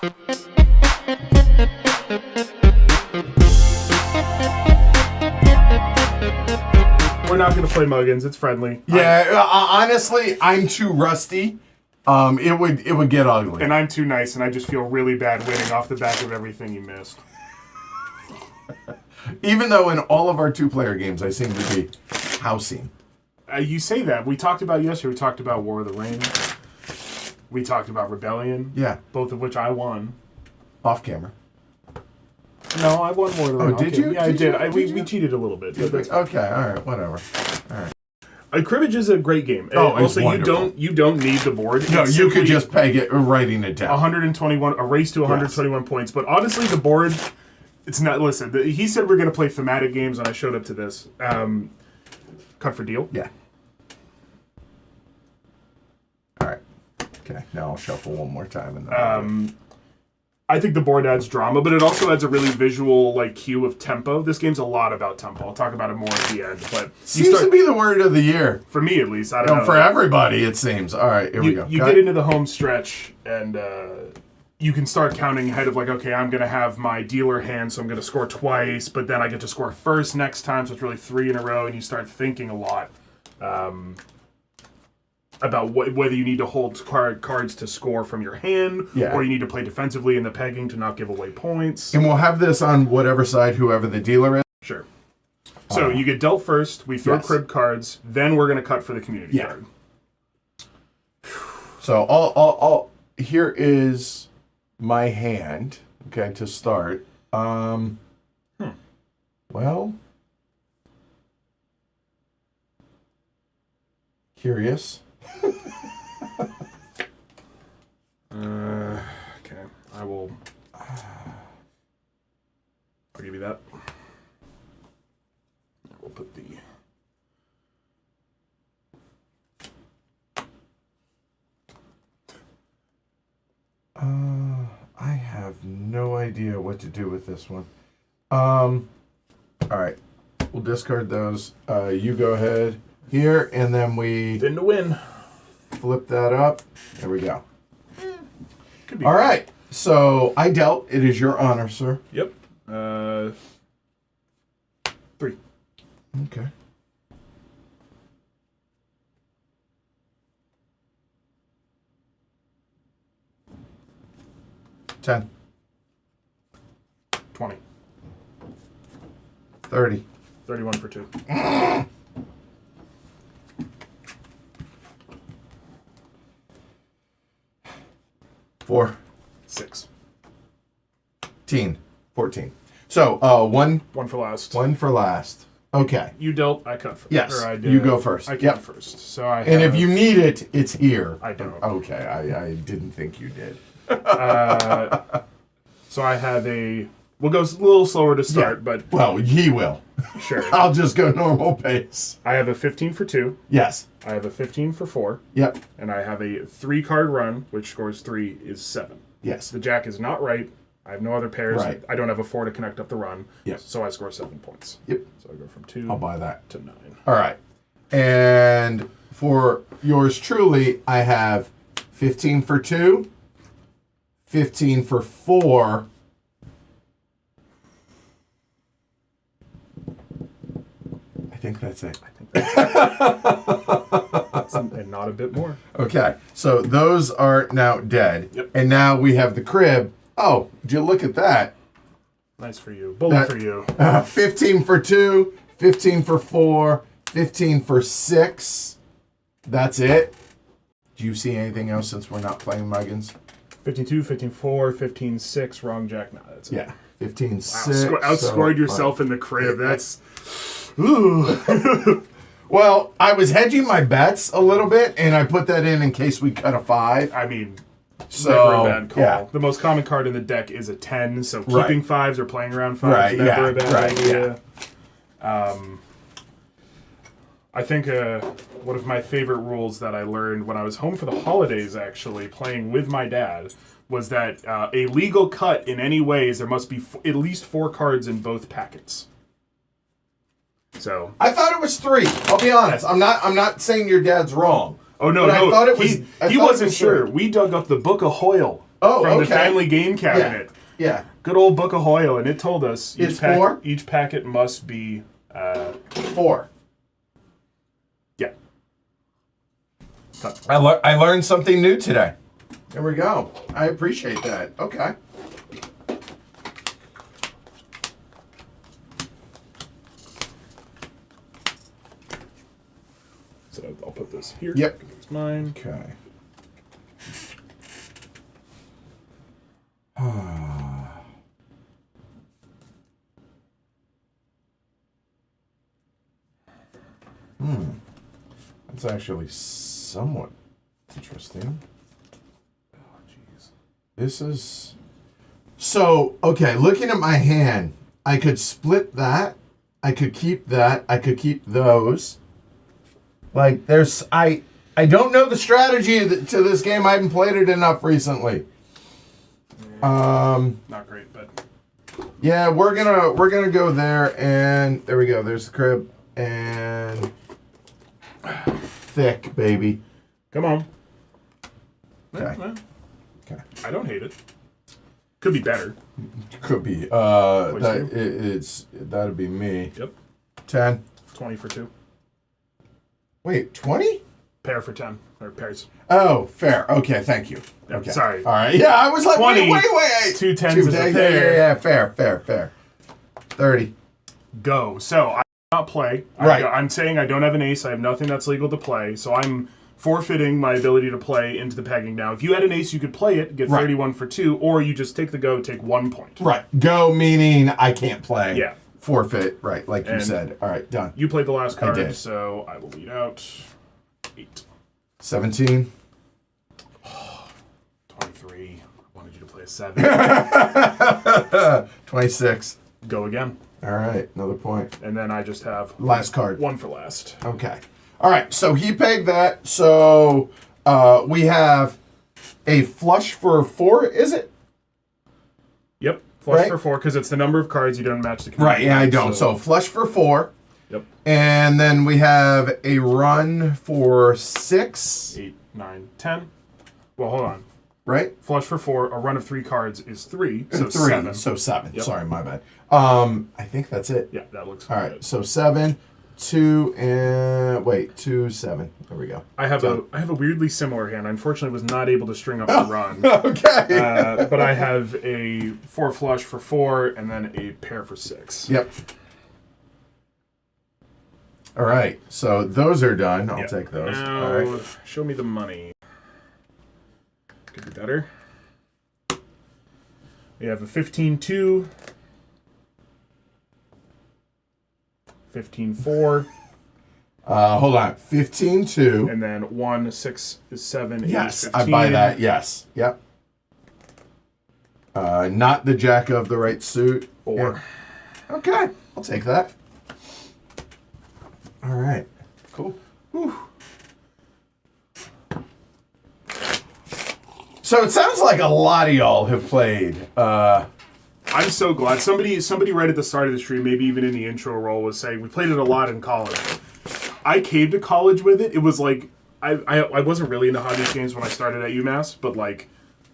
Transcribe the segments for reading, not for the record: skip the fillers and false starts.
We're not going to play Muggins. It's friendly. Yeah, honestly, I'm too rusty. It would get ugly. And I'm too nice, and I just feel really bad winning off the back of everything you missed. Even though in all of our two-player games, I seem to be housing. You say that. We talked about yesterday. We talked about War of the Ring. We talked about Rebellion. Yeah. Both of which I won. Off camera. No, I won War of the Ring. Oh, did you? Yeah, I did. We cheated a little bit. Okay, all right, whatever. All right. Cribbage is a great game. Oh, also, it's wonderful. you don't need the board. No, you could just peg it writing it down. 121, a race to 121 points. But honestly, the board, it's not. Listen, he said we're going to play thematic games, and I showed up to this. Cut for deal. Yeah. All right. Okay. Now I'll shuffle one more time, and then I think the board adds drama, but it also adds a really visual cue of tempo. This game's a lot about tempo. I'll talk about it more at the end. But seems to be the word of the year. For me, at least. I don't know. For everybody, it seems. All right, here we go. You get into the home stretch, and you can start counting ahead of okay, I'm going to have my dealer hand, so I'm going to score twice, but then I get to score first next time, so it's really 3 in a row, and you start thinking a lot about whether you need to hold cards to score from your hand, or you need to play defensively in the pegging to not give away points. And we'll have this on whatever side, whoever the dealer is. Sure. So you get dealt first, we throw crib cards, then we're going to cut for the community card. So I'll here is my hand, okay, to start. Well, curious. Okay, I'll give you that. We'll put the... I have no idea what to do with this one. All right, we'll discard those. You go ahead here, and then we... Spin to win. Flip that up. There we go. All right. So I dealt. It is your honor, sir. Yep. 3. Okay. $10. 20. 30. 31 for 2. Four. 6. 14. So, one for last. One for last. Okay. You dealt, I cut first. Yes, or I did, you go first. I cut first. So I have, and if you need it, it's here. I don't. Okay, I didn't think you did. So I have a... We'll go a little slower to start, but... Well, he will. Sure. I'll just go normal pace. I have a 15 for 2. Yes. I have a 15 for 4. Yep. And I have a 3-card run, which scores 3 is 7. Yes. The jack is not right. I have no other pairs. Right. I don't have a 4 to connect up the run. Yep. So I score 7 points. Yep. So I go from 2 I'll buy that. to 9. All right. And for yours truly, I have 15 for 2, 15 for 4, I think that's it. And not a bit more. Okay, so those are now dead. Yep. And now we have the crib. Oh, would you look at that? Nice for you. Bullet for you. 15 for 2, 15 for 4, 15 for 6. That's it. Do you see anything else since we're not playing Muggins? 15-2, 15-4, 15-6, wrong jack. No, that's it. Yeah, 15-6. Outscored yourself in the crib. That's... Ooh. Well, I was hedging my bets a little bit, and I put that in case we cut a 5. I mean, so, never a bad call. Yeah. The most common card in the deck is a 10, so keeping 5s or playing around 5s is never a bad idea. Yeah. I think one of my favorite rules that I learned when I was home for the holidays, actually, playing with my dad, was that a legal cut in any ways, there must be at least 4 cards in both packets. So I thought it was 3. I'll be honest. I'm not saying your dad's wrong. Oh no, but no. I thought it was. He wasn't sure. We dug up the Book of Hoyle Oh, from the family game cabinet. Yeah. Good old Book of Hoyle, and it told us It's 4? Each packet must be 4. Yeah. I learned something new today. There we go. I appreciate that. Okay. So I'll put this here. Yep. It's mine. Okay. That's actually somewhat interesting. Oh, jeez. This is... So, okay, looking at my hand, I could split that. I could keep that. I could keep those. Like, there's... I don't know the strategy to this game. I haven't played it enough recently. Not great, but... Yeah, we're gonna go there, and there we go. There's the crib, and... Thick, baby. Come on. Okay. Yeah. Okay. I don't hate it. Could be better. Could be. That'd be me. Yep. 10. 20 for 2. Wait, 20? Pair for 10. Or pairs. Oh, fair. Okay, thank you. Yep, Okay. sorry. All right. Yeah, I was like, 20. wait. 2 tens is a pair. Yeah, fair. 30. Go. So, I do not play. Right. I'm saying I don't have an ace. I have nothing that's legal to play. So, I'm forfeiting my ability to play into the pegging. Now, if you had an ace, you could play it, get 31 for 2, or you just take the go, take 1 point. Right. Go meaning I can't play. Yeah. Forfeit. Right, like you said. All right, done. You played the last card, did. so I will lead out 8. 17. 23. I wanted you to play a 7. 26. Go again. All right, another point. And then I just have Last card. 1 for last. Okay. All right, so he pegged that. So we have a flush for 4, is it? Yep. Flush Right. for 4, because it's the number of cards you don't match the Right, yeah, I don't. So flush for 4. Yep. And then we have a run for 6. 8, 9, 10. Well, hold on. Right? Flush for 4, a run of 3 cards is 3, so 3. 7. So 7. Yep. Sorry, my bad. I think that's it. Yeah, that looks All good. right, so 7, 2, and... Wait, 2, 7. There we go. I have a weirdly similar hand. I unfortunately was not able to string up the run. Okay. But I have a 4 flush for 4, and then a pair for 6. Yep. All right, so those are done. I'll Yep. take those. Now, All right. show me the money. Could be better. We have a 15-2. 15-4. Hold on. 15-2. And then 1, 6, 7, 8, Yes, 15. I buy that. Yes. Yep. Not the jack of the right suit. 4. Yeah. Okay, I'll take that. All right. Cool. Whew. So it sounds like a lot of y'all have played. I'm so glad. Somebody right at the start of the stream, maybe even in the intro roll, was saying we played it a lot in college. I came to college with it. It was like I wasn't really into hobby games when I started at UMass, but like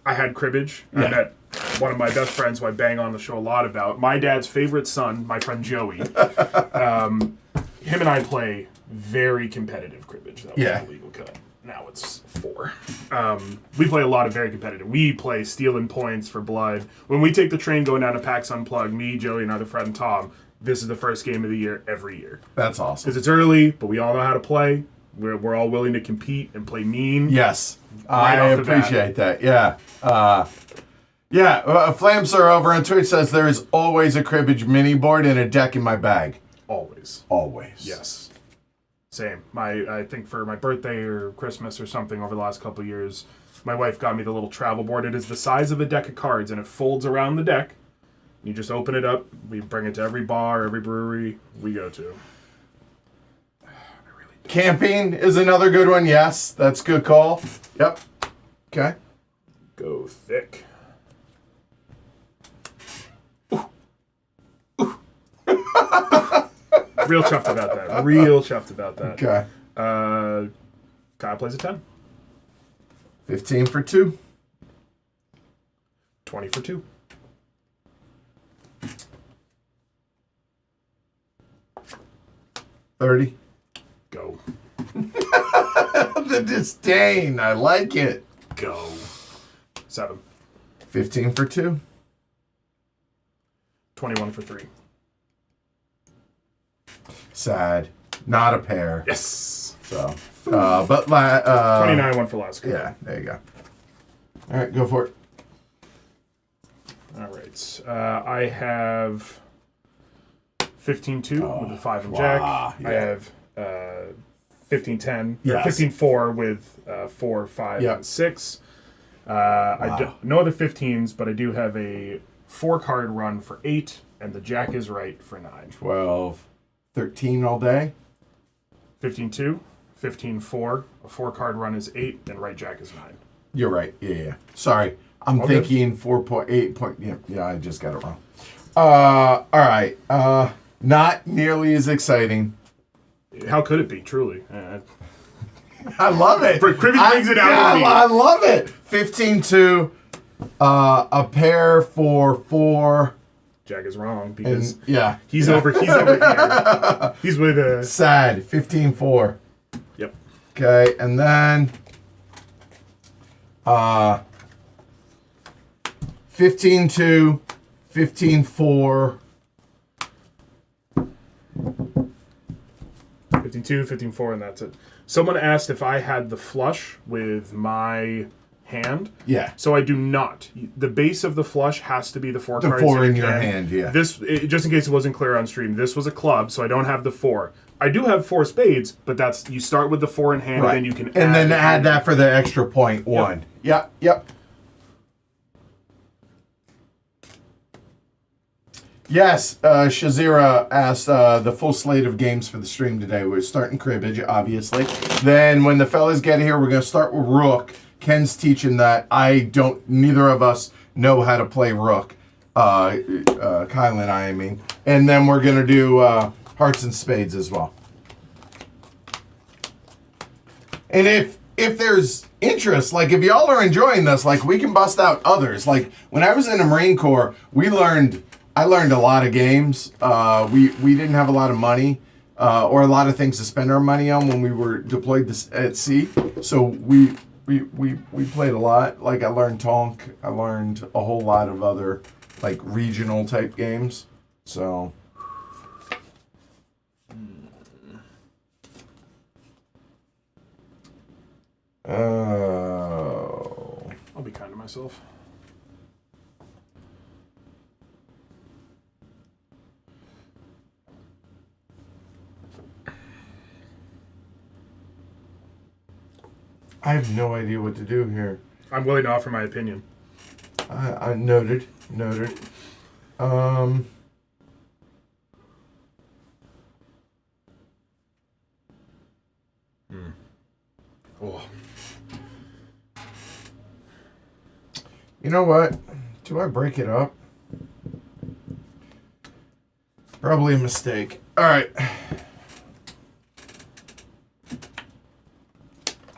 I had cribbage. Yeah. I met one of my best friends who I bang on the show a lot about. My dad's favorite son, my friend Joey. Him and I play very competitive cribbage. That was the legal cut. Now it's 4. We play a lot of very competitive. We play stealing points for blood. When we take the train going down to PAX Unplugged, me, Joey, and our other friend Tom, this is the first game of the year every year. That's awesome. Because it's early, but we all know how to play. We're all willing to compete and play mean. Yes, Right I off the bat. appreciate that. Yeah. Flamsir over on Twitch says there is always a cribbage mini board and a deck in my bag. Always. Always. Yes. Same. I think for my birthday or Christmas or something over the last couple of years, my wife got me the little travel board. It is the size of a deck of cards, and it folds around the deck. You just open it up. We bring it to every bar, every brewery we go to. Camping is another good one. Yes, that's a good call. Yep. Okay. Go thick. Real chuffed about that. Real chuffed about that. Okay. Kyle plays a 10. 15 for 2. 20 for 2. $30. Go. The disdain. I like it. Go. 7. 15 for 2. 21 for 3. Sad. Not a pair. Yes. So, 29 won for last card. Yeah, there you go. All right, go for it. All right. I have 15-2 with the 5 and wow, Jack. yeah. I have 15-10. Yes. 15-4 with 4, 5, Yep. and 6. Wow. No other 15s, but I do have a 4-card run for 8, and the Jack is right for 9. 12, 13 all day. 15-2, 15-4. A 4-card run is 8, and right Jack is 9. You're right. Yeah. Sorry. I'm All thinking 4.8. Yeah, I just got it wrong. All right. Not nearly as exciting. How could it be, truly? I love it. Cribbage brings it out of me. I love it. 15-2. A pair for 4. Jack is wrong because And, yeah. he's over here. He's with a... Sad. 15-4. Yep. Okay. And then 15-2, 15-4. 15-2, 15-4, and that's it. Someone asked if I had the flush with my hand. Yeah. So I do not. The base of the flush has to be the 4 cards. 4 in your hand, yeah. Just in case it wasn't clear on stream, this was a club, so I don't have the 4. I do have 4 spades, but that's you start with the 4 in hand, Right. and then you can add that for the extra point 1. Yep. Yes, Shazira asked the full slate of games for the stream today. We're starting cribbage, obviously. Then when the fellas get here, we're going to start with Rook. Ken's teaching that. Neither of us know how to play Rook. Kyle and I mean. And then we're going to do Hearts and Spades as well. And if there's interest, like if y'all are enjoying this, like we can bust out others. Like when I was in the Marine Corps, I learned a lot of games. We didn't have a lot of money or a lot of things to spend our money on when we were deployed at sea. So we played a lot. Like I learned Tonk. I learned a whole lot of other like regional type games. So. Oh. I'll be kind to myself. I have no idea what to do here. I'm willing to offer my opinion. I noted. Oh. You know what? Do I break it up? Probably a mistake. All right.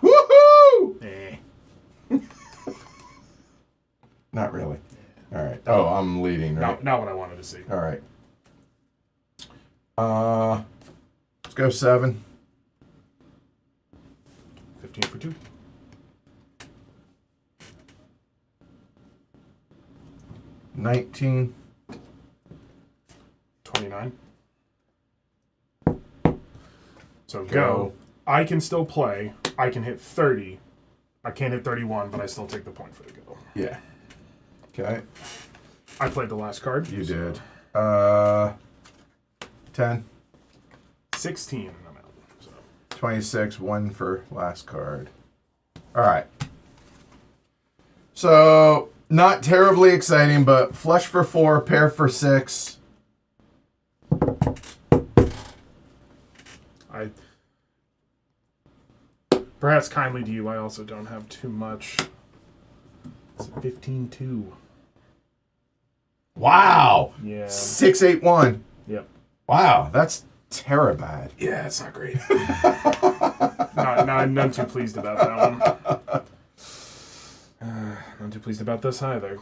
Woohoo! Not really. All right. Oh, I'm leading, right? Not what I wanted to see. All right. Let's go 7. 15 for 2. 19. 29. So go. I can still play. I can hit 30. I can't hit 31, but I still take the point for the go. Yeah. Okay. I played the last card. You did. 10. 16 and I'm out. So. 26. 1 for last card. All right. So, not terribly exciting, but flush for 4, pair for 6. Perhaps kindly to you, I also don't have too much. It's 15-2. Wow. Yeah. 6-8-1. Yep. Wow, that's terrible. Yeah, it's not great. None too pleased about that one. Not too pleased about this either.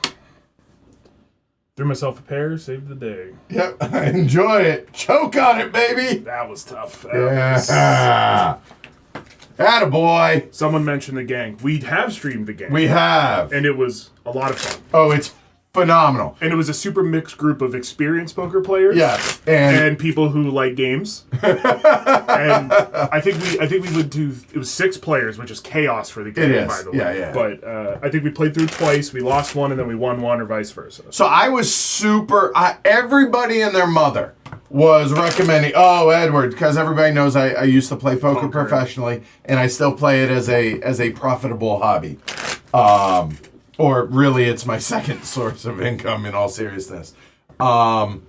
Threw myself a pair, saved the day. Yep, enjoy it. Choke on it, baby. That was tough. Yeah. Attaboy. Someone mentioned the gang. We have streamed the gang. We have. And it was a lot of fun. Oh, it's phenomenal. And it was a super mixed group of experienced poker players. Yes. And people who like games. And I think we would do, it was 6 players, which is chaos for the game, by the way. Yeah. But I think we played through twice. We lost one and then we won one, or vice versa. So I was everybody and their mother was recommending, Edward, because everybody knows I used to play poker professionally, and I still play it as a profitable hobby. Or really, it's my second source of income, in all seriousness. So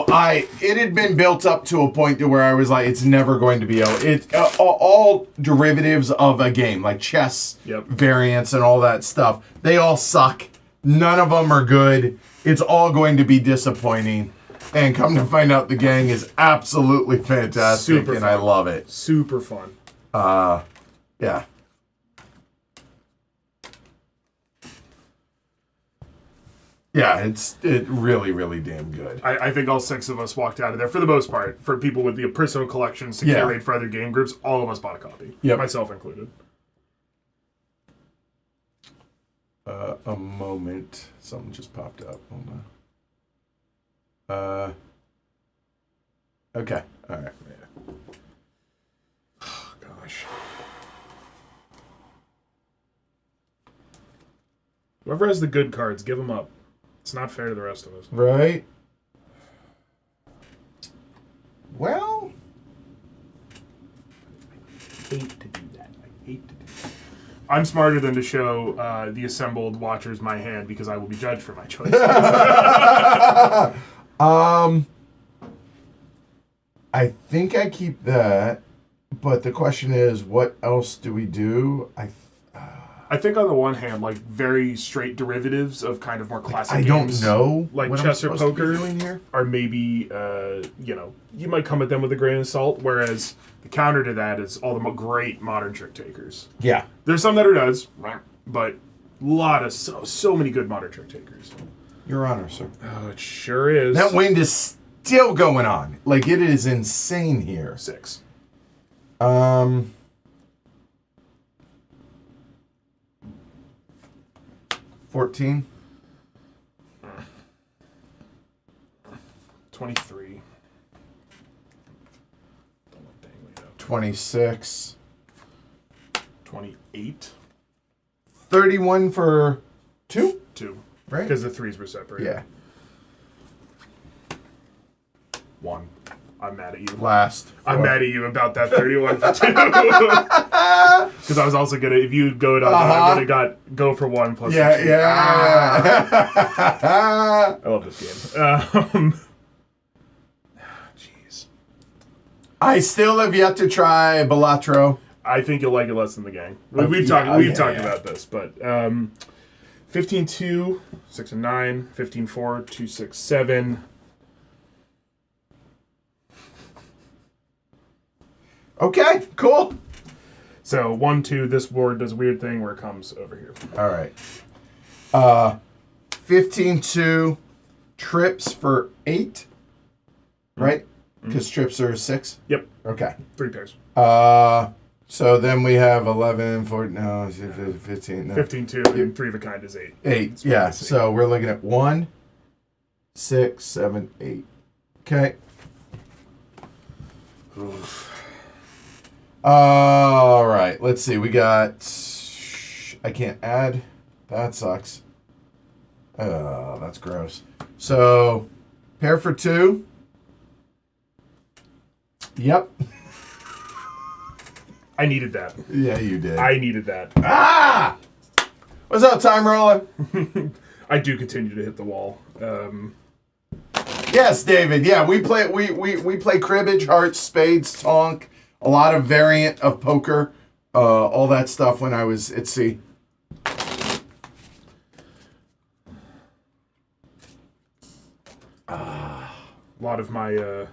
it had been built up to a point to where I was like, it's never going to be all derivatives of a game, like chess, variants, and all that stuff. They all suck. None of them are good. It's all going to be disappointing. And come to find out, the gang is absolutely fantastic, and I love it. Super fun. Yeah. Yeah, it's really, really damn good. I think all 6 of us walked out of there, for the most part. For people with the personal collections to curate for other game groups, all of us bought a copy. Myself included. A moment. Something just popped up. Hold on. Okay. All right. Yeah. Oh, gosh. Whoever has the good cards, give them up. It's not fair to the rest of us. Right. Well, I hate to do that. I'm smarter than to show the assembled watchers my hand, because I will be judged for my choices. I think I keep that, but the question is, what else do we do? I think on the one hand, like, very straight derivatives of kind of more classic I games. don't know. Like chess or poker here are maybe, you might come at them with a grain of salt, whereas the counter to that is all the great modern trick takers. Yeah. There's some that are does, but so many good modern trick takers. Your Honor, sir. Oh, it sure is. That wind is still going on. Like, it is insane here. 6. 14. 23. 26. 28. 31 for 2? 2. Right? Because the 3s were separate. Yeah. 1. I'm mad at you. Last. 4. I'm mad at you about that 31 for 2. Because I was also going to, if you go down, I would have go for 1 plus. Yeah. I love this game. Jeez. I still have yet to try Balatro. I think you'll like it less than the gang. We've talked about this, but 15-2, 6 and 9, 15-4, 2, 6, 7. Okay, cool. So 1, 2. This board does a weird thing where it comes over here. All right. 15-2, trips for 8. Right? Because trips are 6. Yep. Okay. 3 pairs. So then we have 11, 14, no, 15. No. 15-2, and 3 of a kind is 8. 8, yeah. So we're looking at 1, 6, 7, 8. Okay. Oof. All right. Let's see. We got. I can't add. That sucks. Oh, that's gross. So, pair for 2. Yep. I needed that. Yeah, you did. I needed that. Ah! What's up, time roller? I do continue to hit the wall. Yes, David. Yeah, we play cribbage, hearts, spades, tonk, a lot of variant of poker, all that stuff when I was at sea. A lot of my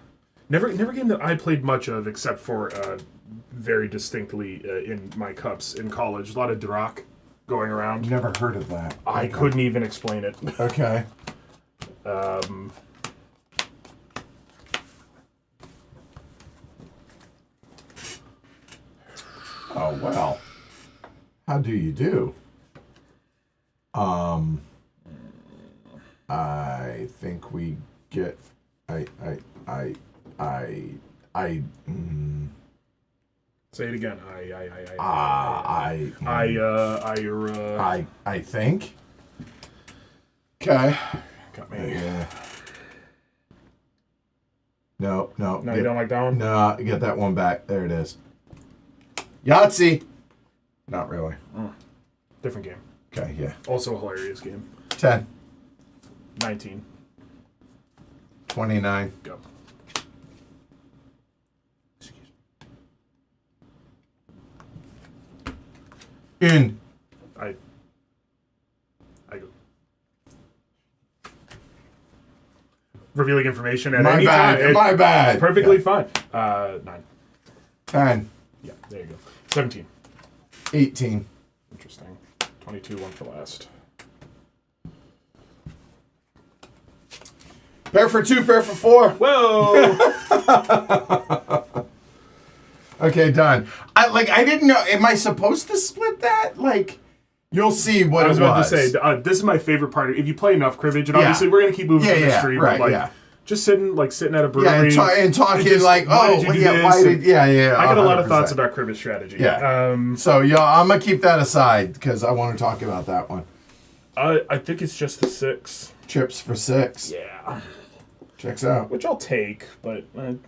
never game that I played much of, except for very distinctly in my cups in college. A lot of Dirac. going around. Never heard of that. I couldn't even explain it. Okay. Oh, well. How do you do? I think we get... Say it again. I think. Okay. Got me. No. No, you don't like that one? No, get that one back. There it is. Yahtzee. Not really. Different game. Okay, yeah. Also a hilarious game. 10. 19. 29. Go. In. I go. Revealing information at any time. My bad. Perfectly fine. 9. 10. Yeah, there you go. 17. 18. Interesting. 22, one for last. Pair for 2, pair for 4. Whoa! Okay, done. I didn't know. Am I supposed to split that? You'll see what it was. I was about to say, this is my favorite part. If you play enough cribbage, and obviously we're going to keep moving through the stream, but just sitting at a brewery. Yeah, and talking and why did I got a lot of thoughts about cribbage strategy. Yeah. So, I'm going to keep that aside because I want to talk about that one. I think it's just the 6. Chips for 6. Yeah. Checks out. Which I'll take, but, And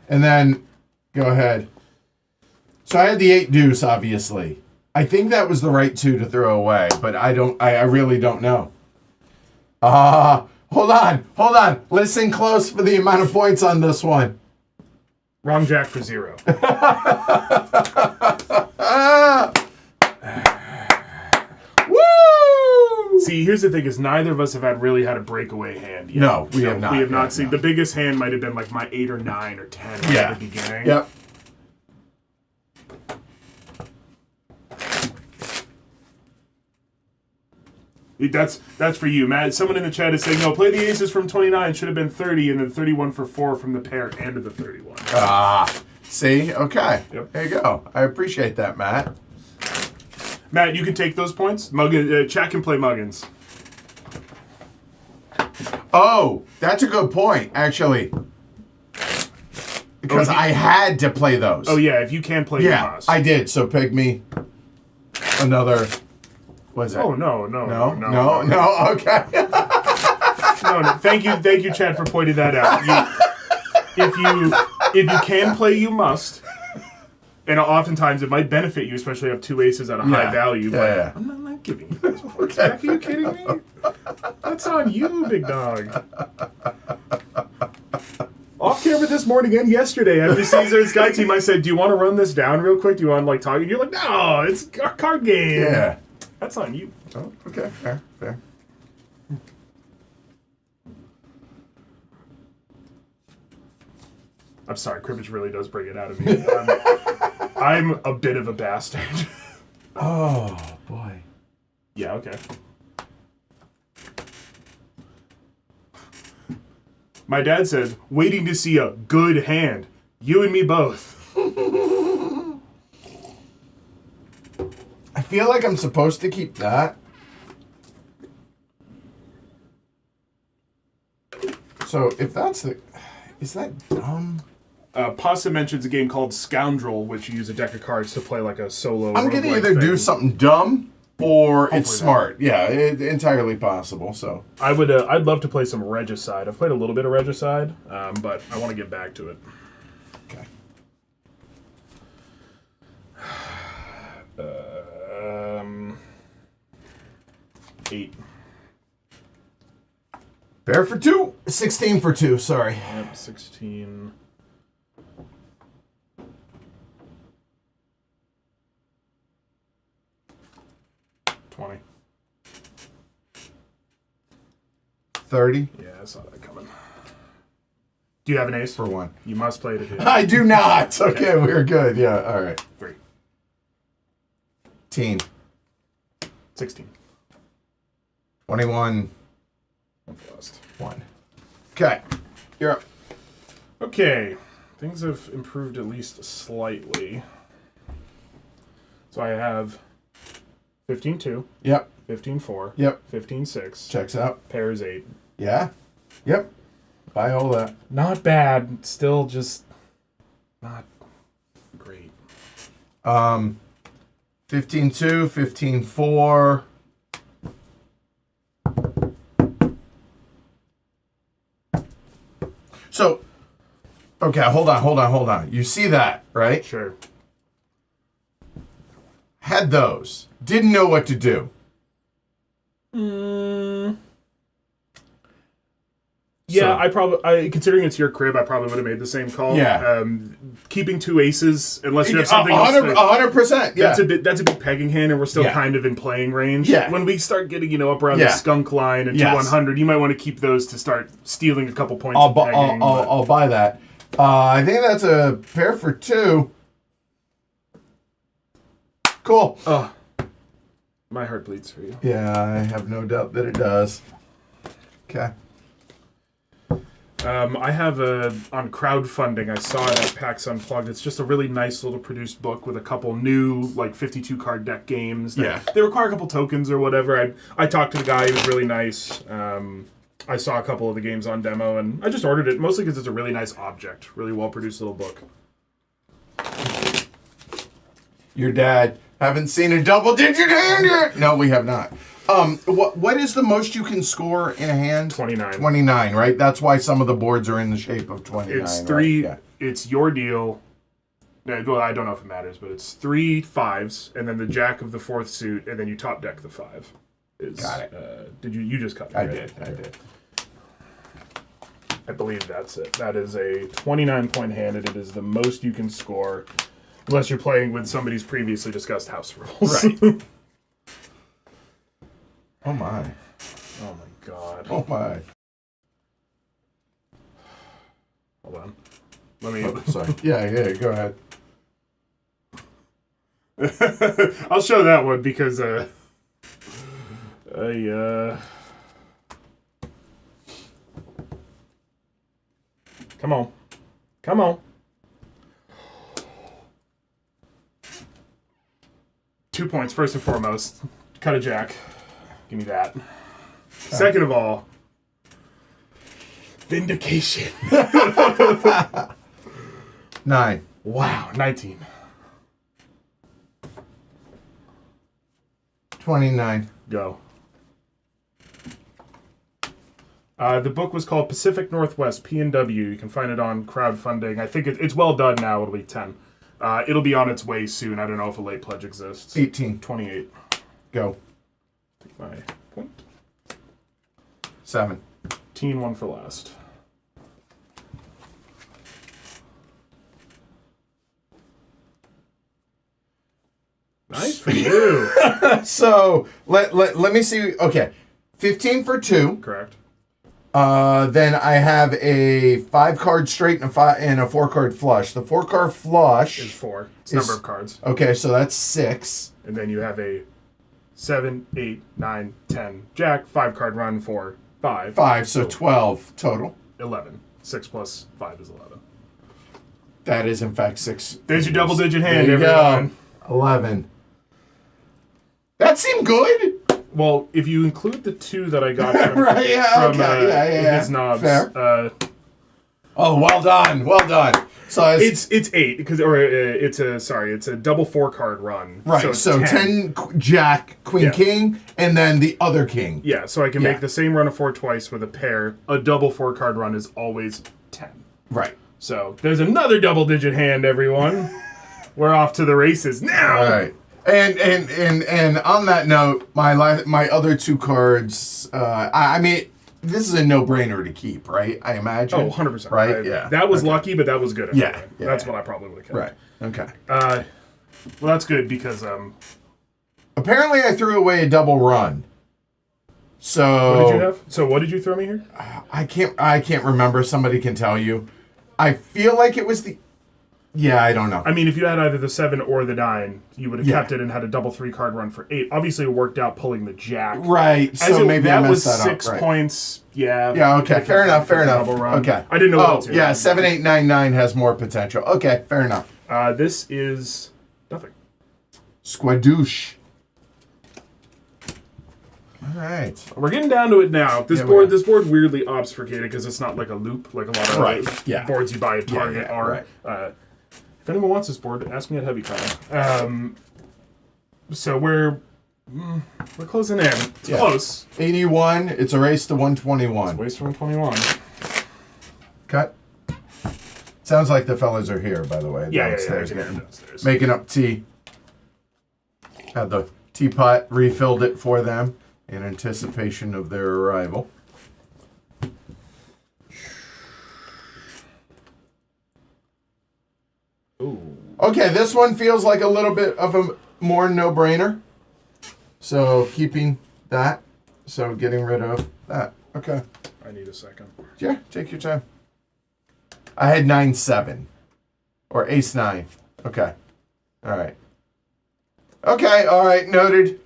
then, go ahead. So I had the 8 deuce, obviously. I think that was the right 2 to throw away, but I really don't know. Hold on. Listen close for the amount of points on this one. Wrong jack for 0. Woo! See, here's the thing: is neither of us have really had a breakaway hand yet. No, we have not. We have not seen. The biggest hand might have been like my 8 or 9 or 10 at the beginning. Yep. That's for you, Matt. Someone in the chat is saying, no, play the aces from 29. Should have been 30, and then 31 for 4 from the pair and of the 31. See? Okay. Yep. There you go. I appreciate that, Matt. Matt, you can take those points. Chat can play Muggins. Oh, that's a good point, actually. Because I had to play those. Oh, yeah. If you can play you must. I did. So pick me another... What is that? Oh, no. Okay. No. Thank you, Chad, for pointing that out. If you can play, you must. And oftentimes it might benefit you, especially if you have 2 aces at a high value. But I'm not giving you those points back. Are you kidding me? That's on you, big dog. Off camera this morning and yesterday, after Caesar and Sky Team, I said, do you want to run this down real quick? Do you want to talk? And you're like, no, it's a card game. Yeah. That's on you. Oh, okay. Fair. I'm sorry, cribbage really does bring it out of me. I'm a bit of a bastard. Oh, boy. Yeah, okay. My dad says, waiting to see a good hand. You and me both. I feel like I'm supposed to keep that. So if that's the... Is that dumb? Pasta mentions a game called Scoundrel, which you use a deck of cards to play like a solo. I'm going to either do something dumb or Hopefully it's smart. Yeah, it's entirely possible. So I would. I'd love to play some Regicide. I've played a little bit of Regicide, but I want to get back to it. Okay. 8. Pair for 2. 16 for 2. Sorry. Yep, 16. $20. 30. Yeah, I saw that coming. Do you have an ace? For 1. You must play it if you I do not. Okay, we're good. Yeah, all right. 3. Teen. 16. 21. One for last. 1. Okay. You're up. Okay. Things have improved at least slightly. So I have 15-2. Yep. 15-4. Yep. 15-6. Checks out. Pairs 8. Yeah. Yep. Buy all that. Not bad. Still just not great. 15-2, 15-4. So, okay, hold on. You see that, right? Sure. Had those. Didn't know what to do. Yeah, considering it's your crib, I probably would have made the same call. Yeah. Keeping 2 aces, unless you have something else. 100%. Yeah. That's a big pegging hand, and we're still kind of in playing range. Yeah. When we start getting, up around the skunk line and 100, you might want to keep those to start stealing a couple points of pegging. I'll buy that. I think that's a pair for 2. Cool. Oh, my heart bleeds for you. Yeah, I have no doubt that it does. Okay. I have on crowdfunding, I saw it at PAX Unplugged. It's just a really nice little produced book with a couple new, 52 card deck games. They require a couple tokens or whatever. I talked to the guy, he was really nice. I saw a couple of the games on demo, and I just ordered it, mostly because it's a really nice object. Really well-produced little book. Your dad, haven't seen a double-digit hand yet? No, we have not. What is the most you can score in a hand? 29. 29, right? That's why some of the boards are in the shape of 29. It's 3. Right? Yeah. It's your deal. Well, I don't know if it matters, but it's 3 5s, and then the jack of the 4th suit, and then you top deck the 5. Got it. Did you just cut me? I right? did. I believe that's it. That is a 29-point hand, and it is the most you can score, unless you're playing with somebody's previously discussed house rules. Right. Oh my. Oh my god. Oh my. Hold on. Let me... Oh, sorry. Yeah, go ahead. I'll show that one because Come on. 2 points, first and foremost. Cut a jack. Give me that. Okay. Second of all, vindication. 9. Wow, 19. 29. Go. The book was called Pacific Northwest, P&W. You can find it on crowdfunding. I think it's well done now. It'll be 10. It'll be on its way soon. I don't know if a late pledge exists. 18. 28. Go. Take my point. 7. 1 for last. Nice for you. So, let me see. Okay. 15 for 2. Correct. Then I have a 5-card straight and a 4-card flush. The 4-card flush is 4. It's number of cards. Okay, so that's 6. And then you have a 7, 8, 9, 10 jack, 5-card run, 4, 5. 5, so 12 total. 11. 6 plus 5 is 11. That is, in fact, 6. There's your double-digit hand, there you everyone. Go. 11. That seemed good. Well, if you include the 2 that I got from, right, yeah, okay, his knobs. Fair. Well done. So it's 8 because it's a double 4-card run. Right. So 10 jack, queen, king, and then the other king. Yeah. So I can make the same run of 4 twice with a pair. A double 4-card run is always 10. Right. So there's another double-digit hand, everyone. We're off to the races now. All right. And on that note, my other 2 cards. I mean, this is a no-brainer to keep, right? I imagine. Oh, 100%. Right. Yeah. That was lucky, but that was good. Yeah. That's what I probably would have kept. Right. Okay. Well, that's good because apparently I threw away a double run. So what did you have? So what did you throw me here? I can't remember. Somebody can tell you. I feel like it was the. Yeah, I don't know. I mean, if you had either the 7 or the 9, you would have kept it and had a double 3-card run for 8. Obviously, it worked out pulling the jack. Right. So maybe I messed that up. That was 6 points. Yeah. Yeah. Okay. Fair enough. Okay. I didn't know what else. Yeah. 7, 8, 9, 9 has more potential. Okay. Fair enough. This is nothing. Squadouche. All right. We're getting down to it now. This board weirdly obfuscated because it's not like a loop like a lot of boards you buy at Target are. Right. If anyone wants this board, ask me at Heavy Con. So we're closing in. It's close. 81. It's a race to 121. It's a race to 121. Cut. Sounds like the fellas are here, by the way. Downstairs. Making up tea. Had the teapot, refilled it for them in anticipation of their arrival. Ooh. Okay, this one feels like a little bit of a more no-brainer. So keeping that. So getting rid of that. Okay. I need a second. Yeah, take your time. I had 9-7. Or ace-9. Okay. All right. Okay, all right. Noted.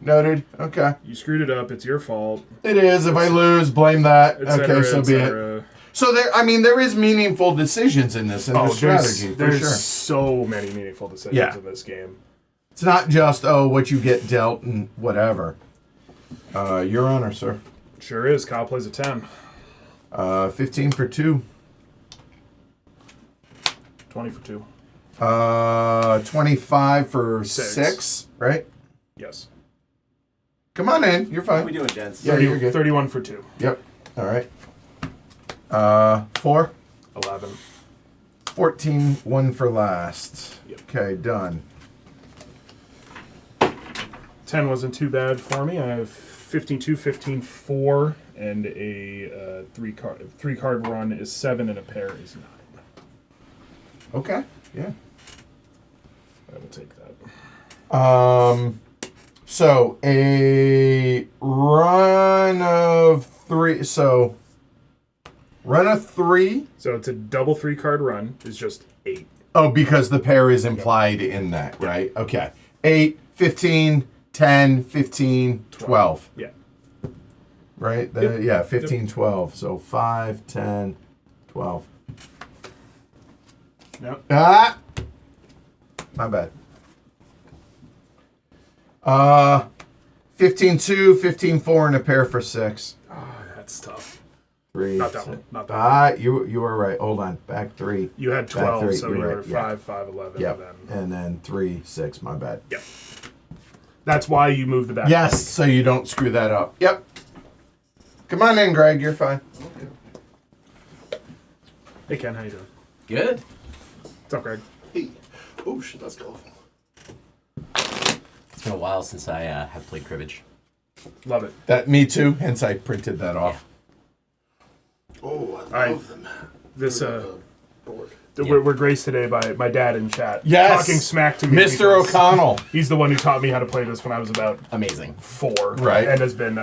Okay. You screwed it up. It's your fault. It is. If I lose, blame that. Okay, so be it. So there is meaningful decisions in this, the strategy, for sure. There's so many meaningful decisions in this game. It's not just, what you get dealt and whatever. Your honor, sir. Sure is. Kyle plays a 10. 15 for 2. 20 for 2. 25 for 6, right? Yes. Come on in. You're fine. How are we doing, gents? Yeah, you're good. 31 for 2. Yep. All right. 4. 11. 14, 1 for last. Yep. Okay, done. 10 wasn't too bad for me. I have 15-2, 15-4, and a 3-card run is 7, and a pair is 9. Okay. Yeah. I will take that. So a run of 3. So run of 3. So it's a double 3-card run. It's just 8. Oh, because the pair is implied in that, right? Okay. 8, 15, 10, 15, 12. Yeah. Right? Yeah, 15, 12. So 5, 10, 12. Yep. Ah! My bad. 15-2, 15-4, and a pair for 6. Oh, that's tough. 3. Not that one. Not that one. You were right. Hold on. Back 3. You had 12, 3, so you were right. 5, 5, 11. Yep. And then 3, 6. My bad. Yep. That's why you moved the back. Yes, so you don't screw that up. Yep. Come on in, Greg. You're fine. Okay. Hey, Ken. How you doing? Good. What's up, Greg? Hey. Oh, shit, that's colorful. It's been a while since I have played cribbage. Love it. That me too. Hence, I printed that off. Oh, I love them. This board. We're graced today by my dad in chat. Yes. Talking smack to me. Mr. O'Connell. He's the one who taught me how to play this when I was about Amazing. 4. Right. And has been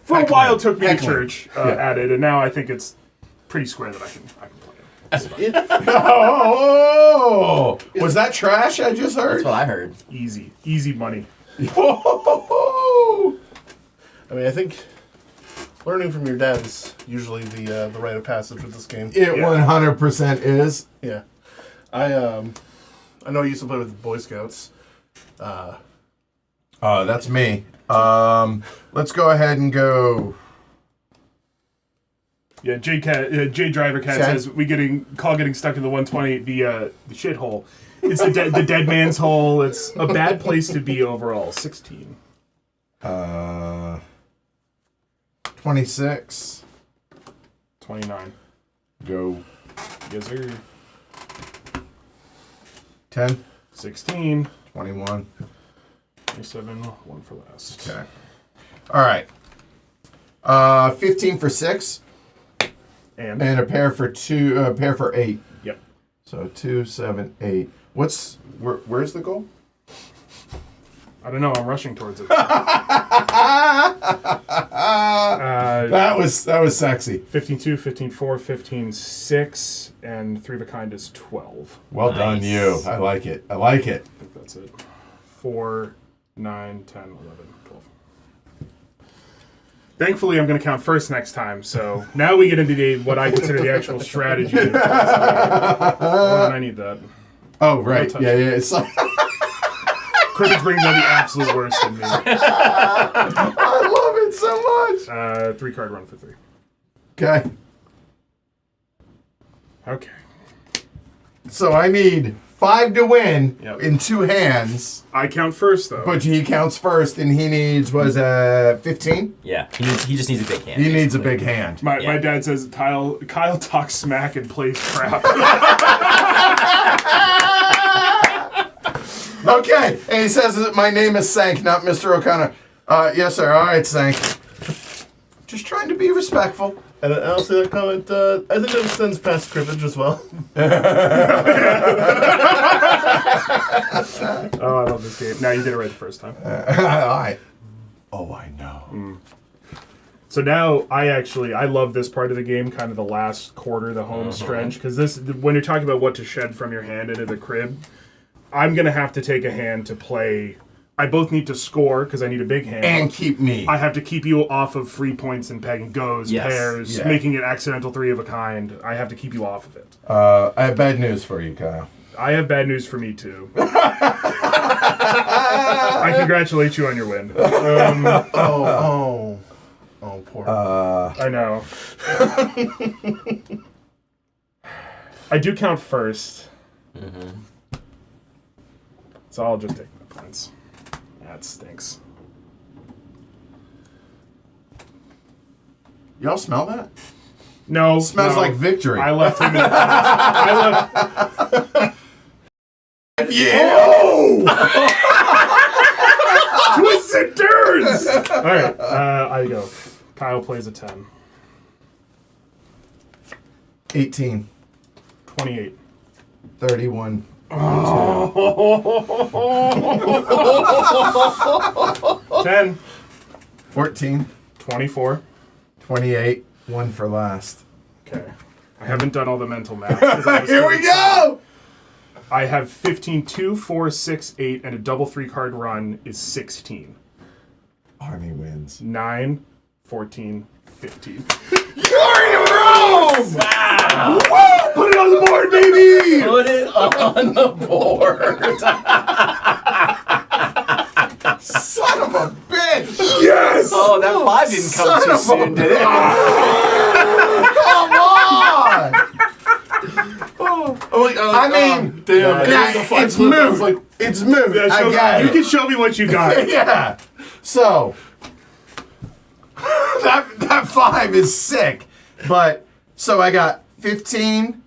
for a while took me to church at it, and now I think it's pretty square that I can play it. Oh, was that trash I just heard? That's what I heard. Easy money. Oh. I mean, I think learning from your dad is usually the rite of passage with this game. It 100% is. Yeah. I know you used to play with the Boy Scouts. That's me. Let's go ahead and go. Yeah, J Driver Cat says getting stuck in the 120, the shithole. It's the dead man's hole. It's a bad place to be overall. 16. 26. 29. Go. Yes, sir. 10. 16. 21. 27. 1 for last. Okay. All right. 15 for 6. And a pair for 2. A pair for 8. Yep. So 2, 7, 8. Where's the goal? I don't know. I'm rushing towards it. That That was sexy. 15-2, 15-4, 15-6, and 3 of a kind is 12. Well done, you. I like it. I like it. I think that's it. 4, 9, 10, 11, 12. Thankfully, I'm going to count first next time, so now we get into what I consider the actual strategy. Hold on, I need that. Oh, right. Yeah. It's like... Cribbage brings out the absolute worst in me. I love it so much. 3-card run for 3. Okay. Okay. So I need 5 to win Yep. in 2 hands. I count first, though. But he counts first, and he needs, 15? Yeah, he just needs a big hand. He needs a basically. big hand. My dad says Kyle talks smack and plays crap. Okay, and he says that my name is Sank, not Mr. O'Connor. Yes, sir. All right, Sank. Just trying to be respectful. And I'll say that comment. I think that extends past cribbage as well. Oh, I love this game. Now you did it right the first time. I know. So now I love this part of the game, kind of the last quarter, the home stretch, because when you're talking about what to shed from your hand into the crib, I'm gonna have to take a hand to play. I both need to score because I need a big hand. And keep me. I have to keep you off of free points and peg and goes, pairs, Yeah. making it accidental 3 of a kind. I have to keep you off of it. I have bad news for you, Kyle. I have bad news for me too. I congratulate you on your win. Oh, poor. I know. I do count first. So I'll just take my points. That stinks. Y'all smell that? No. Smells no. like victory. I left him in the I left. Yeah! Twists and turns! Alright, I go. Kyle plays a 10. 18, 28. 31. 10. 14, 24. 28, 1 for last. Okay. I haven't done all the mental math. 'cause I was Here so we excited. go! I have 15, 2, 4, 6, 8, and a double 3-card run is 16. Army wins. 9, 14, 15. You're in Rome! Wow! Woo! Put it on the board, baby! Put it on the board. Son of a bitch! Yes! Oh, that 5 didn't Son come too of a soon, did it? Come on! I mean, damn. nah, The five it's split, I was moot. like, It's moot. Yeah, I get you it. can show me what you got. Yeah. So that 5 is sick. But so I got 15,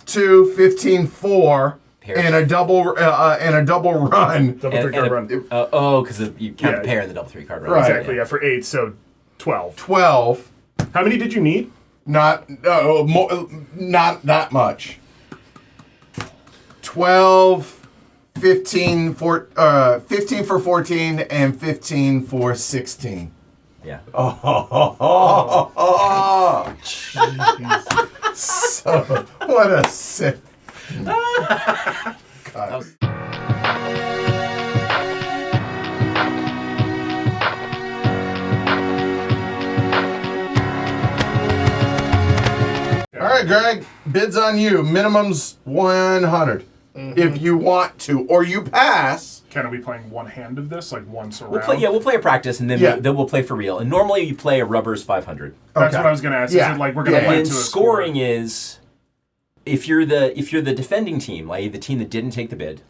2, 15, 4, Pairs. and a double run. Double 3-card run. Because you count Yeah. the pair in the double 3-card run. Right. Exactly, yeah, for 8, so 12. 12. How many did you need? Not that much. 12, 15 for 14, and 15 for 16. Yeah. Oh, so what a sick. That was- All right, Greg, bids on you. Minimum's 100. If you want to, or you pass. Ken, are we playing one hand of this, like once around? We'll play a practice, and then Yeah. then we'll play for real. And normally you play a rubbers 500. That's Okay. what I was going to ask. Yeah. Is it like we're going to Yeah. play And to a scoring score? is if you're the defending team, like the team that didn't take the bid,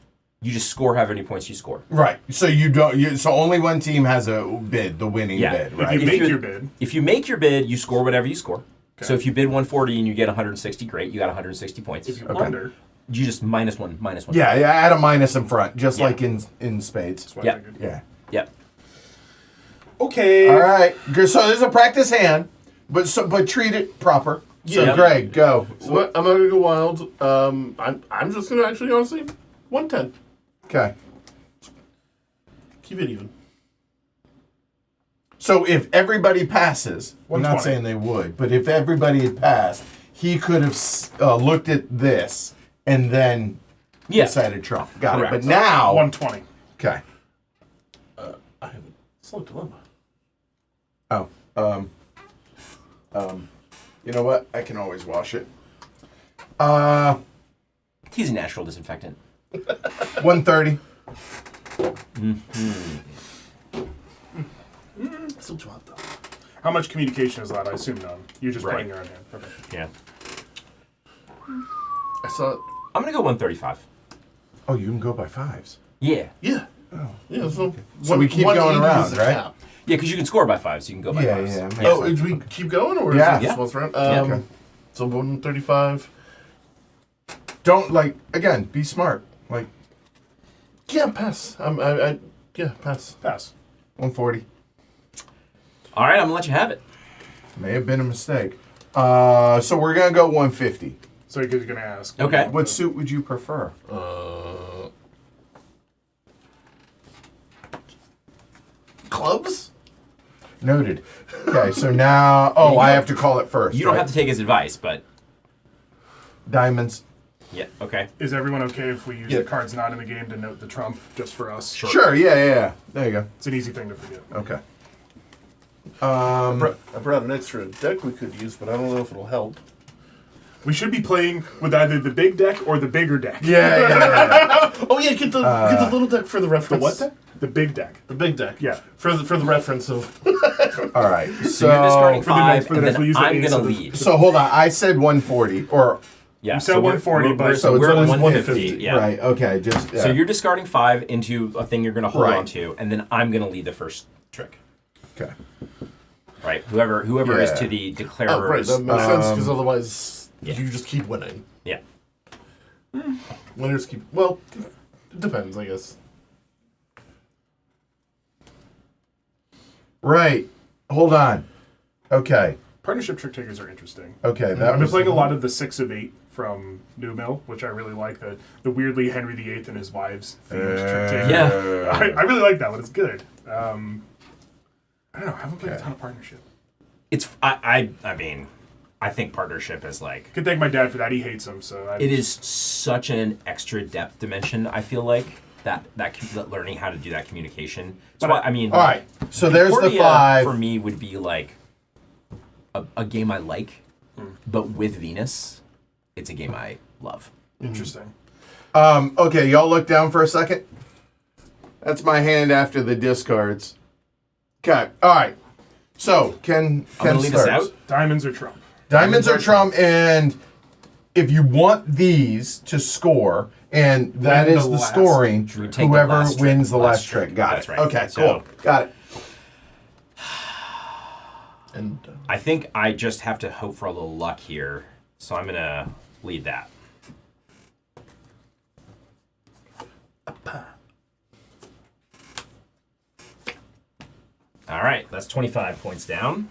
you just score however many points you score. Right. So you don't. So only one team has a bid, the winning bid. If Right. you make you're- your bid. If you make your bid, you score whatever you score. Okay. So if you bid 140 and you get 160, great, you got 160 points. If you Okay. under, You just minus one. Yeah. Add a minus in front, just Yeah. like in spades. that's what Yeah. I figured. Yeah. Yep. Okay. All right. Good. So there's a practice hand, but treat it proper. So Yeah. Greg, go. So I'm not gonna go wild. I'm just gonna actually honestly 110. Okay. Keep it even. So if everybody passes, I'm not 120. saying they would, but if everybody had passed, he could have looked at this and then decided Trump. Got Correct. it. But now, 120. okay. I have a slow dilemma. Oh, you know what? I can always wash it. He's a natural disinfectant. 130. Still too hot though. How much communication is allowed? I assume none. You're just Right. playing your own hand. Okay. Yeah. I saw it. I'm gonna go 135. Oh, you can go by fives. Yeah. Yeah. Yeah. So we keep going 180 around, is the right? cap. Yeah, because you can score by 5, so you can go by Yeah, 5s. yeah. makes Oh, sense. do we keep going or Yeah. is it just once round? Yeah. Okay. So 135. Don't again. Be smart. Yeah, pass. Yeah, pass. Pass. 140. All right, I'm gonna let you have it. May have been a mistake. So we're gonna go 150. So you're going to ask. Okay. What suit would you prefer? Clubs? Noted. Okay, so now. Oh, I have to call it first. You don't right? have to take his advice, but Diamonds. yeah, okay. Is everyone okay if we use Yeah. the cards not in the game to note the trump just for us? Sure. Yeah. There you go. It's an easy thing to forget. Okay. I brought an extra deck we could use, but I don't know if it'll help. We should be playing with either the big deck or the bigger deck. Yeah. Oh yeah, get the little deck for the The reference. what deck? The big deck. The big deck. Yeah. For the reference of. All right. So you're discarding for the next- 5, for the and next, then we'll use the I'm ace gonna of the- lead. So hold on. I said 140 or Yeah, You said so we're- 140, we're- but- so so we're it's at always 150. Yeah. right. Okay. Just So you're discarding 5 into a thing you're gonna hold Right. on to, and then I'm gonna lead the first trick. okay. Right. Whoever is Yeah. to the declarers. Oh, right. That makes sense because otherwise yeah. you just keep winning. Yeah. Winners keep. Well, it depends, I guess. Right. Hold on. Okay. Partnership trick takers are interesting. Okay. That I've been was playing a lot of the 6 of 8 from New Mill, which I really like. The weirdly Henry VIII and his wives themed trick taker. Yeah. I really like that one. It's good. I don't know. I haven't played a ton of partnership. It's I mean, I think partnership is like Could thank my dad for that. He hates them, so it is such an extra depth dimension. I feel like that learning how to do that communication. But I mean, All right. So there's the Concordia 5. for me would be like a game I like, but with Venus, it's a game I love. interesting. Okay. Y'all look down for a second. That's my hand after the discards. Okay. All right. So Ken I'm gonna lead us starts. out. Diamonds or trump? Diamonds are trump, and if you want these to score, and that Win is the the last scoring, trick. Take the whoever last wins the trick. last trick. Got That's it. right. Okay, So- cool. Got it. And I think I just have to hope for a little luck here, so I'm gonna lead that. All right, that's 25 points down.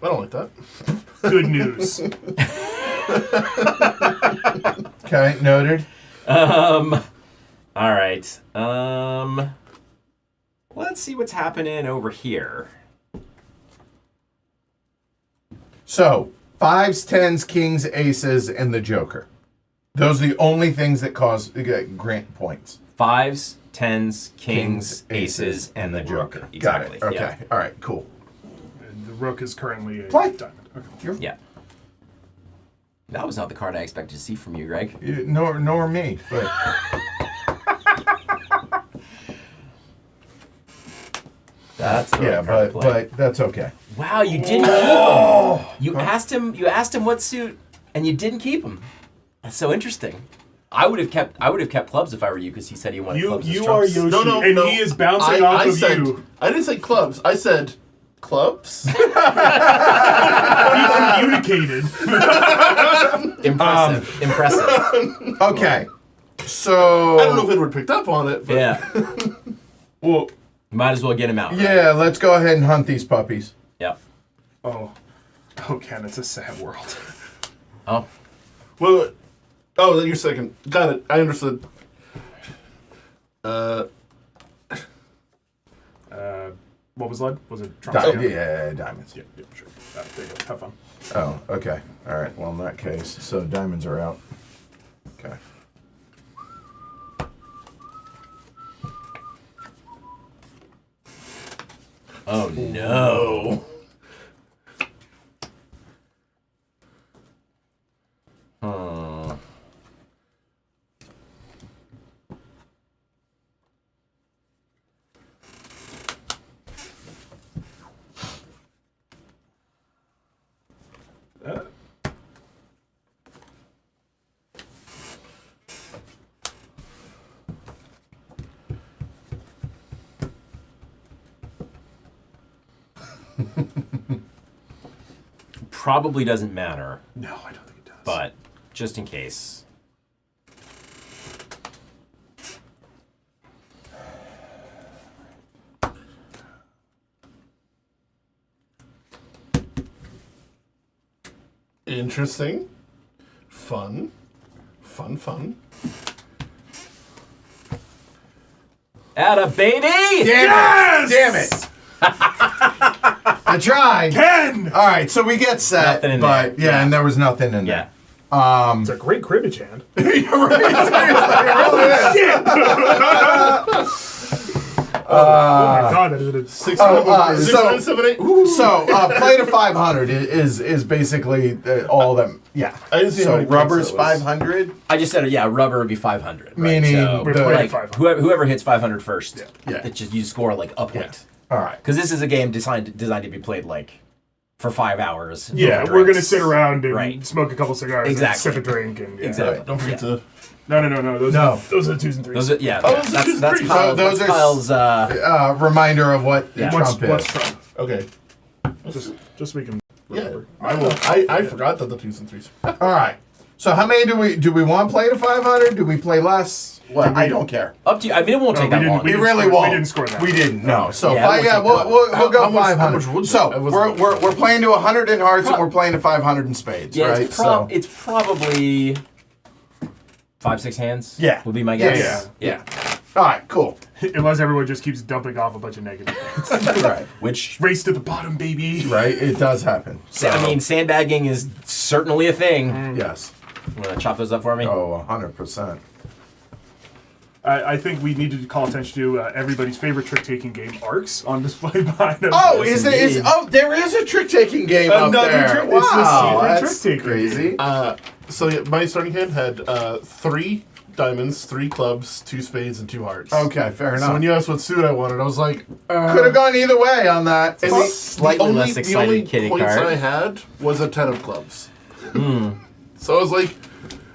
I don't like that. Good news. Okay, noted. All right. Let's see what's happening over here. So, 5s, 10s, kings, aces, and the joker. Those are the only things that grant points. 5s, 10s, kings, aces, and the joker. Exactly. Got it. Okay. Yeah. All right, cool. And the rook is currently a Play. diamond. Okay. Yeah. That was not the card I expected to see from you, Greg. Nor me, but That's the yeah, right card to play. but that's okay. Wow, you didn't keep him. You asked him what suit, and you didn't keep him. That's so interesting. I would have kept clubs if I were you, because he said he wanted clubs. as You are trumps. Yoshi, No, and no. he is bouncing off of you. I didn't say clubs. I said clubs. He communicated. Impressive. Okay. So I don't know if Edward picked up on it, but Yeah. Well, Might as well get him out. Right? yeah, let's go ahead and hunt these puppies. Yep. Ken, it's a sad world. Oh. well, oh, then you're second. Got it. I understood. What was lead? Was it trumps? Yeah, diamonds. Yeah, sure. There you go. Have fun. Oh, okay. All right. Well, in that case, so diamonds are out. Okay. Oh no. Probably doesn't matter, No, I don't think it does. but just in case. Interesting. Fun. Atta baby! Yes! Damn it! I tried. 10! All right, so we get set, Nothing in but there. yeah, and there was nothing in Yeah. there. It's a great cribbage hand. You're right. Oh my god, that is a 6, so- 7, 7, 8. Ooh. So play to 500 is basically all that. Yeah. I didn't see how so many points rubber's that was. 500. I just said, yeah, rubber would be 500. Right? Meaning so, We're the- playing like, 500. whoever hits 500 first, Yeah. it just you score like a point. All right. Because this is a game designed to be played like for 5 hours. Yeah, over we're gonna drinks. sit around and Right. smoke a couple cigars Exactly. and sip a drink and Exactly. Don't forget to. No. Those No. Those are the 2s and 3s. Those are, yeah, Oh, that's those that's are Kyle's, those that's are- Kyle's Reminder of what Yeah. Trump What's is. Trump? Okay. Just so we can Yeah. remember. I forgot that the 2s and 3s. All right. So how many do we want to play to 500? Do we play less? Well, I don't care. up to you. I mean, it won't No, take we that didn't- long. we We didn't really score- won't. we didn't score that. We didn't. No. So Yeah, if it I, won't take that we'll How go much- 500. how much would so I wasn't- we're playing to 100 in hearts and we're playing to 500 in spades, Yeah, right? it's probably 5-6 hands. Yeah. would be my guess. Yeah. All right, cool. Unless everyone just keeps dumping off a bunch of negative things. Right. Which Race to the bottom, baby. Right. It does happen. So, I mean, sandbagging is certainly a thing. yes. You want to chop those up for me? Oh, 100%. I think we need to call attention to everybody's favorite trick-taking game, Arcs, on display behind us. Oh, Yes, indeed. there is a trick-taking game up Another there. trick- it's the Wow, secret that's trick-taking crazy. So yeah, my starting hand had 3 diamonds, 3 clubs, 2 spades, and 2 hearts. Okay, fair So enough. when you asked what suit I wanted, I was like, Could have gone either way on that. and Slightly less excited the only kitty points card. I had was a 10 of clubs. So I was like,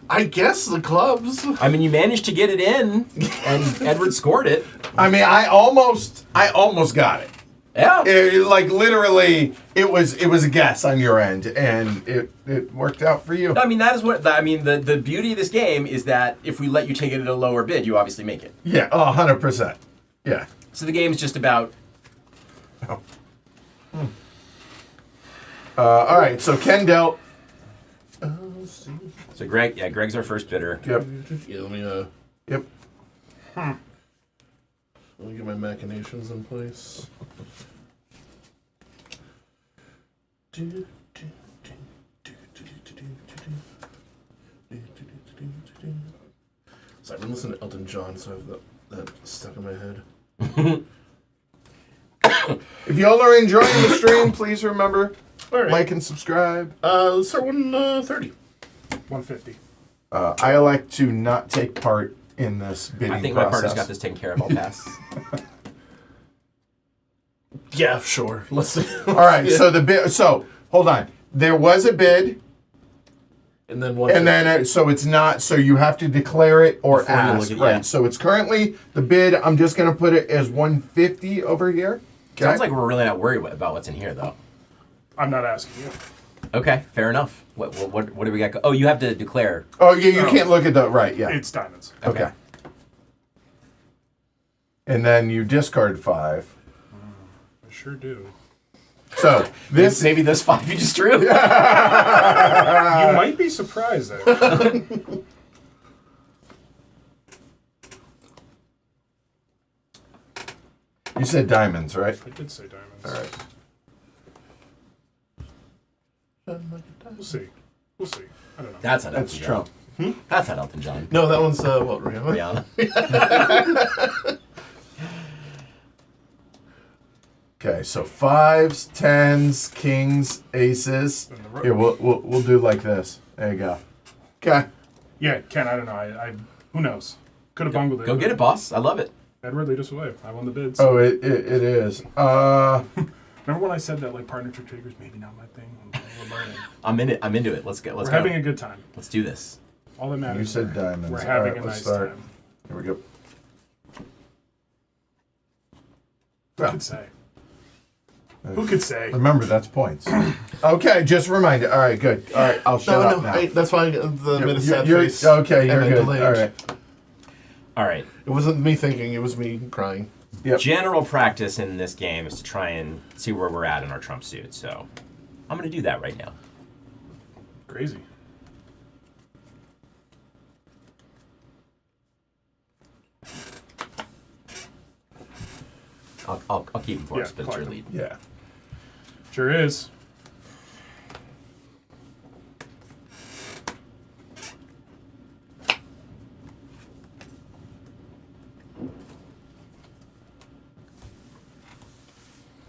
I guess the clubs. I mean, you managed to get it in, and Edward scored it. I mean, I almost got it. Yeah. Like literally, it was a guess on your end, and it worked out for you. I mean, that is what I mean. The beauty of this game is that if we let you take it at a lower bid, you obviously make it. Yeah, 100%. Yeah. So the game's just about All right, so Ken dealt. so Greg. Yeah, Greg's our first bidder. Yep. Yeah, let me Yep. let me get my machinations in place. So I've been listening to Elton John, so I have that stuck in my head. If y'all are enjoying the stream, please remember All right. like and subscribe. Let's start 130. 150. I elect to not take part in this bidding I think my process. partner's got this taken care of. I'll pass. Yeah, sure. Let's see. All right, so the bid. So hold on. There was a bid, And then one. and then so it's not. So you have to declare it or Before you ask, look at- right? yeah. So it's currently the bid. I'm just gonna put it as 150 over here. Okay? Sounds like we're really not worried about what's in here, though. I'm not asking you. Okay, fair enough. What do we got? Oh, you have to declare. Oh yeah, you Oh. can't look at the right. Yeah. It's diamonds. Okay. And then you discard 5. I sure do. So this. Maybe those 5 you just drew. You might be surprised there. You said diamonds, right? I did say diamonds. All right. We'll see. We'll see. I don't know. That's not That's Elton Trump. John. That's not Elton John. No, that one's what, Rihanna? Rihanna. Okay, so 5s, 10s, kings, aces. And the rook. Here, we'll do like this. There you go. Okay. Yeah, Ken, I don't know. I who knows? Could have bungled it. Go get it, boss. I love it. Edward, lead us away. I won the bids. Oh, it is. Remember when I said that like partnership triggers maybe not my thing? We're learning. I'm in it. I'm into it. Let's go. Let's We're go. having a good time. Let's do this. All that matters. You said diamonds. We're All having right, a let's nice start. time. Here we go. Who Well, could say? Who could say? remember, that's points. Okay, just remind it. All right, good. All right, I'll shut up now. That's fine. The minute sad face. Okay, you're and then good. delayed. All right. All right. It wasn't me thinking. It was me crying. Yep. General practice in this game is to try and see where we're at in our trump suit. So I'm going to do that right now. Crazy. I'll keep him for Yeah, us, but it's your Clark. lead. Yeah. Sure is.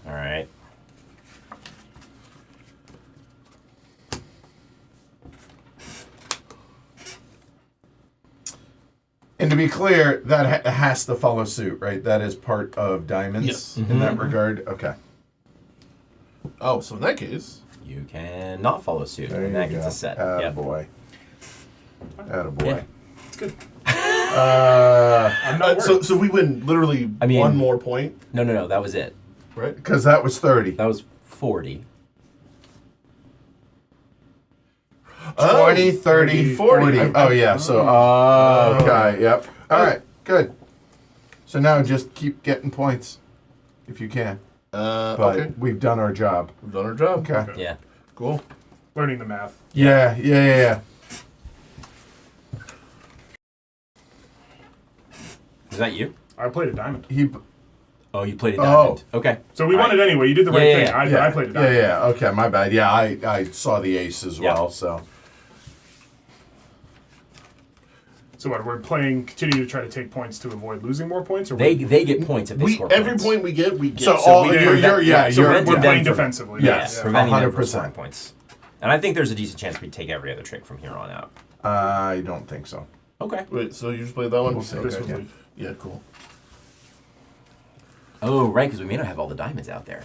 All right. And to be clear, that has to follow suit, right? That is part of diamonds Yes. in that regard. Okay. Oh, so in that case, You can not follow suit, There and you that go. gets a set. Yep. Attaboy. Attaboy. Yeah. It's good. Uh, I'm not so worried. we win literally I mean- one more point, No. That was it. right? because that was 30. That was 40. 20, 30, 40. Oh, yeah. So, okay. Yep. All right. Good. So now just keep getting points if you can. But Okay. we've done our job. We've done our job. Okay. Yeah. Cool. Learning the math. Yeah. Was that you? I played a diamond. He. Oh, you played a Oh. diamond. Okay. So we All won right. it anyway. You did the right Yeah, thing. yeah, I played a diamond. Yeah. Okay. My bad. Yeah, I saw the ace as Yeah. well. So. So what? We're continue to try to take points to avoid losing more points, or They get points if they score Every points. point we get, we get. So So all we- you're so you're we're we're playing for- defensively. Yes. Preventing them from 100%. scoring points. And I think there's a decent chance we'd take every other trick from here on out. I don't think so. Okay. Wait, so you just played that one? We'll see. This Okay, was yeah. like, Yeah, cool. Oh, right, because we may not have all the diamonds out there.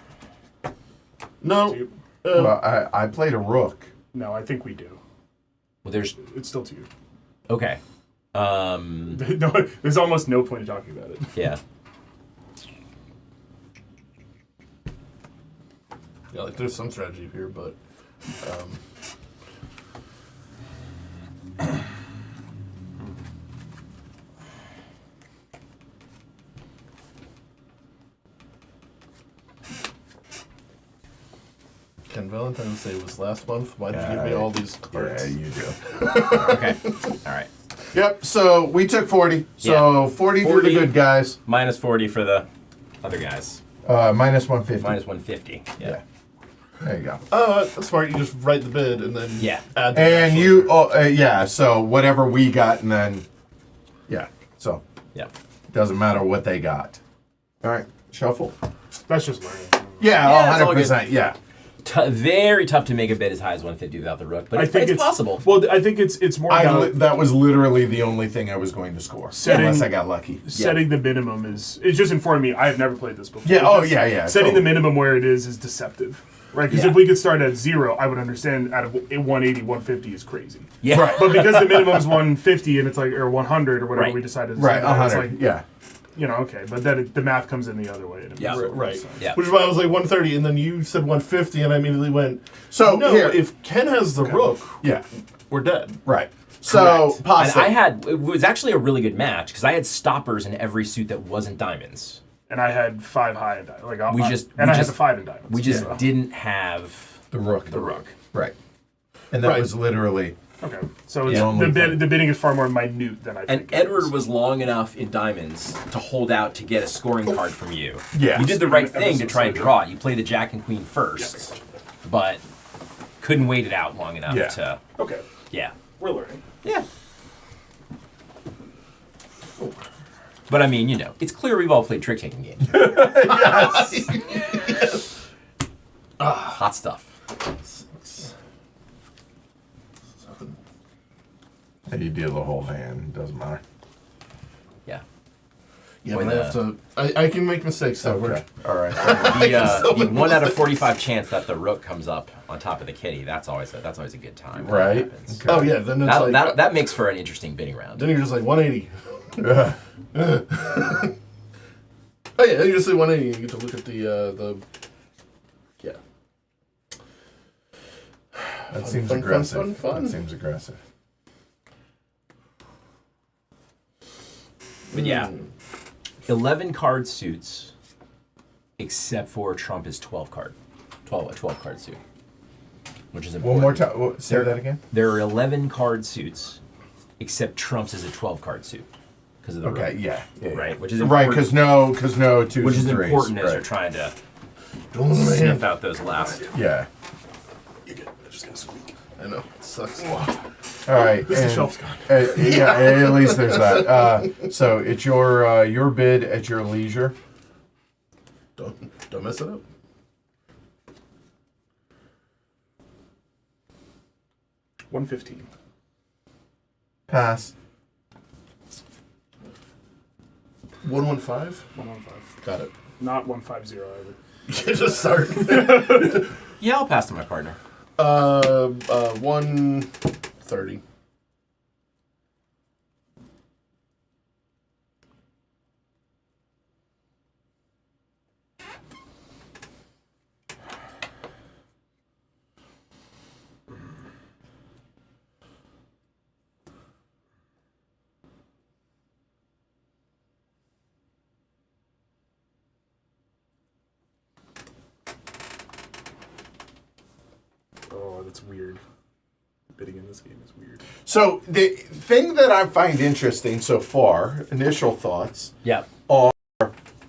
No. you- Well, I played a rook. no, I think we do. Well, there's... It's still to you. Okay. No, there's almost no point in talking about it. Yeah. Yeah, like there's some strategy here, but Ken, Valentine's Day was last month. Why did you give me all these cards? Yeah, you do. Okay. All right. Yep. So we took 40. So 40 for 40. the good guys. Minus 40 for the other guys. Minus 150. Minus 150. Yeah. There you go. Oh, that's smart. You just write the bid and then Yeah. add. The And actual you, trade. yeah. So whatever we got, and then, yeah. So Yeah. it doesn't matter what they got. All right. Shuffle. That's just learning. Yeah. Yeah, it's all 100%. Yeah. Very tough to make a bid as high as 150 without the rook, but I think it's possible. Well, I think it's more about That was literally the only thing I was going to score, Setting- unless I got lucky. setting the minimum is. It's just informing me. I have never played this before. Yeah, oh, Just yeah. Setting the totally. minimum where it is deceptive, right? Because Yeah. if we could start at 0, I would understand. Out of 180, 150 is crazy. Yeah. Right. But because the minimum is 150 and it's like or 100 or whatever Right. we decided. To Right. say, it's 100. like, yeah. Okay, but then the math comes in the other way. And it Yeah. makes total Right. sense. Yeah. Which is why I was like 130, and then you said 150, and I immediately went. So No, here. if Ken has the rook, Yeah. we're dead. Right. So And pasta. it was actually a really good match because I had stoppers in every suit that wasn't diamonds. And I had 5 high in diamonds. Like We I just- and we I just- had the 5 in diamonds. We just so. didn't have the rook. the rook. Right. And that Right. was literally Okay, so it's, Yeah. the bidding is far more minute than I think. And it Edward is. was long enough in diamonds to hold out to get a scoring card from you. Yeah. You did the right Ever thing so to try and slightly. draw it. You played the Jack and Queen first, but couldn't wait it out long enough Yeah. to. Okay, Yeah. we're learning. Yeah. But I mean, you know, it's clear we've all played trick taking games. Yes. Hot stuff. 6, 7. Hey, you deal the whole hand. Doesn't matter. Yeah. Yeah, Or but I have to. I can make mistakes. That Okay. work. All right. The 1 out of 45 chance that the rook comes up on top of the kitty. That's always a good time. when that Right. happens. Okay. Oh yeah, then it's That makes for an interesting bidding round. then you're just like 180. Yeah. Oh yeah, you just say 180. You get to look at the. Yeah. That seems fun, aggressive. fun. That seems aggressive. But yeah, 11 card suits, except for Trump is 12 card suit, which is important. One more time. Say that again. There are 11 card suits, except Trump's is a 12 card suit because of the Okay. rook, Yeah. right? Which is Right, important, because no twos which and is threes. important as right. you're trying to Don't lose my sniff hand. out those last. Yeah. You're good. I'm just gonna squeak. I know. It sucks. All right. This and, shelf's gone. yeah. At least there's that. So it's your bid at your leisure. Don't mess it up. $115. Pass. 115. 115. Got it. Not 150 either. You just start. Yeah, I'll pass to my partner. 130. Oh, that's weird. Bidding in this game is weird. So the thing that I find interesting so far, initial thoughts. Yeah.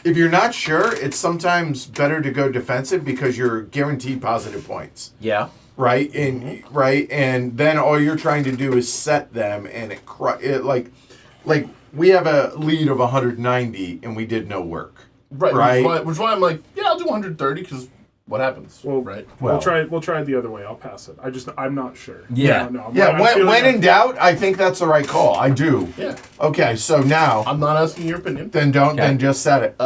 If you're not sure, it's sometimes better to go defensive because you're guaranteed positive points. Yeah. Right, and then all you're trying to do is set them, and it like we have a lead of 190, and we did no work. Right. Which is why I'm like, yeah, I'll do 130 because what happens? Well, right. Well- we'll try it the other way. I'll pass it. I'm not sure. Yeah. No, I'm Yeah, feeling when like- in doubt, I think that's the right call. I do. Yeah. Okay, so now I'm not asking your opinion. then don't Okay. then just set it.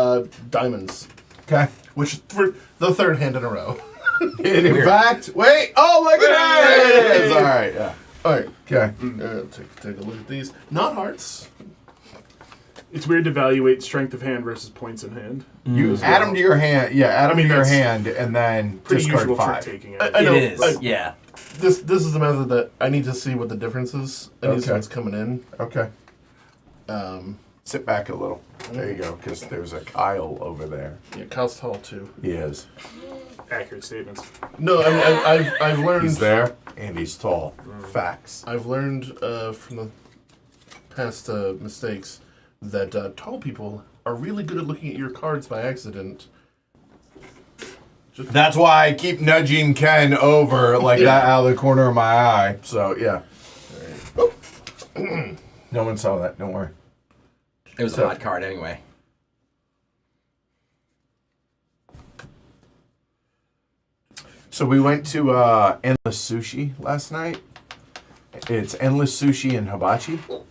Diamonds, Okay. which for the third hand in a row. And in Weird. fact, wait. Oh, look at that! Hey! All right. Yeah. All right. Okay. Take a look at these. Not hearts. It's weird to evaluate strength of hand versus points in hand. You as add well. them to your hand. Yeah, add them mean, to your that's hand, and then Pretty discard usual 5. trick taking. I It know, is. Yeah. This is the method that I need to see what the difference is. I need to see Okay. what's coming in. Okay. Um, Sit back a little. There you go, because there's a Kyle over there. yeah, Kyle's tall too. He is. Accurate statements. No, I mean I've learned. He's there, and he's tall. Facts. I've learned from the past mistakes that tall people are really good at looking at your cards by accident. That's why I keep nudging Ken over like that out of the corner of my eye. So, yeah. No one saw that. Don't worry. It was So- a hot card anyway. So we went to Endless Sushi last night. It's Endless Sushi and Hibachi. I would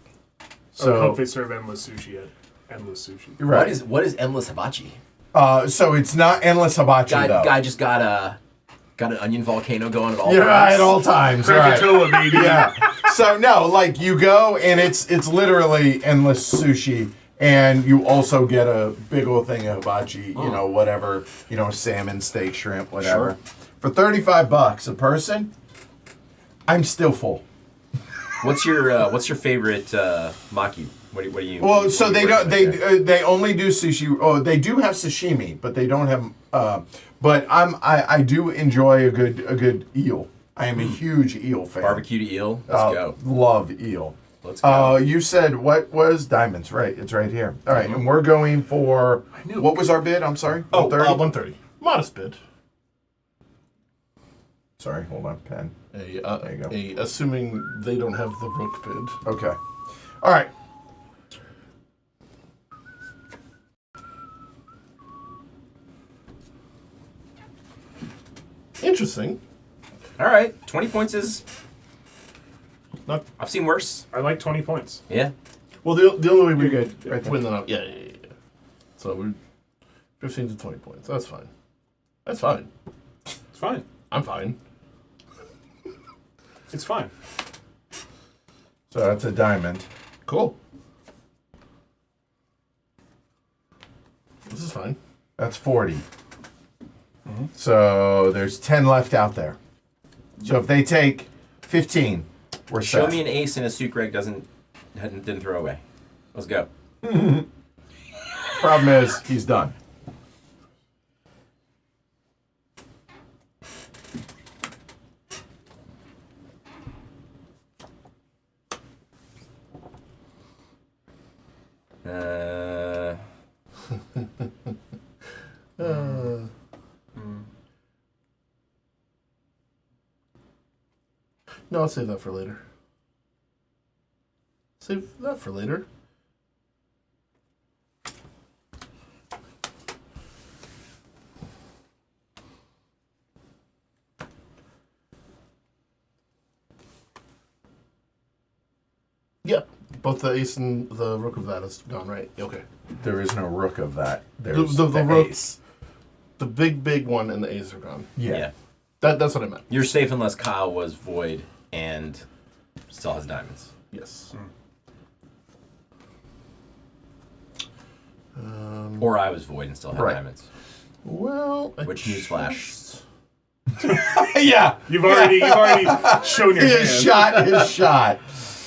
So, hope they serve endless sushi at endless sushi. you're right. What is endless hibachi? So it's not Endless Hibachi, though. Guy just got an onion volcano going at all You're right, times. at all times. Right. Krakatoa, baby. Yeah. So no, like you go and it's literally endless sushi, and you also get a big old thing of hibachi. You know, whatever. You know, salmon, steak, shrimp, whatever. Sure. For $35 a person, I'm still full. What's your favorite maki? What do you? Well, so what do they you don't. recommend They only do sushi. Oh, they do have sashimi, but they don't have. But I do enjoy a good eel. I am a huge eel fan. Barbecued eel. Let's go. Love eel. Let's go. You said what was diamonds? Right, it's right here. All right, and we're going for. What was our bid? I'm sorry. 130? 130. Modest bid. Sorry, hold on, pen. There you go. Assuming they don't have the rook bid. Okay. All right. Interesting. All right. 20 points is... Not. I've seen worse. I like 20 points. Yeah. Well, the only way we You're good. Right there. win that up. Yeah. So we're 15 to 20 points. That's fine. That's fine. It's fine. I'm fine. It's fine. So that's a diamond. Cool. This is fine. That's 40. So there's 10 left out there. So if they take 15, we're set. Show me an ace and a suit Greg didn't throw away. Let's go. Problem is, he's done. No, I'll save that for later. Save that for later. Yep. Both the ace and the rook of that is gone, right? Okay. There is no rook of that. There's The the rook- ace. The big one and the ace are gone. Yeah. That's what I meant. You're safe unless Kyle was void and still has diamonds. Yes. Or I was void and still had Right. diamonds. Well, Which newsflash? Yeah. You've already shown your hand. His shot.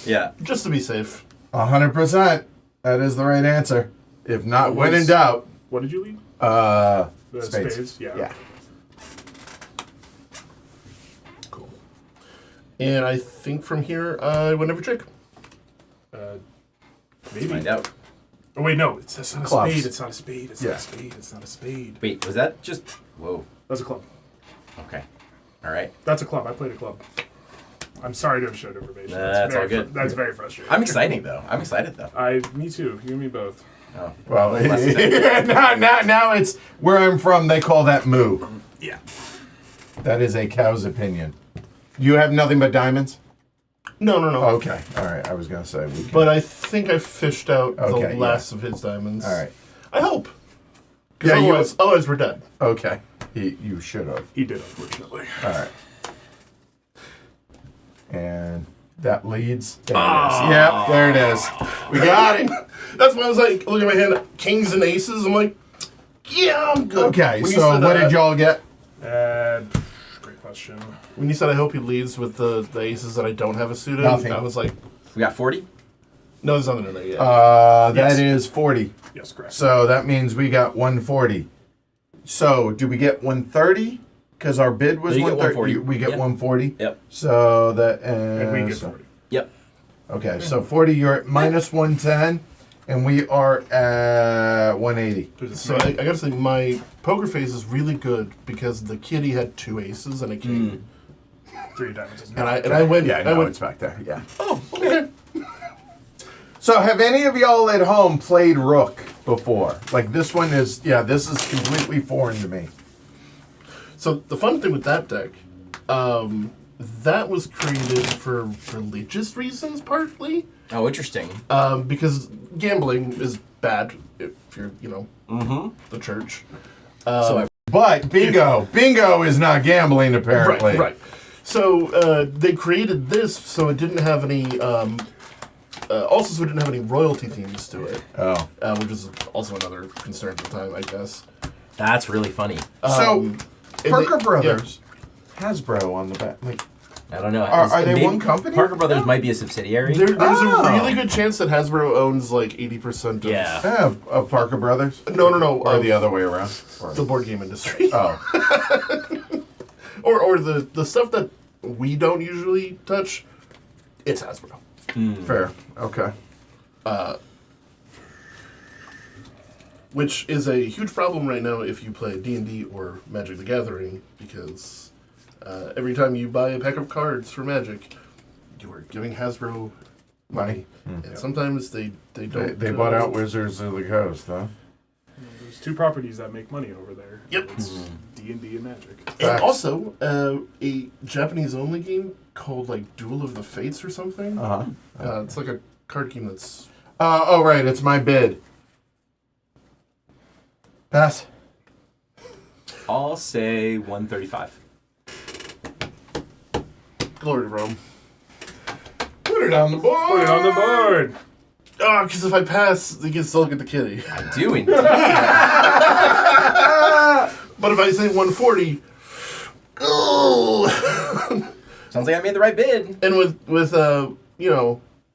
Yeah. Just to be safe. 100%. That is the right answer. If not, when in doubt. What did you lead? The Spades? Yeah. Yeah. Cool. And I think from here, I win every trick. Maybe. Find out. Oh wait, no. It's not a Clubs. spade. It's not a spade. It's Yeah. not a spade. It's not a spade. Wait, was that just... Whoa. That's a club. Okay. All right. That's a club. I played a club. I'm sorry to have showed information. That's all good. That's very frustrating. I'm excited, though. Me too. You and me both. Oh. Well, Less than- now it's where I'm from. They call that moo. Yeah. That is a cow's opinion. You have nothing but diamonds? No. Okay. All right. I was going to say we can. But I think I fished out Okay, the last of his diamonds. All right. I hope. Because Yeah, otherwise we're dead. Okay. You should have. He did, unfortunately. All right. And that leads. There it is. Yep, there it is. We got it. That's why I was like, looking at my hand, kings and aces. I'm like, yeah, I'm good. Okay, When you so said, what did y'all get? Great question. When you said I hope he leads with the aces that I don't have a suit in, Nothing. I was like, We got 40? no, there's nothing in there yet. That Yes. is 40. Yes, correct. So that means we got 140. So do we get 130? Because our bid was No, you get 130. 140. We get Yep. 140. Yep. So that And we get so- 40. Yep. Okay, so 40. You're at minus 110, and we are at 180. There's a So I gotta say, my poker face is really good because the kitty had 2 aces and a king, 3 diamonds. and I went. Yeah, I no, went. it's back there. Yeah. Oh, okay. So have any of y'all at home played Rook before? Like this one is, yeah, this is completely foreign to me. So the fun thing with that deck, that was created for religious reasons partly, Oh, interesting. because gambling is bad if you're, the church. So But bingo is not gambling apparently. Right. So they created this so it didn't have any. Also, so it didn't have any royalty themes to it, Oh. which is also another concern at the time, I guess. that's really funny. So And Parker they- Brothers, Hasbro on the back. Like, I don't know. Are they Maybe one company? Parker Brothers might be a subsidiary. There's Oh. a really good chance that Hasbro owns like 80% of Yeah. of Parker Brothers? No, Or of the other way around? Or- the board game industry. Oh. or the stuff that we don't usually touch, it's Hasbro. Fair. Okay. Which is a huge problem right now if you play D&D or Magic the Gathering, because every time you buy a pack of cards for Magic, you are giving Hasbro money. And sometimes they don't. They bought out Wizards of the Coast, huh? There's 2 properties that make money over there. Yep. It's D&D and Magic. And also, a Japanese-only game called, like, Duel of the Fates or something. It's like a card game that's... Oh, right. It's my bid. Pass. I'll say 135. Glory to Rome. Put it on the board. Put it on the board. Oh, because if I pass, they can still get the kitty. I do indeed. But if I say 140... Oh! Sounds like I made the right bid. And with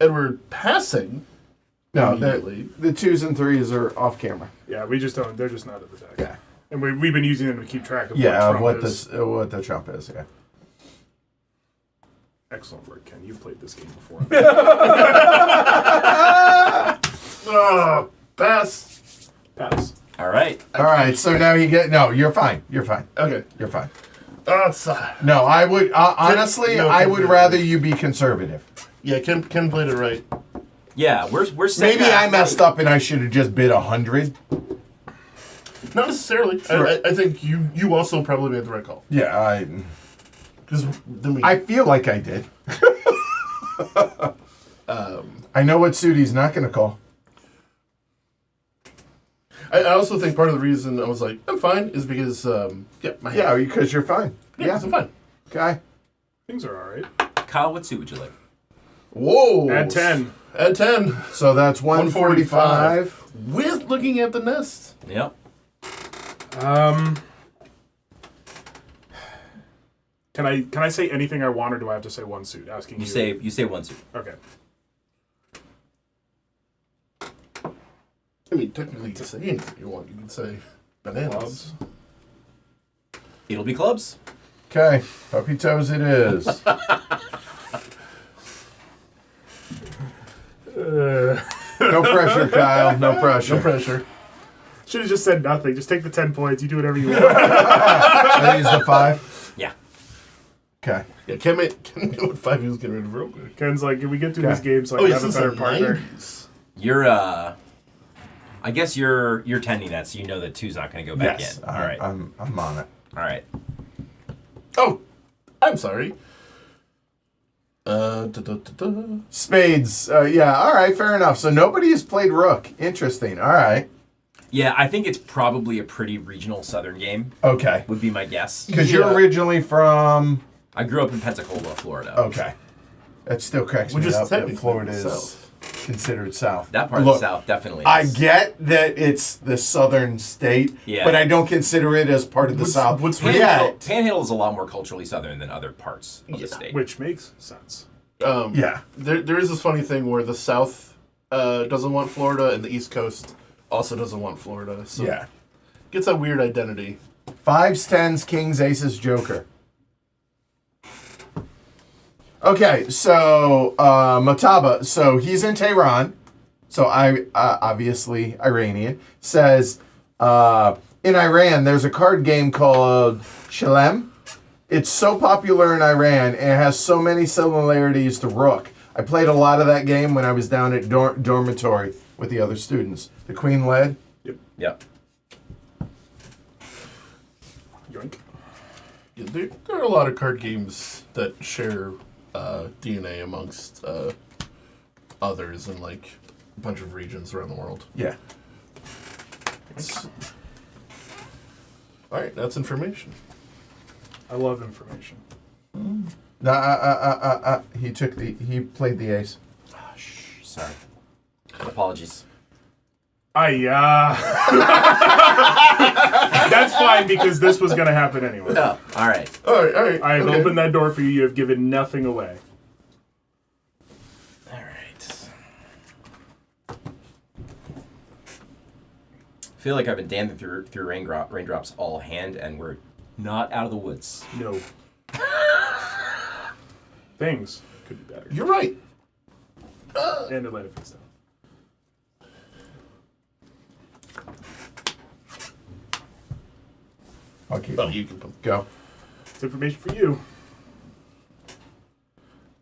Edward passing... No, immediately. the 2s and 3s are off camera. Yeah, we just don't. They're just not at the deck. Yeah. And we've been using them to keep track of What the the Trump is. Yeah. Excellent work, Ken. You've played this game before. Pass. Pass. All right. All right. So now you get you're fine. You're fine. Okay. You're fine. It's, No, I would honestly. No, I would rather you be conservative. yeah, Ken played it right. Yeah, we're set. Maybe I messed up and I should have just bid 100. Not necessarily. I think you also probably made the right call. Yeah, Because then I feel like I did. I know what suit he's not going to call. I also think part of the reason I was like, I'm fine, is because, my hand. Yeah, because you're fine. Yeah, I'm fine. Okay. Things are all right. Kyle, what suit would you like? Whoa. Add 10. Add 10. So that's 145. With looking at the nest. Yep. Can I say anything I want, or do I have to say one suit? Asking you. You say one suit. Okay. I mean, technically, you can say anything you want. You can say bananas. Clubs. It'll be clubs. Okay. Puppy toes it is. No pressure, Kyle. No pressure. No pressure. Should have just said nothing. Just take the 10 points. You do whatever you want. I use the 5. Yeah. Okay. Yeah, Ken know what 5 he was getting rid of real quick. Ken's like, if we get through Okay. this game, so I can have a since better the partner. 90s. You're I guess you're tending that, so you know that 2's not going to go back Yes. in. All right. I'm on it. All right. Oh, I'm sorry. Spades. Yeah. All right. Fair enough. So nobody has played Rook. Interesting. All right. Yeah, I think it's probably a pretty regional Southern game. Okay. Would be my guess. Because Yeah. you're originally from. I grew up in Pensacola, Florida. Okay. That still cracks Which me is up that technically Florida the is South. considered South. That part Look, of the South definitely is. I get that it's the southern state, Yeah. but I don't consider it as part of the South. what's Panhandle is a lot more culturally Southern than other parts of the state. Which makes sense. Yeah. There is this funny thing where the South doesn't want Florida and the East Coast also doesn't want Florida. So Yeah. gets that weird identity. 5s, 10s, kings, aces, joker. Okay, so Mataba, so he's in Tehran, so I obviously Iranian, says in Iran there's a card game called Shalem. It's so popular in Iran and it has so many similarities to Rook. I played a lot of that game when I was down at dormitory with the other students. The queen led. Yep. Yoink. Yeah, there are a lot of card games that share DNA amongst others in like a bunch of regions around the world. Yeah. All right, that's information. I love information. He played the ace. Sorry. Apologies. That's fine because this was going to happen anyway. Oh, all right. All right. I have okay. opened that door for you. You have given nothing away. All right. I feel like I've been dancing through raindrops all hand, and we're not out of the woods. No. things could be better. You're right. And Atlanta face down. I'll keep Oh, them. you can put. Go. It's information for you.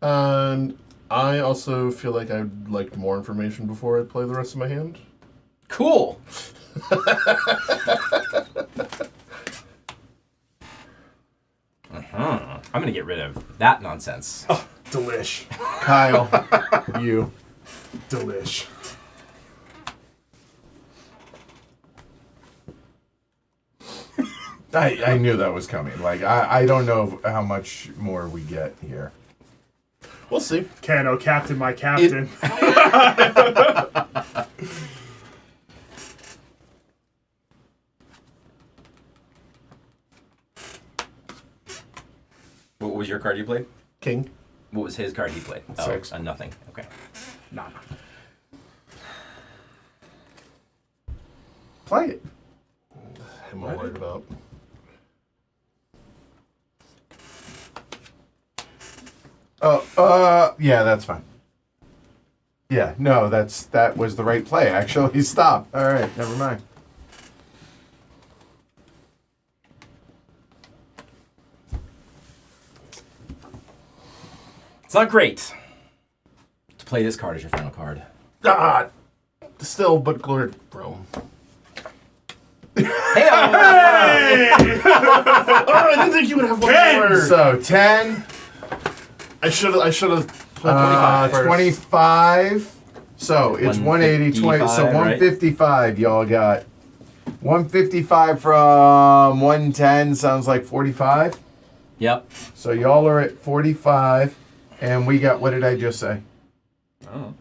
And I also feel like I'd like more information before I play the rest of my hand. Cool. I'm gonna get rid of that nonsense. Oh, delish. Kyle, you. Delish. I knew that was coming. Like, I don't know how much more we get here. We'll see. Cano, captain, my captain. What was your card you played? King. What was his card he played? 6. Oh, nothing. Okay. Nah. Play it. I'm all worried about. Yeah, that's fine. Yeah, no, that was the right play. Actually, stop. All right, never mind. It's not great to play this card as your final card. God. Still, but glory to Rome. Hey! Oh, I didn't think you would have one more. So 10, I should have played 25 first. 25. So it's 180, 20. So 155, right? 155, y'all got. 155 from 110 sounds like 45. Yep. So y'all are at 45, and we got, what did I just say?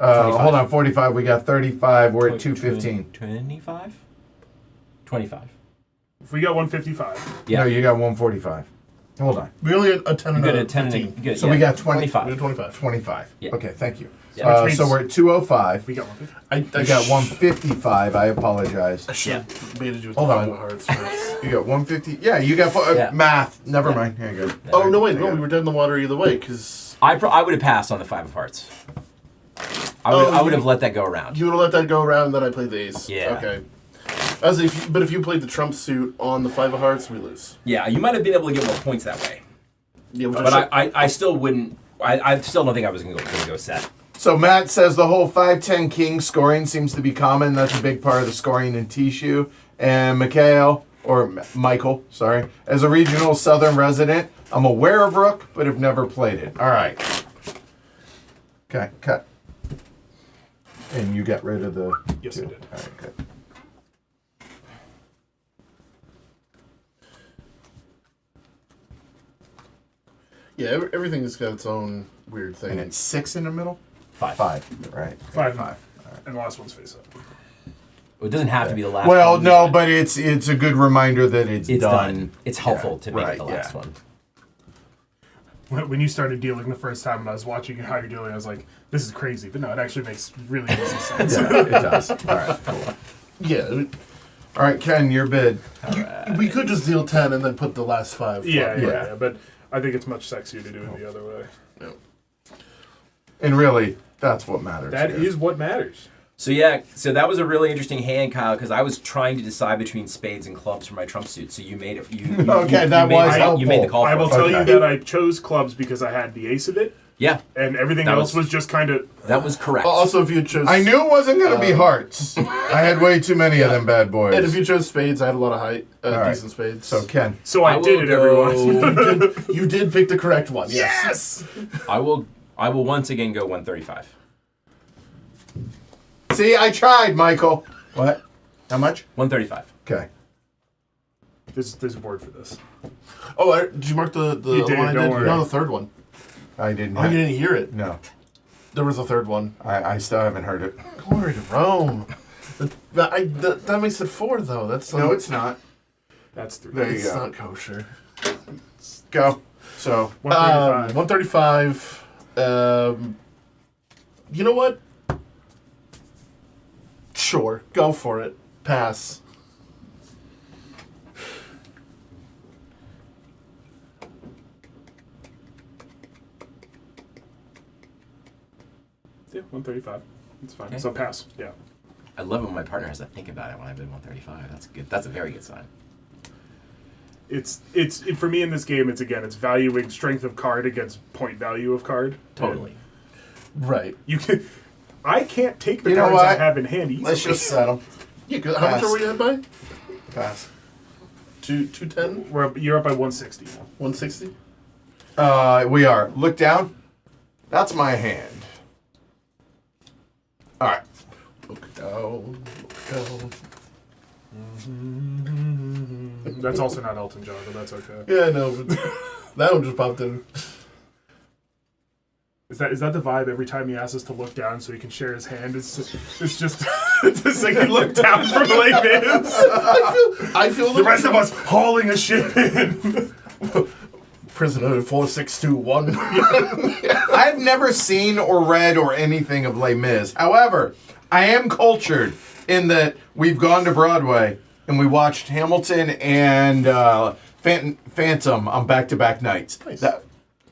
Oh. Hold on, 45. We got 35. We're at 215. 25? 25. If we got 155. Yeah. No, you got 145. Hold on. We only had a 10 You and get a a 10 and 15. a, you get, So yeah, we got We 25. had 25. 25. Yeah. Okay, thank you. Yeah. Which So means- we're at 205. We got 150. You got 155. I apologize. I should have baited you with Hold the on. 5 of hearts first. You got 150. Yeah, you got Yeah. math. Never mind. Here you go. Oh, no, wait. No, we were dead in the water either way, because I would have passed on the 5 of hearts. I would have let that go around. you would have let that go around, and then I played the ace. Yeah. Okay. But if you played the trump suit on the 5 of hearts, we lose. Yeah, you might have been able to get more points that way. Yeah, which But I still wouldn't. I still don't think I was going to go set. So Matt says the whole 5-10 king scoring seems to be common. That's a big part of the scoring in Tishu. And Michael, sorry, as a regional southern resident, I'm aware of Rook, but have never played it. All right. Okay, cut. And you got rid of the Yes, two. I did. All right, good. yeah, everything's got its own weird thing. And it's 6 in the middle? 5. 5, right. Five. Five. And the last one's face up. It doesn't have to be the last Well, one. no, but it's a good reminder that it's It's done. done. It's helpful to make right, it the last yeah. one. When you started dealing the first time and I was watching how you're dealing, I was like, this is crazy. But no, it actually makes really easy sense. Yeah, it does. All right, cool. yeah, All right, Ken, your bid. we could just deal 10 and then put the last 5. Yeah, but I think it's much sexier to do it the other way. Yeah. And really, that's what matters. That here. is what matters. So yeah, so that was a really interesting hand, Kyle, because I was trying to decide between spades and clubs for my trump suit. So you made it. Okay, that made was the- helpful. You made the call. I will for it. tell you Okay. that I chose clubs because I had the ace of it, Yeah, and everything That else was- was just kind of. that was correct. Also, if you chose... I knew it wasn't going to be hearts. I had way too many of them bad boys. And if you chose spades, I had a lot of height, right. decent spades. So, Ken. So I, I did will it, go- everyone. you did pick the correct one. Yes. I will once again go 135. See, I tried, Michael. What? How much? 135. Okay. There's a board for this. Oh, did you mark the You other did, one I don't did? worry. No, the third one. I didn't Oh, have... you didn't hear it. No. There was a third one. I still haven't heard it. Glory to Rome. That makes it 4, though. That's No, it's not. That's 3. There you It's go. not kosher. Go. So, 135. 135. You know what? Sure, go for it. Pass. Yeah, 135. It's fine. Okay. So pass. Yeah. I love it when my partner has to think about it when I bid 135. That's good. That's a very good sign. It's for me in this game. It's valuing strength of card against point value of card. Totally. Right. I can't take the You know cards I what? have in hand easily. Let's just settle. Yeah, 'cause how much Pass. are we at by? Pass. 210? You're up by 160 now. 160? We are. Look down. That's my hand. All right. Look down. Look down. That's also not Elton John, but that's okay. Yeah, I know. But that one just popped in. Is that the vibe every time he asks us to look down so he can share his hand? It's just to say he look down from Les Mis. I feel The rest of us hauling a ship in. Prisoner 4621. I've never seen or read or anything of Les Mis. However, I am cultured in that we've gone to Broadway and we watched Hamilton and Phantom on back-to-back nights. Nice.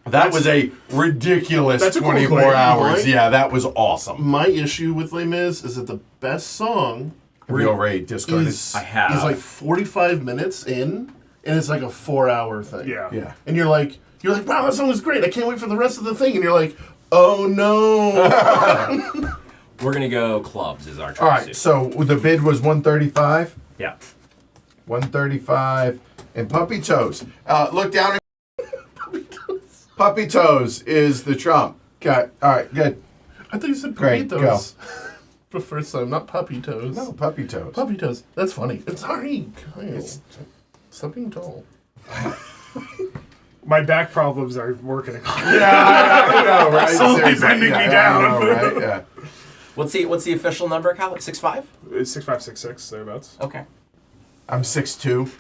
That was a ridiculous That's a cool 24 claim, hours. right? Yeah, that was awesome. My issue with Les Mis is that the best song Real Ray discarded. is, I have. is like 45 minutes in, and it's like a 4-hour thing. Yeah. Yeah. And you're like, wow, that song was great. I can't wait for the rest of the thing. And you're like, oh no. We're gonna go clubs is our choice. All right, so the bid was 135. Yeah. 135 and Puppy Toes. Look down. Puppy Toes is the trump. Got all right, good. I thought you said Great, Puppy-Toes. The first time, not Puppy Toes. No, Puppy Toes. Puppy Toes. That's funny. It's sorry, Kyle. Stop being tall. My back problems are working. Yeah, I know, right? Slowly Seriously, bending me I down. know, right? Yeah. What's the official number, Kyle? 6'5"? It's 6566 thereabouts. Okay. I'm 6'2"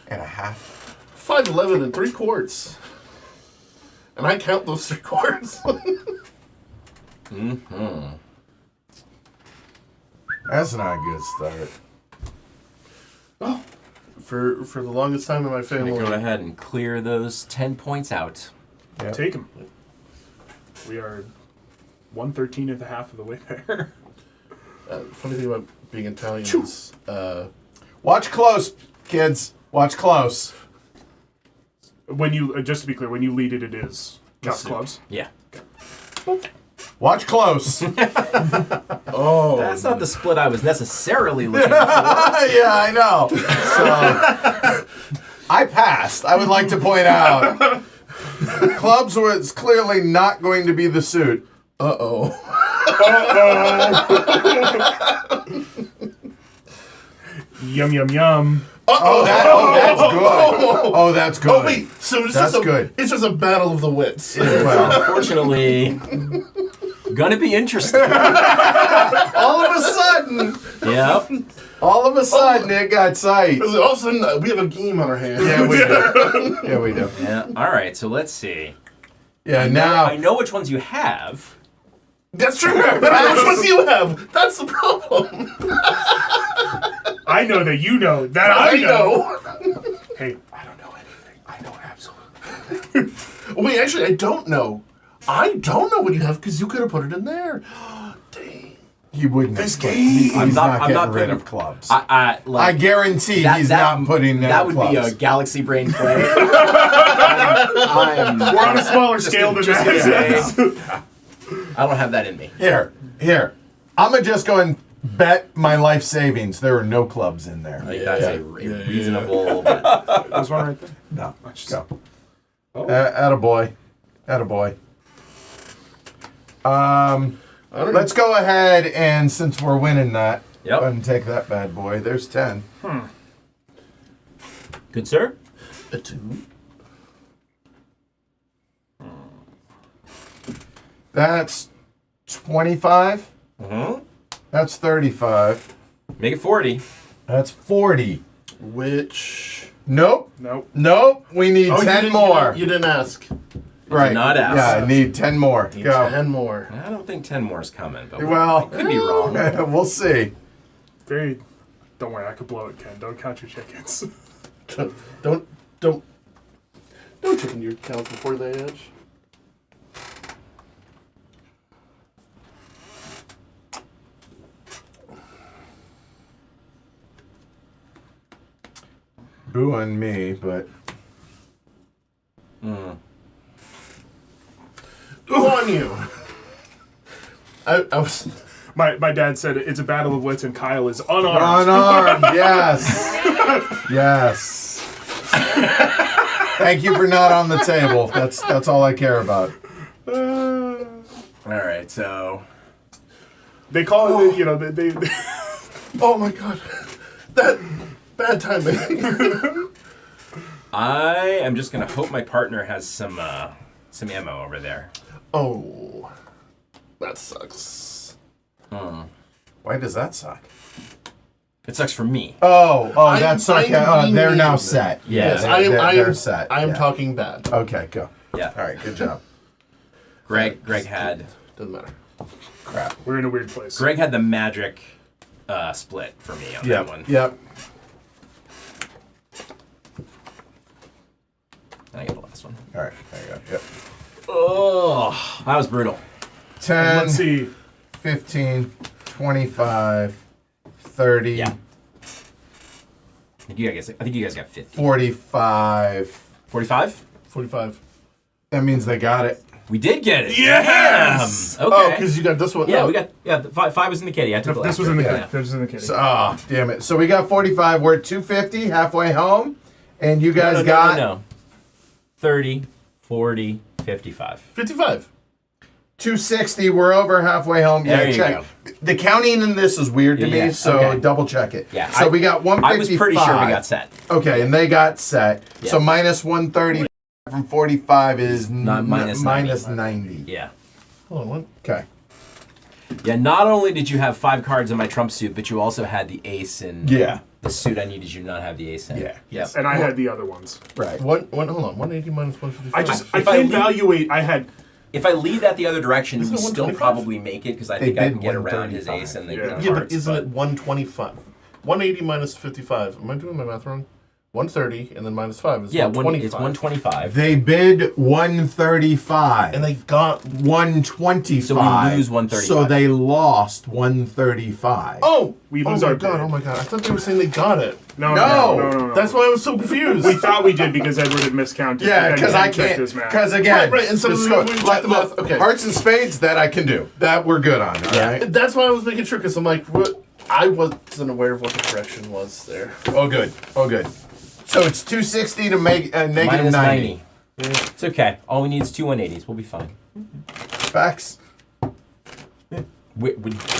and a half. 5'11" and 3/4. And I count those 3/4. Mm-hmm. That's not a good start. For the longest time in my I'm family. gonna go ahead and clear those 10 points out. Yep. Take him. We are 113 and a half of the way there. Funny thing about being Italian is Watch close, kids. Watch close. When you just to be clear, when you lead it, it is just Suit. clubs. Yeah. Watch close. oh, That's not the split I was necessarily looking for. Yeah, I know. So I passed. I would like to point out, clubs was clearly not going to be the suit. uh-oh. Yum yum yum. That's good. Oh, that's good. Oh wait, so it's That's just good. It's just a battle of the wits. Well, Unfortunately, gonna be interesting. all of a sudden, Yep. it got sight. All of a sudden, we have a game on our hands. Yeah, we do. Yeah, we do. Yeah. All right. So let's see. Yeah, I now know which ones you have. That's true. But how much ones do you have? That's the problem. I know that you know that I know. know. Hey, I don't know anything. I know absolutely. Wait, actually, I don't know. I don't know what you have because you could have put it in there. Dang. He wouldn't. This have put- game. He's I'm not not getting rid putting- of clubs. I I guarantee he's not putting that would clubs. be a galaxy brain play. I'm we're on a smaller scale than just that. gonna say, I don't have that in me. Here. I'm gonna just go and bet my life savings there are no clubs in there. I think that's a reasonable. There's one right there. No. Just- Go. Oh. Attaboy. Attaboy. I don't know. Let's go ahead and since we're winning that, Yep. go ahead and take that bad boy. There's 10. Good sir. A 2. That's 25. Mm-hmm. That's 35. Make it 40. That's 40. Which. Nope. Nope. We need 10 more. You didn't ask. Right. not ask. Yeah, I need 10 more. Need Go. 10 more. I don't think 10 more is coming, but Well, I could be wrong. we'll see. Very. Don't worry, I could blow it, Ken. Don't count your chickens. Don't chicken your cows before they hatch. booing me, but on you. I was. My dad said it's a battle of wits and Kyle is unarmed. unarmed. Yes, yes. Thank you for not on the table. That's all I care about. All right, so They call it, you know, they Oh my god. That bad timing. I am just gonna hope my partner has some ammo over there. Oh. That sucks. Why does that suck? It sucks for me. Oh, that's okay. They're now mean. set. Yeah. Yes, they're set. I am yeah. talking bad. Okay, go. Yeah. All right, good job. Greg had Doesn't matter. Crap. we're in a weird place. Greg had the magic split for me on that one. Yep. And I get the last one. All right, there you go. Yep. Oh, that was brutal. 10, Let's see. 15, 25, 30, Yeah. I think you guys got 50. 45. 45? 45. That means they got it. We did get it. Yes! Damn. Oh, Okay. because you got this one. Yeah, No. we got the five was in the kitty. I took the This last was in the one. kitty. This was in the kitty. So, damn it. So we got 45. We're at 250, halfway home. And you guys No. got 30, 40, 55. 55. 260. We're over halfway home. There you check. The counting in this is weird to Yeah, me, so okay. double check it. Yeah, So we got 155. I was pretty sure we got set. Okay, and they got set. Yeah. So minus 130 from 45 is Minus 90. Yeah. Hold on. What? Okay. Yeah, not only did you have 5 cards in my trump suit, but you also had the ace and Yeah. the suit I needed you not have the ace in. Yeah. Yep. And I had the other ones. Right. Hold on. 180 minus 155. I If I can leave- evaluate. I had. If I lead that the other direction, Isn't we it still 125? probably make it because I They think I did can get around his 135. ace and the Yeah. cards. Yeah, but isn't it 125? 180 minus 55. Am I doing my math wrong? 130 and then minus 5 is 125. It's 125. They bid 135. And they got. 125. So we lose 135. So they lost 135. Oh! We oh lose my our god, bid. oh my god. I thought they were saying they got it. No. That's why I was so confused. We thought we did because Edward had miscounted. Yeah, and because Ken I checked can't. his math. Because again, Right, and so the we score- checked the math. Okay. Hearts and spades that I can do. That we're good on. All right. That's why I was making sure, because I'm like, what? I wasn't aware of what the correction was there. Oh, good. Oh, good. So it's 260 to make negative Minus 90. It's okay. All we need is 2 180s. We'll be fine. Facts.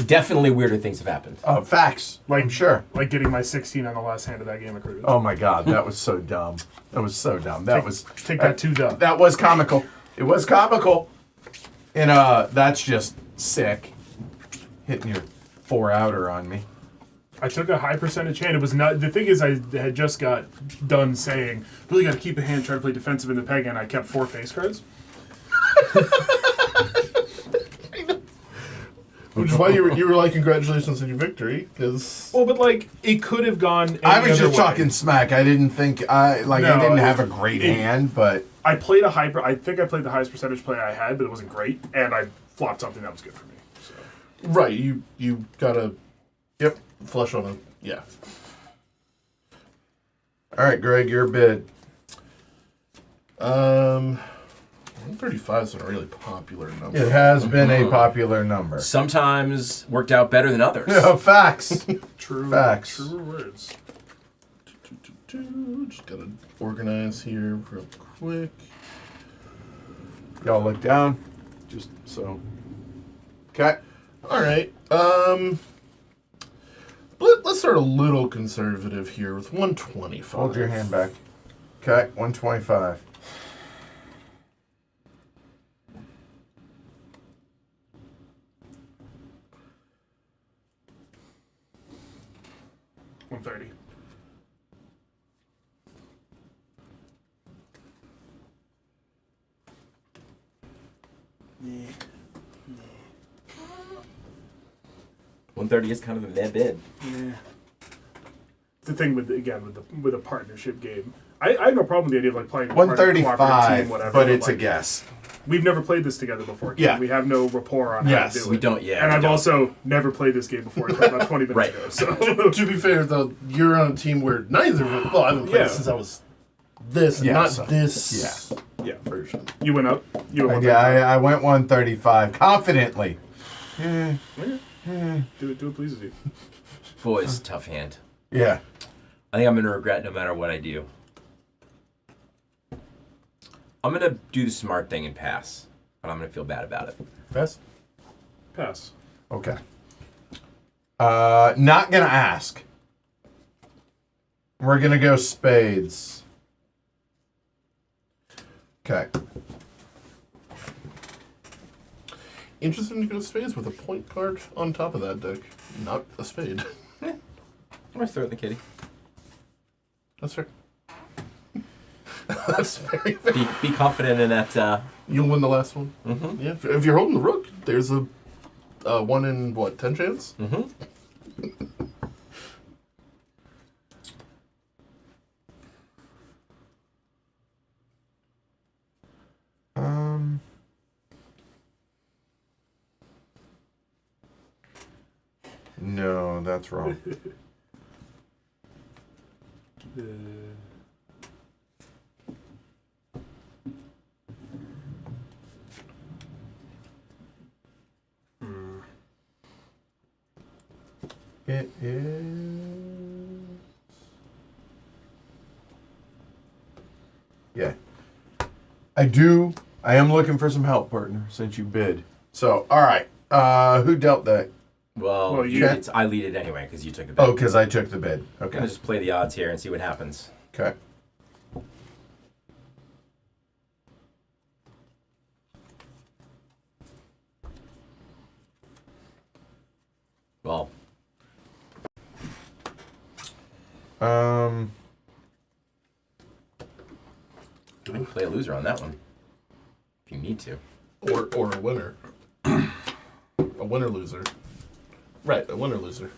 Definitely weirder things have happened. Oh, facts. Like- I'm sure. Like getting my 16 on the last hand of that game of Cribbage. Oh my God, that was so dumb. That was so dumb. That was Take that 2 dub. that was comical. It was comical. And that's just sick. Hitting your 4-outer on me. I took a high percentage hand. It was not. The thing is, I had just got done saying, really got to keep a hand, try to play defensive in the peg, and I kept 4 face cards. Which is why you were like, congratulations on your victory, because. Well, but like, it could have gone any I was other just way. talking smack. I didn't think I didn't have a great it- hand, but I played a high. I think I played the highest percentage play I had, but it wasn't great, and I flopped something that was good for me. So. Right, you gotta. Yep, flush on it. Yeah. all right, Greg, your bid. 135 is a really popular number. It has been a popular number. Sometimes worked out better than others. Yeah, facts. True. Facts. True words. Just gotta organize here real quick. Y'all look down, just so. Okay. All right. Let's start a little conservative here with 125. Hold your hand back. Okay, 125. $130. Yeah. 130 is kind of a meh bid. Yeah. The thing with a partnership game, I have no problem with the idea of like playing a partner, cooperative 135, team, whatever. but it's a like, guess. we've never played this together before. Ken. Yeah. We have no rapport on Yes. how to do We it. don't. Yeah. And we I've don't. also never played this game before until about 20 minutes Right. ago. So To be fair, though, you're on a team where neither of it. Well, I haven't played Yeah. it since I was this, and Yeah, not so- this yeah, version. you went up. You went Yeah, up. I went 135 confidently. Do it pleases you. Boy, it's a tough hand. Yeah. I think I'm gonna regret no matter what I do. I'm gonna do the smart thing and pass, but I'm gonna feel bad about it. Best? Pass. Okay. Not gonna ask. We're gonna go spades. Okay. Interesting to go spades with a point card on top of that deck, not a spade. I'm gonna throw it in the kitty. That's fair. That's very fair. Be confident in that. You'll win the last one. Mm-hmm. Yeah, if you're holding the rook, there's a 1 in 10 chance. Mm-hmm. No, that's wrong. It is. Yeah. I am looking for some help, partner, since you bid. So, all right. Who dealt that? Well, you- I lead it anyway because you took the bet. Oh, because I took the bid. I'm Okay. gonna just play the odds here and see what happens. Okay. Well, I can play a loser on that one if you need to. Or a winner. A winner loser. Right, a winner loser.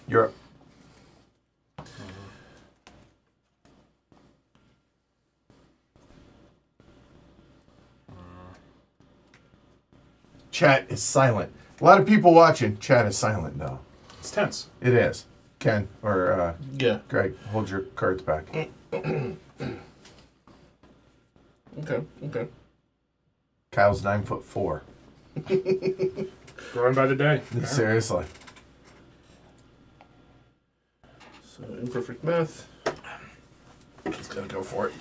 You're up. Chat is silent. A lot of people watching. Chat is silent, though. It's tense. It is. Ken or Yeah. Greg, hold your cards back. Okay. Okay. Kyle's 9'4". Growing by the day. Seriously. So imperfect math. Just gotta go for it.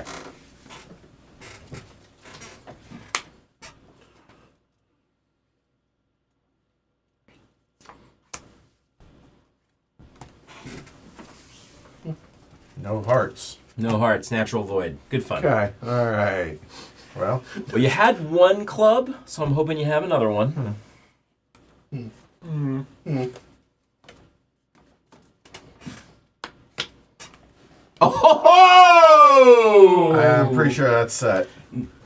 No hearts. No hearts, natural void. Good fun. Okay. All right. Well, Well, you had one club, so I'm hoping you have another one. Oh! I'm pretty sure that's set.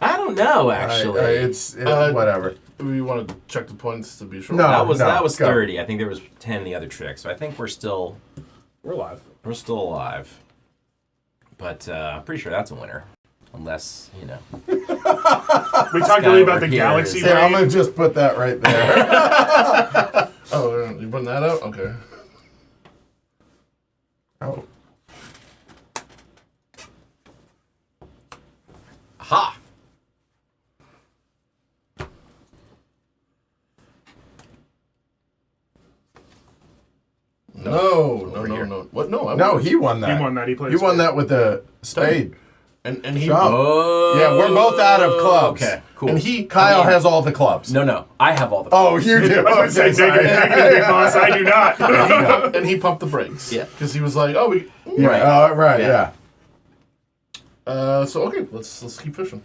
I don't know, actually. It's whatever. We want to check the points to be sure. No. that was go. 30. I think there was 10 in the other trick, so I think we're still We're alive. But I'm pretty sure that's a winner, unless We talked earlier about the here galaxy is- Yeah, I'm brain. gonna just put that right there. Oh, you putting that out? Okay. Oh. Ha! No. here. What? No. No, he won that. He won that. He played He a won spade. that with the spade. And he. Shove. Oh. Yeah, we're both out of clubs. Okay, cool. And he. Kyle has all the clubs. No, I have all the. Oh, you do. I was Okay, going to say, sorry. take it, big boss. I do not. And he pumped the brakes. Yeah. Because he was like, oh, we. Yeah, right, Yeah. yeah. So okay, let's keep fishing.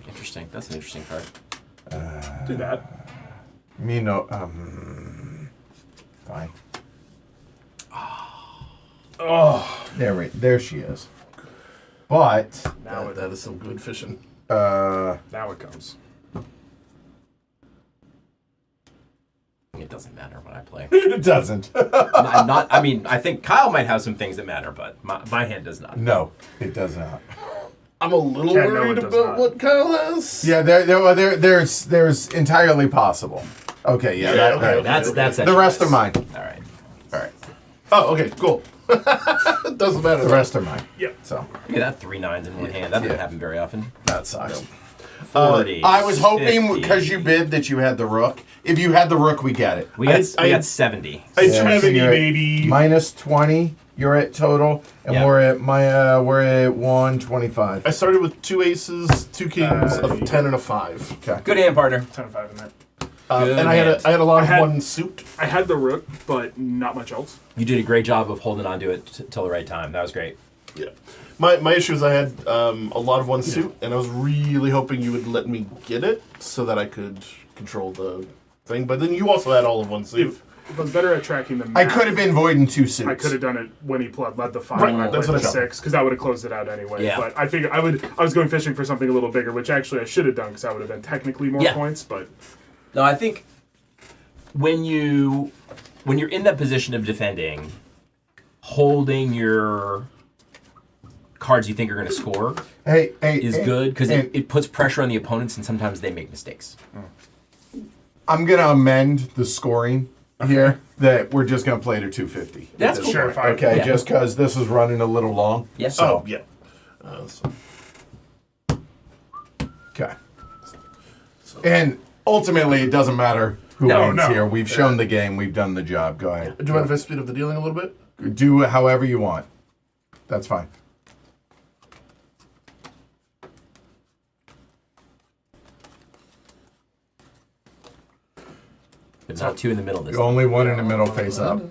Interesting. That's an interesting card. Do that. Me no. Fine. Oh, There she is. But now That is some good fishing. now it comes. It doesn't matter what I play. it doesn't. I'm not. I mean, I think Kyle might have some things that matter, but my hand does not. No, it does not. I'm a little Ken, no, worried it does about not. what Kyle has. Yeah, there's entirely possible. Okay, yeah. Yeah, okay. That's The actually rest nice. are mine. All right. All right. Oh, okay, cool. Doesn't matter. The rest are mine. Yep. So Look at that, 3 9s in one hand. That doesn't Yeah. happen very often. that sucks. 40. I was hoping 50. because you bid that you had the rook. If you had the rook, we get it. We got, I we had- got 70. It's Yeah, 70 so you're at maybe. minus 20. You're at total, and Yeah. we're at 125. I started with 2 aces, 2 kings, a Uh, 10 and a 5. Okay. Good hand, partner. 10 and 5 in there. Good And I had hand. a lot of I had- 1 suit. I had the rook, but not much else. You did a great job of holding on to it till the right time. That was great. Yeah. My issue is I had a lot of 1 suit, and I was really hoping you would let me get it so that I could control the thing. But then you also had all of 1 suit. If I was better at tracking the I map, could have been voiding 2 suits. I could have done it when he led the 5 Right, and I that's led what the I thought. 6, because that would have closed it out anyway. Yeah. But I figured I was going fishing for something a little bigger, which actually I should have done, because that would have been technically more Yeah. points. But No, I think when you're in that position of defending, holding your cards you think are going to score Hey, is good because and it puts pressure on the opponents and sometimes they make mistakes. I'm gonna amend the scoring here. That we're just gonna play to 250. at That's this cool. Sure, point, fine. Okay, Yeah. just because this is running a little long. Yes. Oh, yeah. Okay. And ultimately, it doesn't matter who No, wins no. here. We've shown the game. We've done the job. Go ahead. Do you mind if I speed up the dealing a little bit? Do it however you want. That's fine. There's not 2 in the middle this The only one in the middle face up.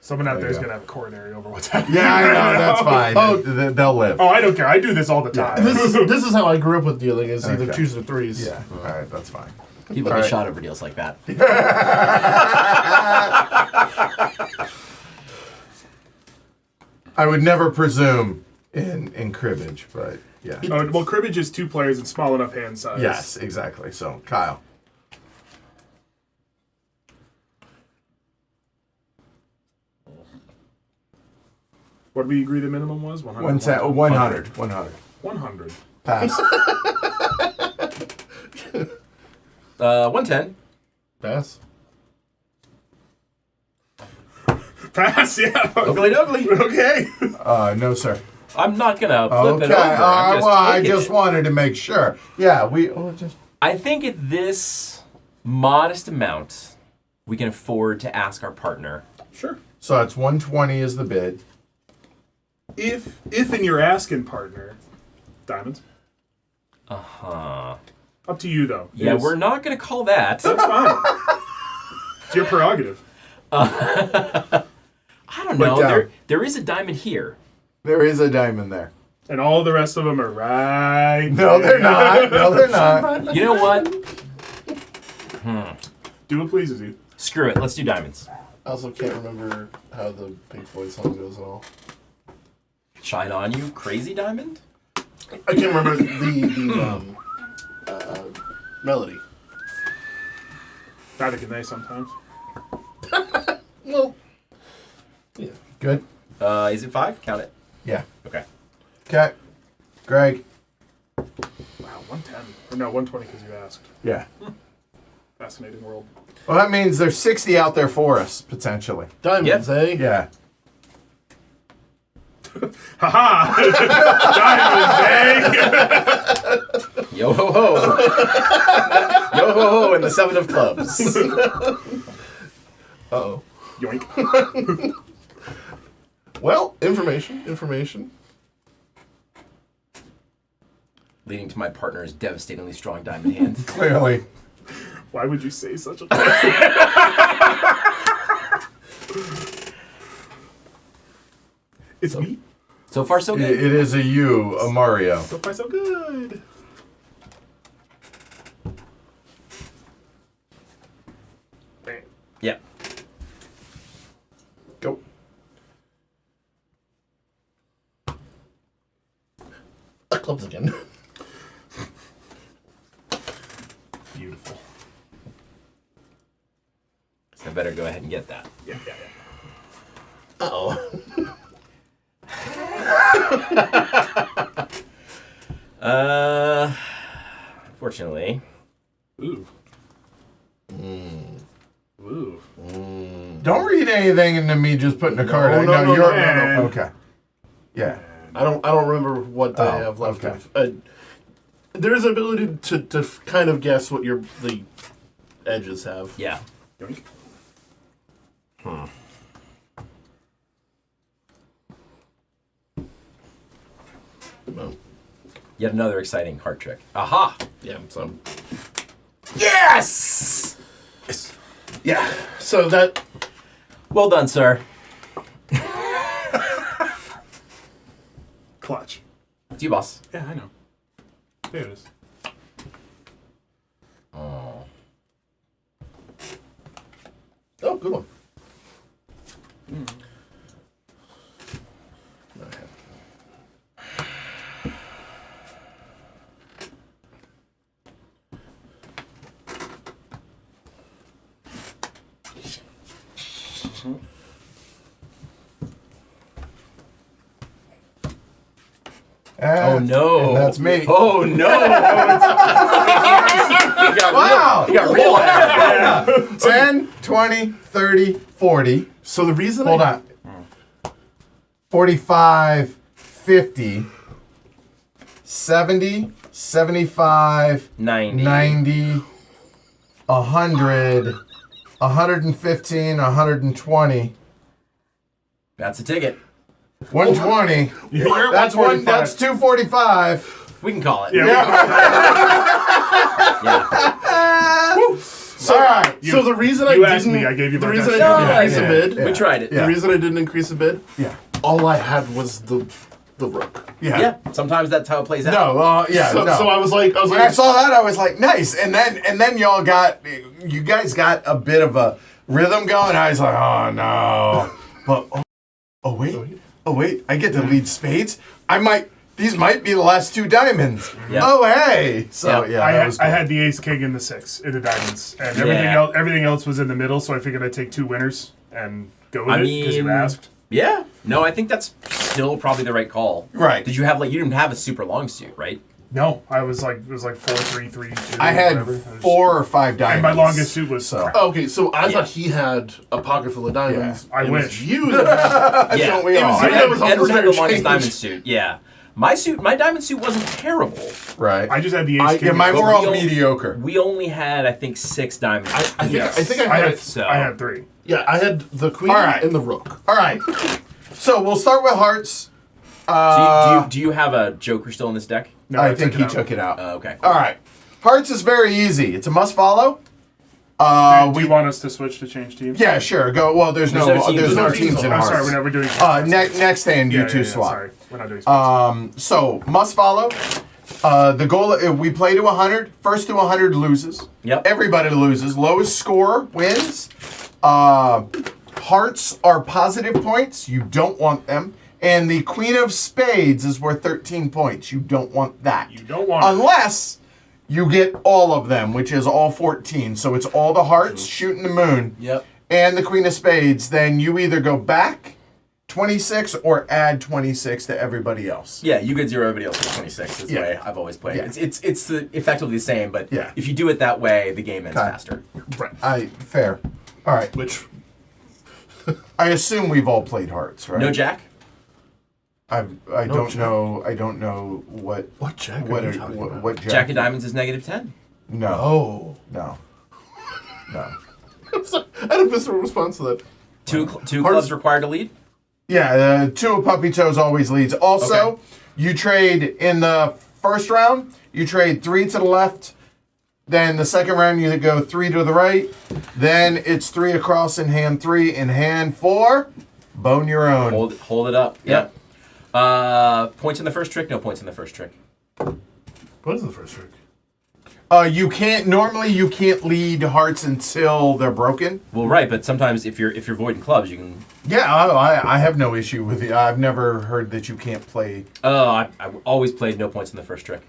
someone out There there is you going go. to have a coronary over what's happening. Yeah, I know. That's fine. They'll live. Oh, I don't care. I do this all the time. This is how I grew up with dealing, is either Okay. 2s or 3s. Yeah. All right. That's fine. People All get right. shot over deals like that. I would never presume in cribbage, but yeah. Oh, well, cribbage is 2 players and small enough hand size. Yes, exactly. So, Kyle. What did we agree the minimum was? 100. 100. 100. 100. Pass. 110. Pass. Pass, yeah. Ugly dougly. Okay. No, sir. I'm not gonna flip Okay. it over. I'm just I taking just it. wanted to make sure. Yeah, just. I think at this modest amount, we can afford to ask our partner. Sure. So it's 120 is the bid. If in your asking partner, diamonds. Uh-huh. Up to you, though. Yeah, It is- we're not gonna call that. That's fine. It's your prerogative. I don't know. down. There is a diamond here. There is a diamond there. And all the rest of them are right. No, they're not. No, they're not. You know what? Do what pleases you. Screw it. Let's do diamonds. I also can't remember how the Pink Floyd song goes at all. Shine on you, crazy diamond. I can't remember the melody. Neither can they sometimes. Well, yeah. Good. Is it 5? Count it. Yeah. Okay. Okay. Greg. Wow, 110. Or no, 120 because you asked. Yeah. Fascinating world. Well, that means there's 60 out there for us potentially. Diamonds, eh? Yeah. Haha! Diamonds, eh? Yo ho ho. Yo ho ho, and the 7 of clubs. Uh-oh. Yoink. Well, information. Leading to my partner's devastatingly strong diamond hand. Clearly. Why would you say such a thing? It's me. So far, so It good. is a you, a Mario. So far, so good. Bam. Yeah. Go. Clubs again. Beautiful. So I better go ahead and get that. Yeah. Uh-oh. Fortunately. Ooh. Ooh. Don't read anything into me just putting a card. I know you're okay. Yeah. I don't remember what they have left of. There is an ability to kind of guess what the edges have. Yeah. No. Yet another exciting card trick. Aha! Yeah. So. Yes! Yeah. So that. Well done, sir. Clutch. It's you, boss. Yeah, I know. There it is. Oh. Oh, good one. Oh no! And that's me. Oh no! Wow! You got real loud. 10, 20, 30, 40. So the reason Hold on. 45, 50, 70, 75, 90, 100, 115, 120. That's a ticket. 120. You're at That's 145. That's 245. We can call it. Yeah. Yeah. So, all right. So the reason I You asked didn't, me, I gave you the my reason I best didn't shot. increase a bid. Yeah. We tried it. Yeah. The reason I didn't increase a bid. Yeah. All I had was the rook. Yeah. Yeah. Sometimes that's how it plays out. No. So, so I was like, when I saw that, I was like, nice. And then you guys got a bit of a rhythm going. I was like, oh no. But oh wait, I get to lead spades. These might be the last two diamonds. Yeah. Oh hey. So Yeah. yeah, that was I cool. had the ace king and the 6 in the diamonds, and Yeah. everything else was in the middle. So I figured I'd take 2 winners and go with I it because you mean- asked. Yeah. No, I think that's still probably the right call. Right. Did you have you didn't have a super long suit, right? No, I was like it was like 4, 3, 3, 2. I had whatever. I was- 4 or 5 diamonds. and my longest suit was so. Okay, so I Yeah. thought he had a pocket full of diamonds. Yeah, I It was wish. you that had, Yeah. Don't we all? I had- was almost Edward had the interchanged. longest diamond suit. Yeah. My diamond suit wasn't terrible. Right. I just had the ace king. Yeah, mine But were all we only- mediocre. We only had, I think, 6 diamonds. I think I had so. I had 3. yeah, I had the queen All right. and the rook. All right. So we'll start with hearts. Do you have a Joker still in this deck? No, I think he out. took it out. Okay. All right. Hearts is very easy. It's a must follow. Do you want us to switch to change teams? Yeah, sure. Go. Well, there's no no teams. there's no There's no teams teams. in I'm hearts. sorry, we're doing. Next hand, you two swap. Sorry, we're not doing. So must follow. The goal we play to 100. First to 100 loses. Yep. Everybody loses. Lowest score wins. Hearts are positive points. You don't want them. And the Queen of Spades is worth 13 points. You don't want that. You don't want it. Unless you get all of them, which is all 14. So it's all the hearts shooting the moon. Yep. And the Queen of Spades. Then you either go back 26 or add 26 to everybody else. Yeah, you get 0, everybody else gets 26. That's Yeah. the way I've always played. Yeah. It's effectively the same, but Yeah. if you do it that way, the game ends Okay. faster. Right. Fair. All right. Which I assume we've all played hearts, right? No Jack? I don't Jack. know. I don't know what Jack what are are, you talking about? what Jack of Diamonds is -10. No. Oh. No. No. I had a visceral response to that. Two Hearts- clubs required to lead? Yeah, 2 of Puppy Toes always leads. Also, Okay. you trade in the first round, you trade 3 to the left. Then the second round, you go 3 to the right. Then it's 3 across in hand 3. In hand 4, bone your own. Hold it up. Yep. Points in the first trick, no points in the first trick. What is the first trick? You can't lead hearts until they're broken. Well, right, but sometimes if you're voiding clubs, you can. Yeah, I have no issue with it. I've never heard that you can't play. I always played no points in the first trick.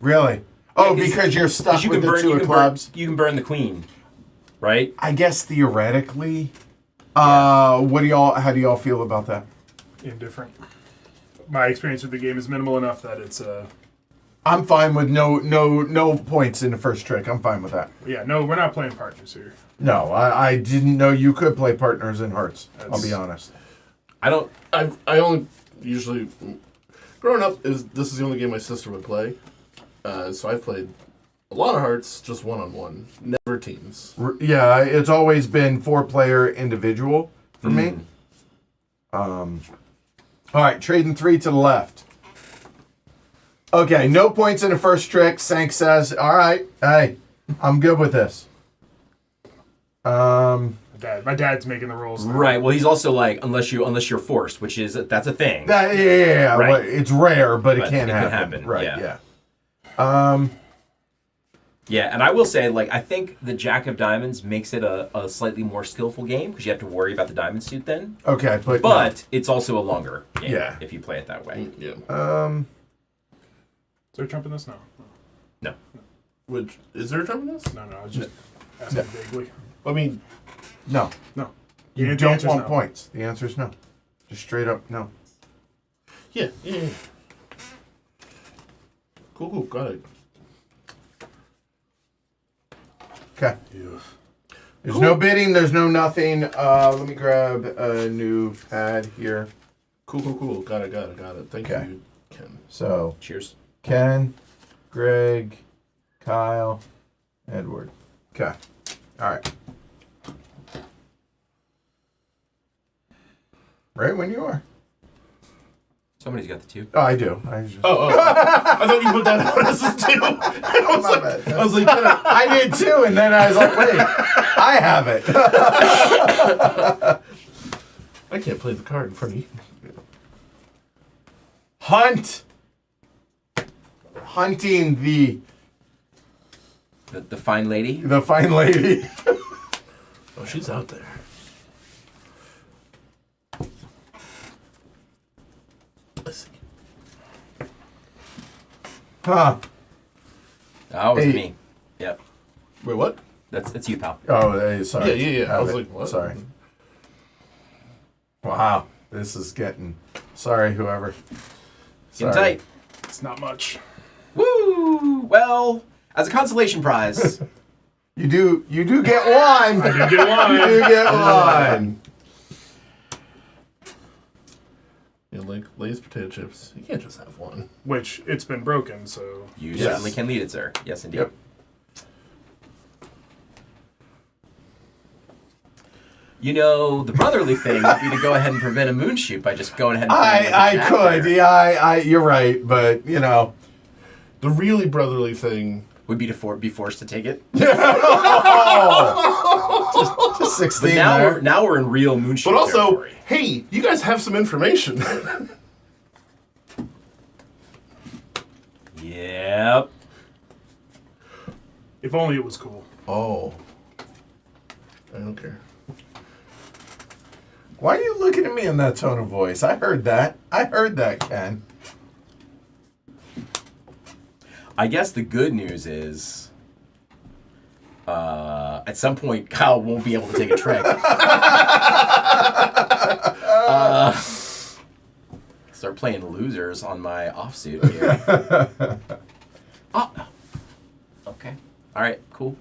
Really? Oh, because you're stuck 'Cause with the 2 of clubs. You can burn the queen, right? I guess theoretically. How do y'all feel about that? Indifferent. My experience with the game is minimal enough that it's I'm fine with no points in the first trick. I'm fine with that. Yeah, no, we're not playing partners here. No, I didn't know you could play partners in hearts. I'll be honest. I only usually growing up this is the only game my sister would play. So I've played a lot of hearts, just 1-on-1, never teams. Yeah, it's always been 4-player individual for me. All right, trading 3 to the left. Okay, no points in the first trick. Sank says, all right, hey, I'm good with this. My dad's making the rules. Right. Well, he's also like, unless you're forced, which is that's a thing. Yeah. Right. Well, it's rare, but it can happen. Can happen. Right. Yeah. Yeah. Yeah, and I will say, like, I think the Jack of Diamonds makes it a slightly more skillful game because you have to worry about the diamond suit then. Okay, but it's also a longer game if you play it that way. Yeah. Is there a trump in this? No. Which is there a trump in this? No. I was just asking vaguely. I mean, no. You The don't answer's want no. points. The answer is no. Just straight up no. yeah. Cool, got it. Okay. Yeah. There's no bidding. There's no nothing. Let me grab a new pad here. Cool. Got it. Thank Okay. you, Ken. So, Cheers. Ken, Greg, Kyle, Edward. Okay. All right. Right when you are. Somebody's got the 2. Oh, I do. I just... Oh. I thought you put that out as a 2. I was like, I did too, and then I was like, wait, I have it. I can't play the card in front of you. Hunting the fine lady. the fine lady. Oh, she's out there. Let's see. Huh. Oh, it was Hey. me. Yep. Wait, what? It's you, pal. Oh, hey, sorry. Yeah. I Have was it. like, what? Sorry. Wow, this is getting. Sorry, whoever. Getting Sorry. tight. It's not much. Woo! Well, as a consolation prize, You do get one. I did get one. You do get one. Yeah, like Lay's potato chips. You can't just have one. Which, it's been broken, so... you Yes. certainly can lead it, sir. Yes, indeed. Yep. You know, the brotherly thing would be to go ahead and prevent a moon shoot by just going ahead and playing I like a could. jack Yeah, you're right, but you know. The really brotherly thing. would be to be forced to take it. Just 16 But now there. we're in real moon shoot But also, territory. hey, you guys have some information. Yep. If only it was cool. Oh. I don't care. Why are you looking at me in that tone of voice? I heard that, Ken. I guess the good news is, at some point, Kyle won't be able to take a trick. Start playing losers on my offsuit here. Oh. Okay. All right. Cool.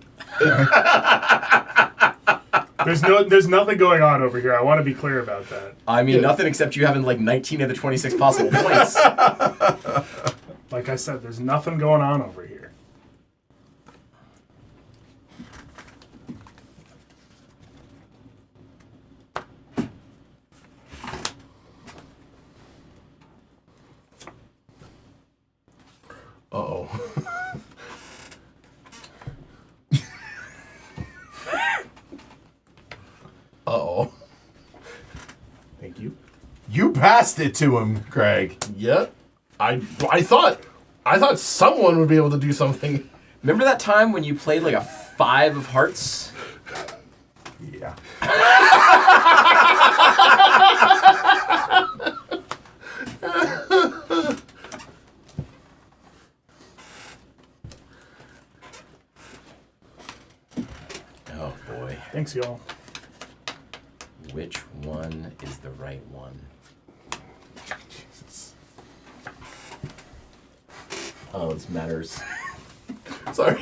There's nothing going on over here. I want to be clear about that. I mean, nothing except you having like 19 of the 26 possible points. Like I said, there's nothing going on over here. Uh-oh. Uh-oh. Thank you. You passed it to him, Greg. Yeah. I thought someone would be able to do something. Remember that time when you played like a 5 of hearts? Yeah. Oh boy. Thanks, y'all. Which one is the right one? Jesus. Oh, this matters. Sorry.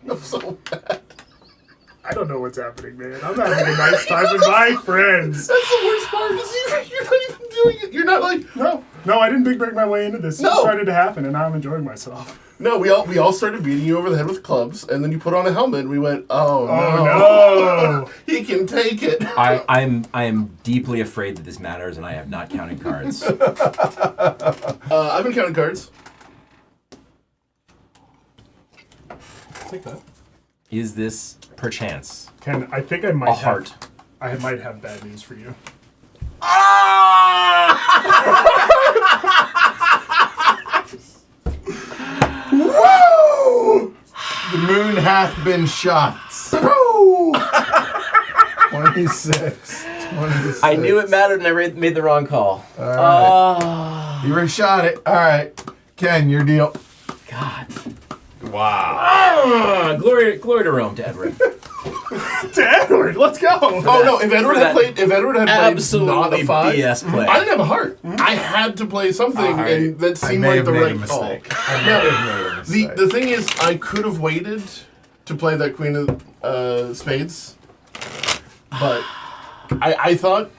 I'm so bad. I don't know what's happening, man. I'm having a nice time with my friends. That's the worst part. Is you're not even doing it. You're not like No, I didn't big break my way into this. It just started to happen, and now I'm enjoying myself. no. We all started beating you over the head with clubs, and then you put on a helmet. and we went, oh no. he can take it. I am deeply afraid that this matters, and I have not counted cards. I've been counting cards. Take that. Is this perchance Ken, I think I might a heart? I might have bad news for you. Woo! The moon hath been shot. 26. I knew it mattered, and I made the wrong call. All right. You reshot it. All right. Ken, your deal. God. Wow. Glory to Rome, to Edward. To Edward, let's go. Oh no! If Edward had played Absolutely not a 5, BS play. I didn't have a heart. I had to play something, and that seemed like the right call. I may have made a mistake. The thing is, I could have waited to play that Queen of Spades, but I thought,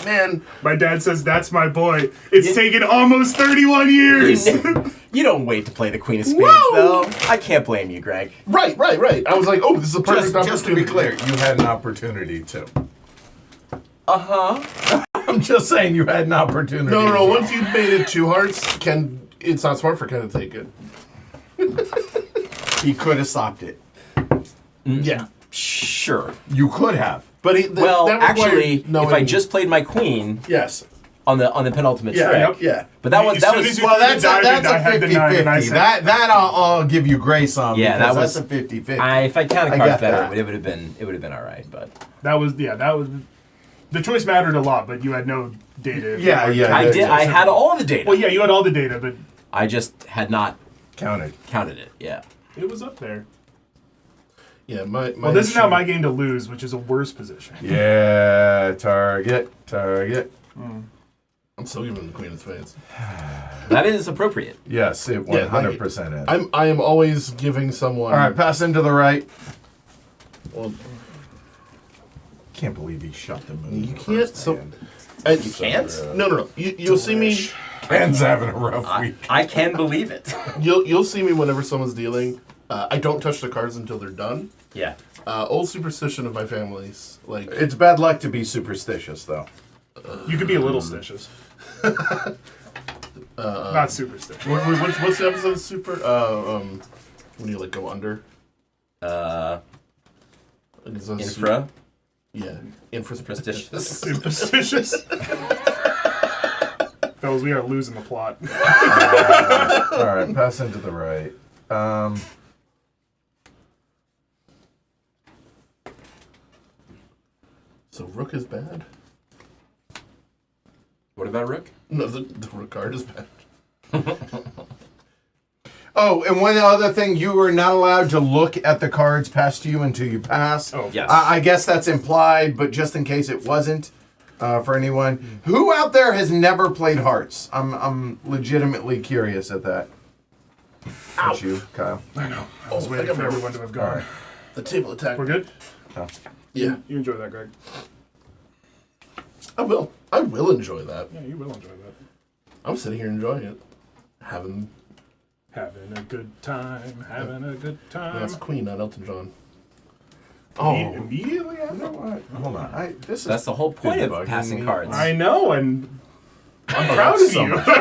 man, My dad says that's my boy. It's taken almost 31 years. You don't wait to play the Queen of Spades, Whoa! though. I can't blame you, Greg. right. I was like, oh, this is a perfect Just to be opportunity. clear, you had an opportunity to. Uh-huh. I'm just saying you had an opportunity. No. Once you made it 2 hearts, it's not smart for Ken to take it. He could have stopped it. Yeah, Sure. You could have. but Well, that required actually, if knowing- I just played my Queen yes, on the penultimate yeah, trick, yeah. but that was As that soon was as you- Well, that's diamond, a I had the 9 and I 50-50. said- That I'll give you grace on. Yeah, because that was- that's a 50-50. if I counted I cards get better, that. it would have been all right. But that was the choice mattered a lot, but you had no data. Yeah. I there's did. I had all the data. Well, yeah, you had all the data, but I just had not counted. counted it. Yeah. it was up there. Yeah, my Well, this is now issue- my game to lose, which is a worse position. Yeah, target. I'm still giving the Queen of Spades. That is appropriate. Yes, it 100% is. I am always giving someone. All right, pass into the right. Well, Can't believe he shot the moon. you the can't. first So, hand. You can't? No. You'll see me. Ken's having a rough week. I can believe it. You'll see me whenever someone's dealing. I don't touch the cards until they're done. Yeah. Old superstition of my family's like. It's bad luck to be superstitious, though. You could be a little stitious. Not superstitious. What's the episode of Super? When you like go under. It's on Infra. Yeah, infrastructure. Superstitious. Fellas, we are losing the plot. All right, pass into the right. So Rook is bad. What about Rook? No, the Rook card is bad. Oh, and one other thing, you are not allowed to look at the cards past you until you pass. Oh, Yes. I guess that's implied, but just in case it wasn't, for anyone who out there has never played hearts, I'm legitimately curious at that. That's you, Kyle. I know. I was waiting for everyone to have gone. All right. The table attack. We're good? Oh. Yeah, You enjoy that, Greg. I will. I will enjoy that. Yeah, you will enjoy that. I'm sitting here enjoying it. Having Having a good time, having a good time. that's Queen, not Elton John. Immediately after? You know what? Hold on. That's the whole point been of bugging passing me. cards. I know, and I'm proud of so you. much. Get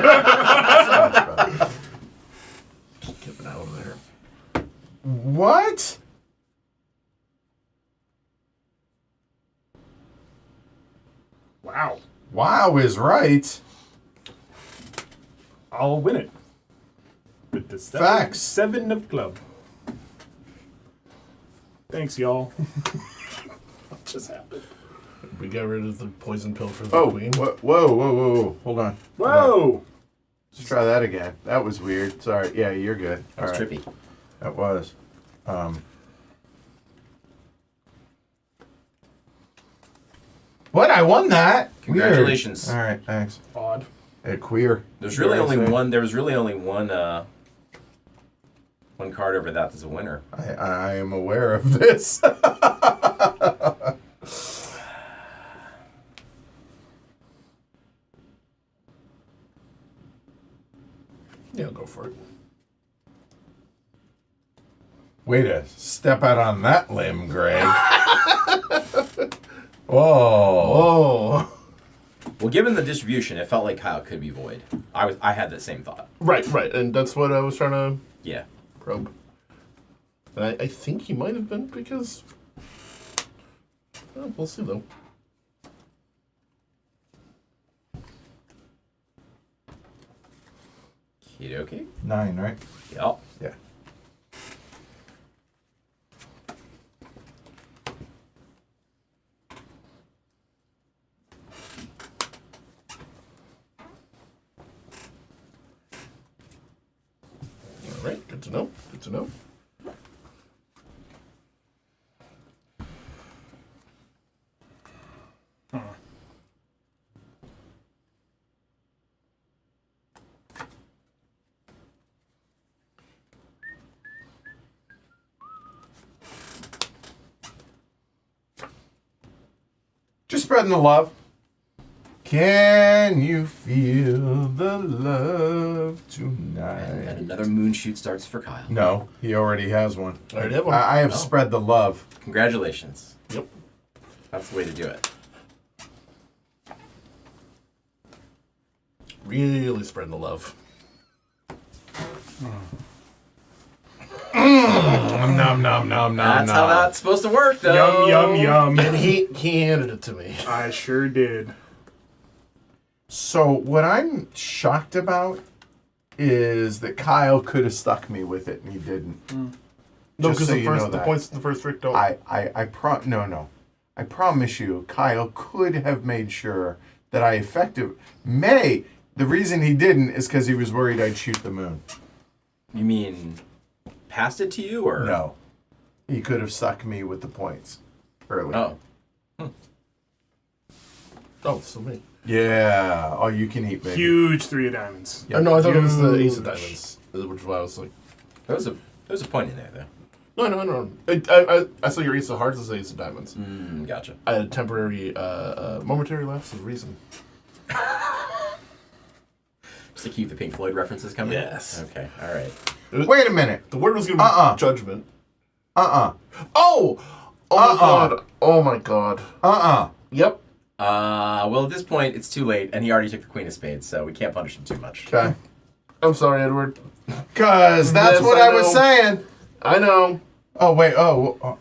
it out of there. What? Wow. Wow is right. I'll win it. With the Facts. 7 of club. Thanks, y'all. What just happened? We got rid of the poison pill for the Oh, Queen. whoa. Hold on. Whoa! Let's try that again. That was weird. Sorry. Yeah, you're good. That was All right. trippy. That was. What? I won that. Congratulations. Weird. All right, thanks. Odd. Queer. There's really only one. There was really only one card over that's a winner. I am aware of this. Yeah, go for it. Way to step out on that limb, Greg. Whoa. Well, given the distribution, it felt like Kyle could be void. I had that same thought. Right, and that's what I was trying to Yeah. probe. And I think he might have been because... Well, we'll see, though. Okay. 9, right? Yep. Yeah. All right, good to know. Good to know. Just spreading the love. Can you feel the love And tonight? another moon shoot starts for Kyle. No, he already has one. I already have one. I have spread the love. Congratulations. Yep. That's the way to do it. Really spreading the love. Nom, nom, nom, That's how that's supposed to work, though. Yum, yum, And yum. he handed it to me. I sure did. So what I'm shocked about is that Kyle could have stuck me with it and he didn't. No, Just because so you know the that. points in the first trick don't. No. I promise you, Kyle could have made sure that I the reason he didn't is because he was worried I'd shoot the moon. You mean passed it to you, or No. He could have stuck me with the points early. Oh, Oh, still me. Yeah. Oh, you can eat, baby. Huge 3 of diamonds. Yep. No, I thought it was the ace Huge. of diamonds, which is why I was like, there was a point in there, though. no. I saw your ace of hearts as ace of diamonds. Gotcha. I had a temporary, momentary lapse of reason. Just to keep the Pink Floyd references coming. Yes. Okay. All right. Wait a minute. The word was going to be judgment. Oh my god! Oh my god! Yep. Well, at this point, it's too late, and he already took the Queen of Spades, so we can't punish him too much. Okay. I'm sorry, Edward. Because that's Yes, what I I was know. saying. I know. Oh, wait. Oh.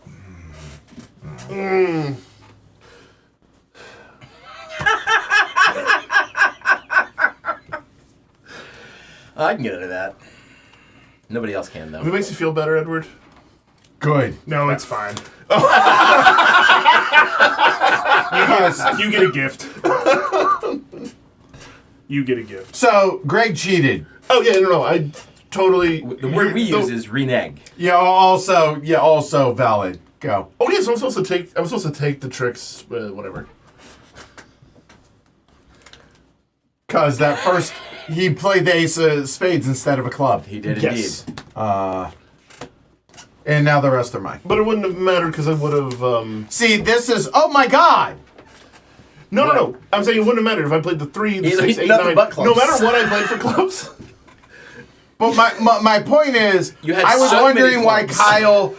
I can get into that. Nobody else can, If it though. makes you feel better, Edward. Good. No, it's fine. Because You get a gift. You get a gift. so Greg cheated. Oh yeah, no. I totally. The word we use is renege. Yeah. Also valid. Go. Okay, so I'm supposed to take the tricks, whatever. Because that first he played the ace of spades instead of a club, He did Yes. indeed. and now the rest are mine. But it wouldn't have mattered because I would have. See, this is my god. No. I'm saying it wouldn't have mattered if I played the 3, the He's 6, 8, nothing 9. but clubs. No matter what I played for clubs. But my point is, You had I was so many wondering why clubs. Kyle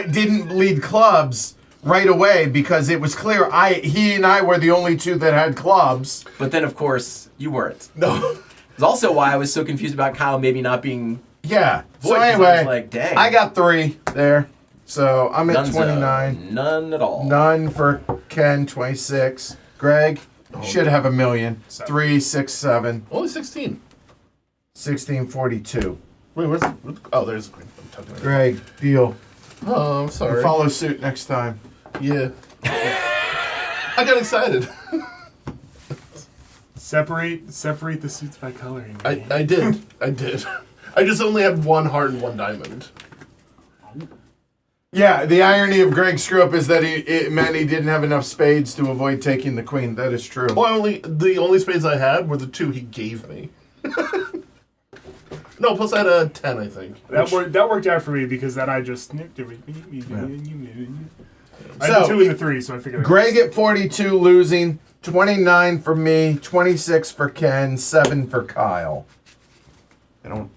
didn't lead clubs right away because it was clear he and I were the only two that had clubs. But then, of course, you weren't. No. It's also why I was so confused about Kyle maybe not being Yeah. void. So 'Cause I anyway, was like, dang. I got 3 there. So I'm at None's 29. None at all. None for Ken, 26. Greg should have 1,000,000. 3, 6, 7, Only 16. 16, 42. Wait, where's the... Oh, there's the queen. I'm talking about it. Greg, deal. Oh, I'm sorry. Follow suit next time. Yeah. I got excited. Separate the suits by coloring. I did. I just only had 1 heart and 1 diamond. Yeah, the irony of Greg's screw up is that it meant he didn't have enough spades to avoid taking the queen. That is true. Well, the only spades I had were the 2 he gave me. No, plus I had a 10, I think. That worked out for me because then I just snipped it. I had So, the 2 and the 3, so I figured. Greg at 42 losing, 29 for me, 26 for Ken, 7 for Kyle. I don't.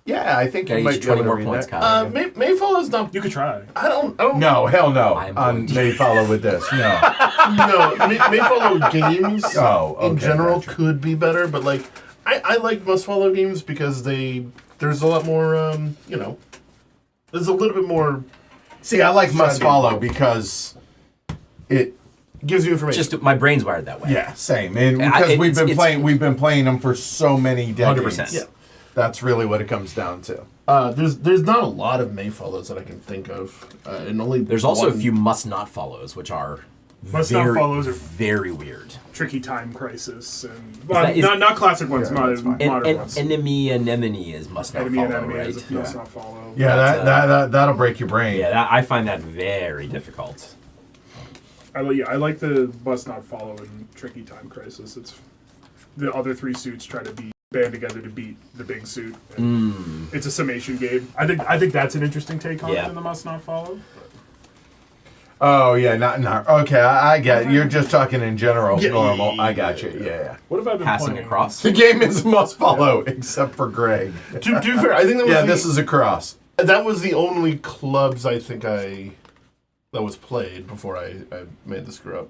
Yeah, I think Okay, you might each be able 20 to more read points, that. Kyle. Mayfall is not. You could try. I don't. No, hell no. I'm On going to. Mayfollow with this. No. No, Mayfollow games Oh, okay, in general gotcha. could be better, but like I like must follow games because there's a lot more there's a little bit more See, I like must follow because it. gives you information. Just my brain's wired that way. Yeah, same. And I- because it's- we've been playing them for so many decades. 100%. Yeah. That's really what it comes down to. There's not a lot of Mayfollows that I can think of, and only There's also a one- few must not follows, which are Must not very, follows are very weird. Tricky Time Crisis and that- is- not classic ones, Yeah, that's fine. modern ones. Enemy anemone is must not Enemy follow, and enemy right? is a must not follow. Yeah, That's, that'll break your brain. Yeah, I find that very difficult. I like the must not follow in Tricky Time Crisis. It's the other 3 suits try to band together to beat the big suit. And It's a summation game. I think that's an interesting take on it Yeah. than the must not follow. Oh yeah, not okay. I get it. You're just talking in general, Yeah, normal. yeah, I got you. Yeah. What have I been Passing playing? across. The game is must follow, except for Greg. To be fair, I think that was This is a cross. that was the only clubs I think that was played before I made the screw up.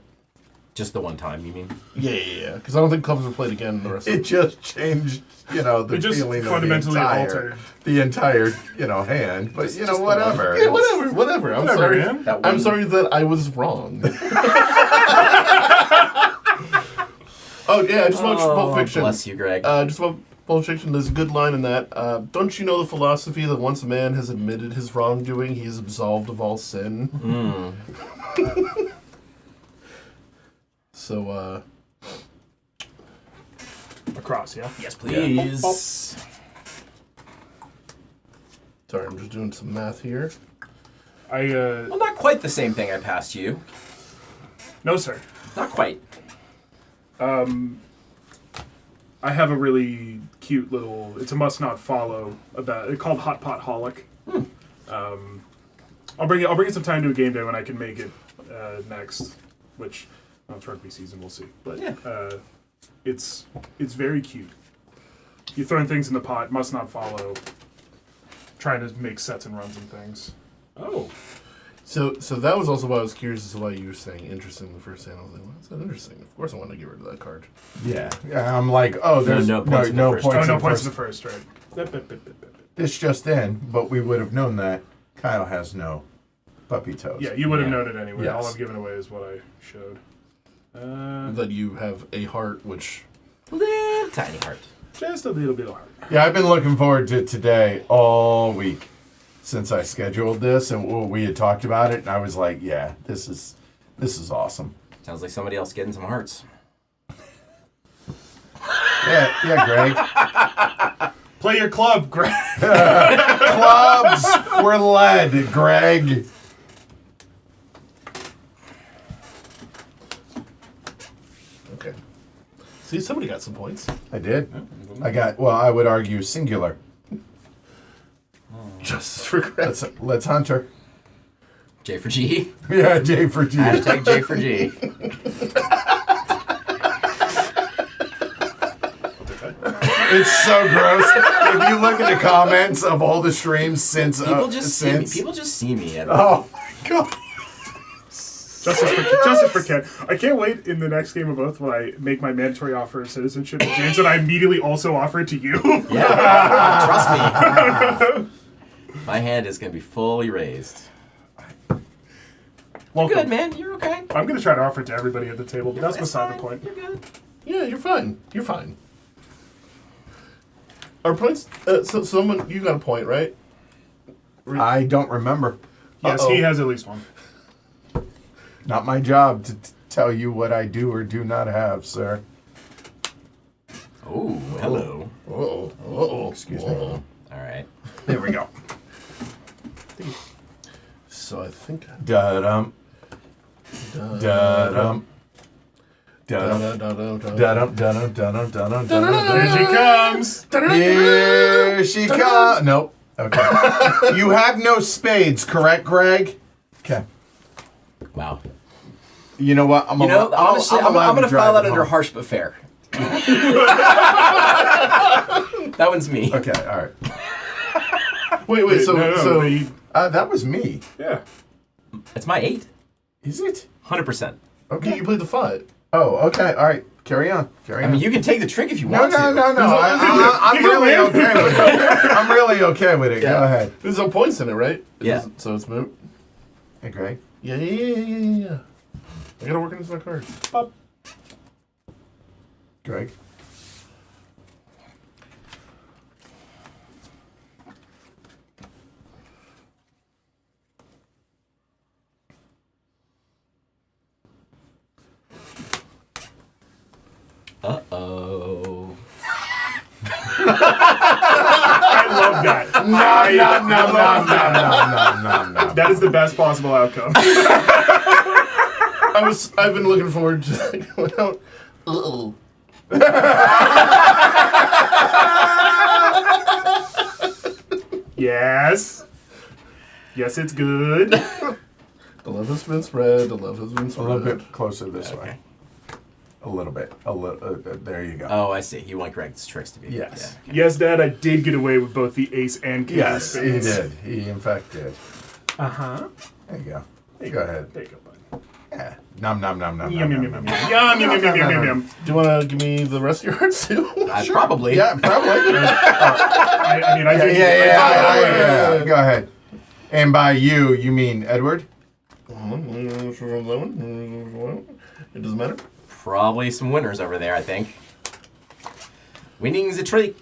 Just the one time, you mean? Yeah. Because I don't think clubs were played again in the rest of It just changed, the It just feeling fundamentally of altered. the entire, hand. But whatever. Yeah, whatever. I'm Whatever, sorry. man. That I'm one- sorry that I was wrong. Oh yeah, I just watched Pulp Fiction. Bless you, Greg. Just about Pulp Fiction. There's a good line in that. Don't you know the philosophy that once a man has admitted his wrongdoing, he is absolved of all sin? So, Across, yeah. yes, please. sorry, I'm just doing some math here. Well, not quite the same thing I passed you. No, sir. Not quite. I have a really cute little. It's a must not follow about. It's called Hot Pot Holic. I'll bring it some time to a game day when I can make it next, which it's rugby season. We'll see. But it's very cute. You're throwing things in the pot. Must not follow. Trying to make sets and runs and things. Oh, So that was also why I was curious as to why you were saying interesting the first time. I was like, well, that's not interesting. Of course I wanted to get rid of that card. Yeah. I'm like, there's no points in the first. points. no in the points in first. the first, right? This just in, but we would have known that Kyle has no puppy toes. Yeah, you would have Yeah. known it anyway. Yes. All I've given away is what I showed. That you have a heart, which Little tiny heart. Just a little bit of heart. Yeah, I've been looking forward to today all week since I scheduled this, and we had talked about it, and I was like, yeah, this is awesome. Sounds like somebody else getting some hearts. Yeah, Greg. Play your club, Greg. Clubs were led, Greg. okay. See, somebody got some points. I did. I would argue singular. Justice for Greg. Let's Hunter. J for G. Yeah, J for G. Hashtag J for G. It's so gross. If you look at the comments of all the streams since People just see me. since, People just see me. oh my god. Justice for Ken. I can't wait in the next game of Oath when I make my mandatory offer of citizenship to James and I immediately also offer it to you. Yeah, trust me. My hand is going to be fully raised. Welcome. Good, man. You're okay. I'm going to try to offer it to everybody at the table, but that's beside the point. You're good. Yeah, you're fine. You're fine. Our points. So someone, you got a point, right? I don't remember. Yes, Uh-oh. he has at least one. Not my job to tell you what I do or do not have, sir. Oh, hello. Uh-oh. Excuse me. All right. There we go. So I think. Da-dum. Da-dum. Da-dum. Da-dum, da-dum, da-dum, da-dum, da-dum. Here she comes. Here she comes. Nope. Okay. You have no spades, correct, Greg? Okay. Wow. You know what? Honestly, I'm gonna file that under harsh but fair. That one's me. Okay, all right. Wait. So That was me. Yeah. It's my 8. Is it? 100%. Okay. you played the 5. Oh, okay. All right. Carry on. I mean, you can take the trick if you No. want to. I'm really okay with it. I'm really okay with it. Yeah. Go ahead. There's no points in it, right? Yeah. So it's moot. Hey, Greg. Yeah. I gotta work into my cards. Pop. Greg. Uh-oh. I love that. No. That is the best possible outcome. I've been looking forward to going out. Uh-oh. Yes. Yes, it's good. The love has been spread. The love has been A spread. little bit closer this way. A little bit. There you go. Oh, I see. You want Greg's tricks to be. Yes. Yeah. Yes, Dad, I did get away with both the ace and king of Yes, he spades. did. He, in fact, did. Uh-huh. There you go. Go ahead. There you go, bud. Yeah. Nom. Yum, yum, yum, yum. Yum. Do you want to give me the rest of your cards too? Probably. Yeah, probably. I mean, I did. Yeah. Go ahead. And by you mean Edward? It doesn't matter. Probably some winners over there, I think. Winning's a trick.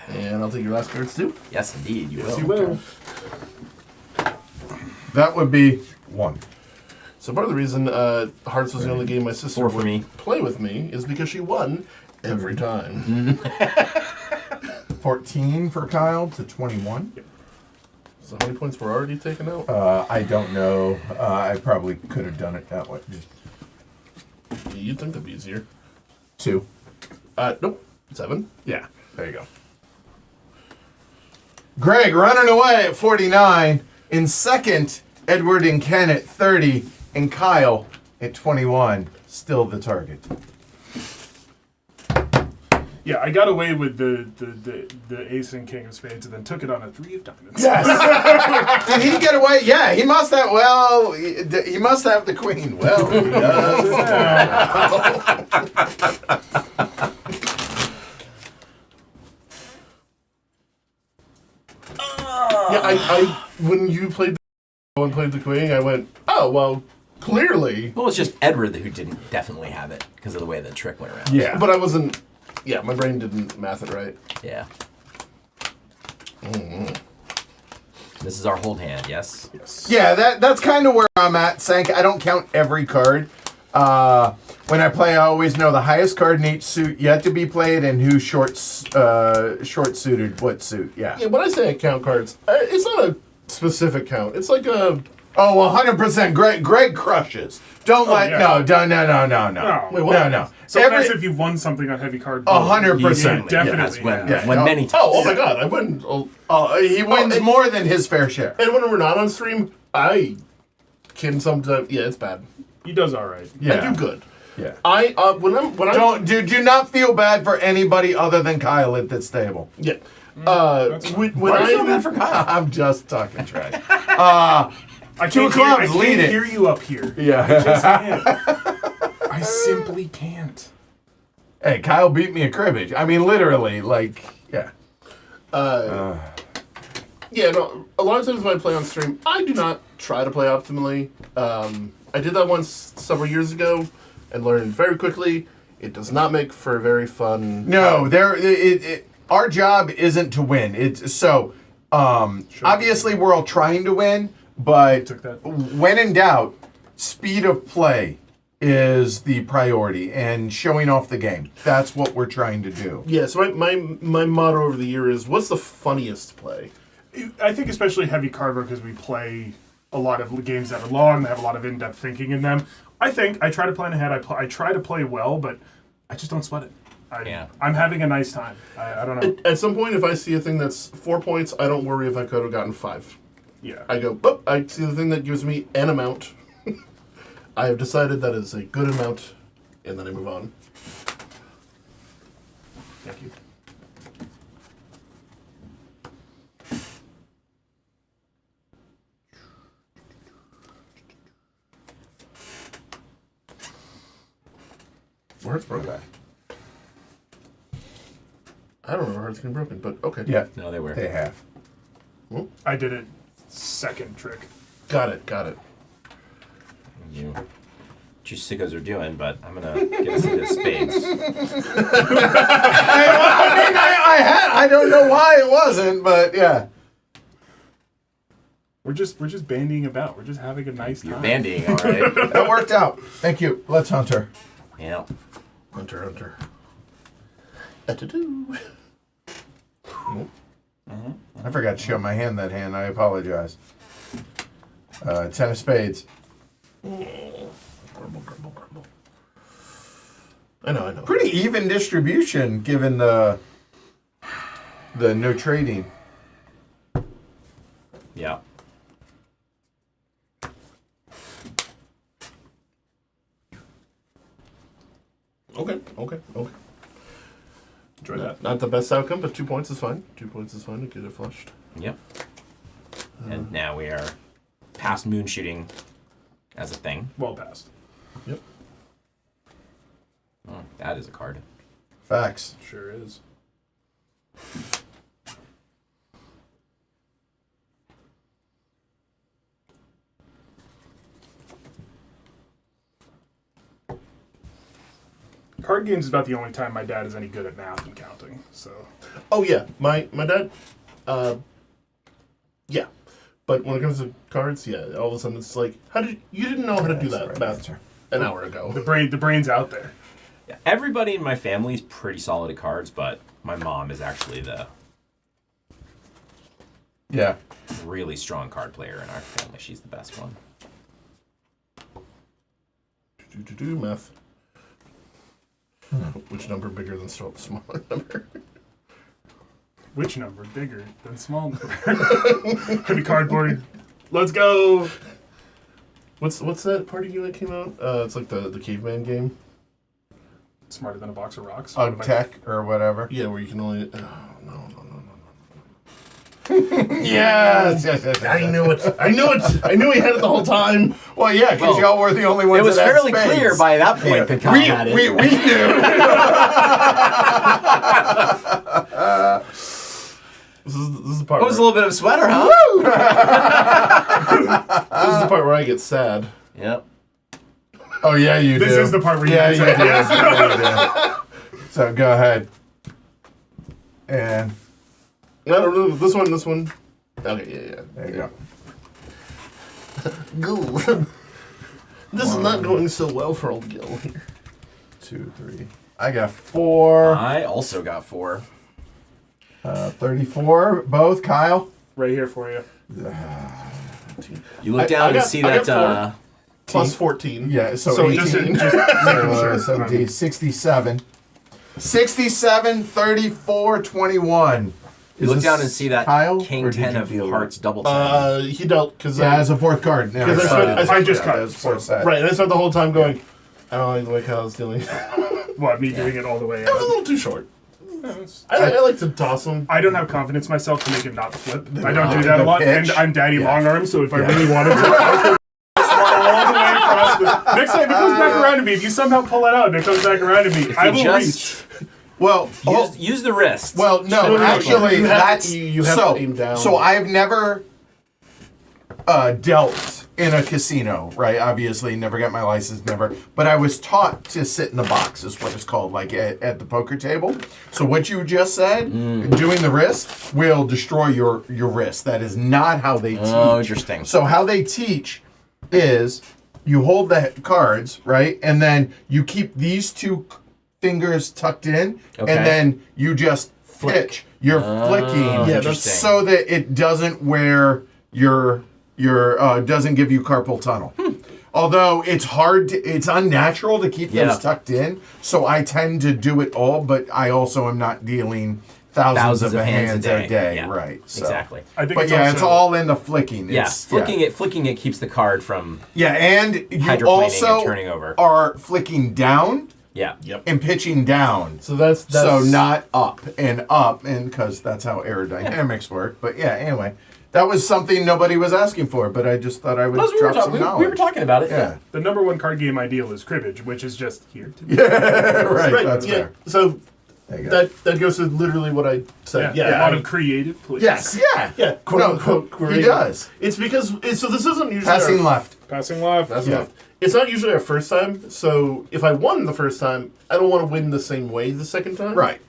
And I'll take your last cards too. Yes, indeed, you Yes, will. you will. That would be 1. So part of the reason Hearts was the only game my sister 4 for would me. play with me is because she won every time. 14 for Kyle to 21. So how many points were already taken out? I don't know. I probably could have done it that way. Just You'd think that'd be easier. 2. Nope. 7. Yeah. There you go. Greg running away at 49. In second, Edward and Ken at 30. And Kyle at 21. Still the target. Yeah, I got away with the ace and king of spades and then took it on a 3 of diamonds. Yes. Did he get away? Yeah, he must have. Well, he must have the queen. Well, he does. Yeah, I when you played the queen, I went, oh well, clearly. Well, it's just Edward who didn't definitely have it because of the way the trick went around. Yeah. But I wasn't. Yeah, my brain didn't math it right. Yeah. This is our hold hand, yes? Yeah, that's kind of where I'm at, Sank. I don't count every card. When I play, I always know the highest card in each suit yet to be played and who short suited what suit. Yeah. Yeah, when I say I count cards, it's not a specific count. It's like a. Oh, 100%. Greg crushes. Don't let. yeah. No. No. Wait, what? No. Sometimes if you've won something on heavy card, 100%. definitely. When many times. Oh my god, I wouldn't. He wins more than his fair share. And when we're not on stream, I can sometimes. Yeah, it's bad. He does all right. Yeah. I do good. Yeah. When I'm Do not feel bad for anybody other than Kyle at this table. yeah. When Why do you feel I'm bad for Kyle? I'm just talking trash. I Two can't, clubs I can't lead it. hear you up here. Yeah. I just can't. I simply can't. Hey, Kyle beat me at cribbage. I mean, literally, like, yeah. Yeah, no. A lot of times when I play on stream, I do not try to play optimally. I did that once several years ago, and learned very quickly it does not make for a very fun. No, our job isn't to win. It's so. Obviously, we're all trying to win, but Took that. when in doubt, speed of play is the priority, and showing off the game. That's what we're trying to do. Yeah, so my motto over the year is, what's the funniest play? I think especially heavy card because we play a lot of games that are long, that have a lot of in-depth thinking in them. I think I try to plan ahead. I try to play well, but I just don't sweat it. I'm having a nice time. I don't know. At some point, if I see a thing that's 4 points, I don't worry if I could have gotten 5. Yeah. I go, oh, I see the thing that gives me an amount. I have decided that is a good amount, and then I move on. Thank you. Hearts broken. I don't remember hearts getting broken, but okay. Yeah. No, they were. They have. I did it second trick. Got it. You sickos are doing, but I'm gonna get us into spades. I don't know why it wasn't, but yeah. We're just bandying about. We're just having a nice time. You're bandying, all right? That worked out. Thank you. Let's Hunter. Yeah. Hunter. I forgot to show my hand that hand. I apologize. 10 of spades. Grumble. I know. Pretty even distribution given the no trading. Yeah. Okay. Enjoy that. Not the best outcome, but 2 points is fine. 2 points is fine to get it flushed. Yep. And now we are past moon shooting as a thing. Well past. Yep. Oh, that is a card. Facts. Sure is. Card games is about the only time my dad is any good at math and counting. So. Oh yeah, my dad. Yeah, but when it comes to cards, yeah, all of a sudden it's like, you didn't know how to do that math an hour ago? The brain's out there. Yeah, everybody in my family is pretty solid at cards, but my mom is actually the really strong card player in our family. She's the best one. Math. Which number bigger than smaller number? Which number bigger than small number? Heavy cardboard. Let's go. What's that party game that came out? It's like the caveman game. Smarter than a box of rocks. Tech or whatever. Yeah, where you can only. No. Yes. I knew it. I knew he had it the whole time. Well, yeah, because y'all were the only ones. It was that had fairly spades. clear by that point that Kyle had it. We knew. This is the part. It was a little bit of a sweater, huh? This is the part where I get sad. Yep. Oh yeah, you do. This is the part where you yeah, get you sad. do. So go ahead. And No, this one. Okay, yeah. there you go. Goo. This is not going so well for old Gil here. 2, 3. I got 4. I also got 4. 34. Both. Kyle. Right here for you. You look down and see that. Plus 14. Yeah, so 18. So 67. 67, 34, 21. You look down and see that Kyle, King 10 of hearts double 10. He dealt because as a fourth card. Yeah, I just cut. That's fourth set. Right, and I spent the whole time going, I don't like the way Kyle's dealing. What, me doing it all the way It was a out? little too short. I like to toss them. I don't have confidence in myself to make it not flip. I don't do that a lot, and I'm daddy long arm, so if I really wanted to, I could all the way across the... Next time, if it comes back around to me, if you somehow pull it out and it comes back around to me, I will reach. Well, Use the wrist. well, no, actually, that's you have to aim down. So I've never dealt in a casino, right? Obviously, never got my license, never. But I was taught to sit in the box, is what it's called, like at the poker table. So what you just said, doing the wrist, will destroy your wrist. That is not how they teach. Oh, interesting. So how they teach is you hold the cards, right? And then you keep these two fingers tucked in, Okay. and then you just pitch. You're flicking Yeah, that's- so that it doesn't wear your doesn't give you carpal tunnel. Although it's it's unnatural to keep those tucked in, so I tend to do it all, but I also am not dealing thousands of hands a day. Yeah, right? So. Exactly. I think It's all in the flicking. Flicking it keeps the card from and you also and turning over. are flicking down. Yeah. Yep. And pitching down. So that's so not up, and because that's how aerodynamics work. But yeah, anyway. That was something nobody was asking for, but I just thought I would drop some knowledge. We were talking about it. Yeah. The number one card game ideal is Cribbage, which is just here. Right. That's fair. So that goes to literally what I said. Yeah. A lot of creative plays. Yes. Yeah. Quote unquote creative. He does. It's because so this isn't usually Passing left. Passing left. It's not usually our first time. So if I won the first time, I don't want to win the same way the second time. Right.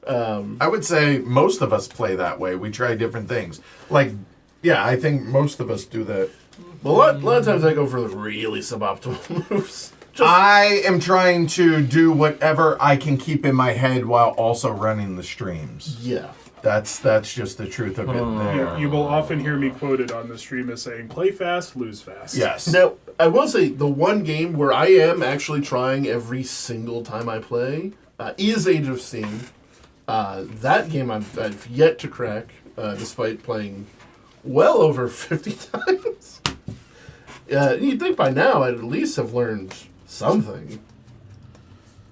I would say most of us play that way. We try different things. I think most of us do that. Well, a lot of times I go for the really suboptimal moves. I am trying to do whatever I can keep in my head while also running the streams. Yeah. That's just the truth of it. There. You will often hear me quoted on the stream as saying, play fast, lose fast. Yes. Now, I will say the one game where I am actually trying every single time I play is Age of Steam. That game I've yet to crack, despite playing well over 50 times. You'd think by now I'd at least have learned something.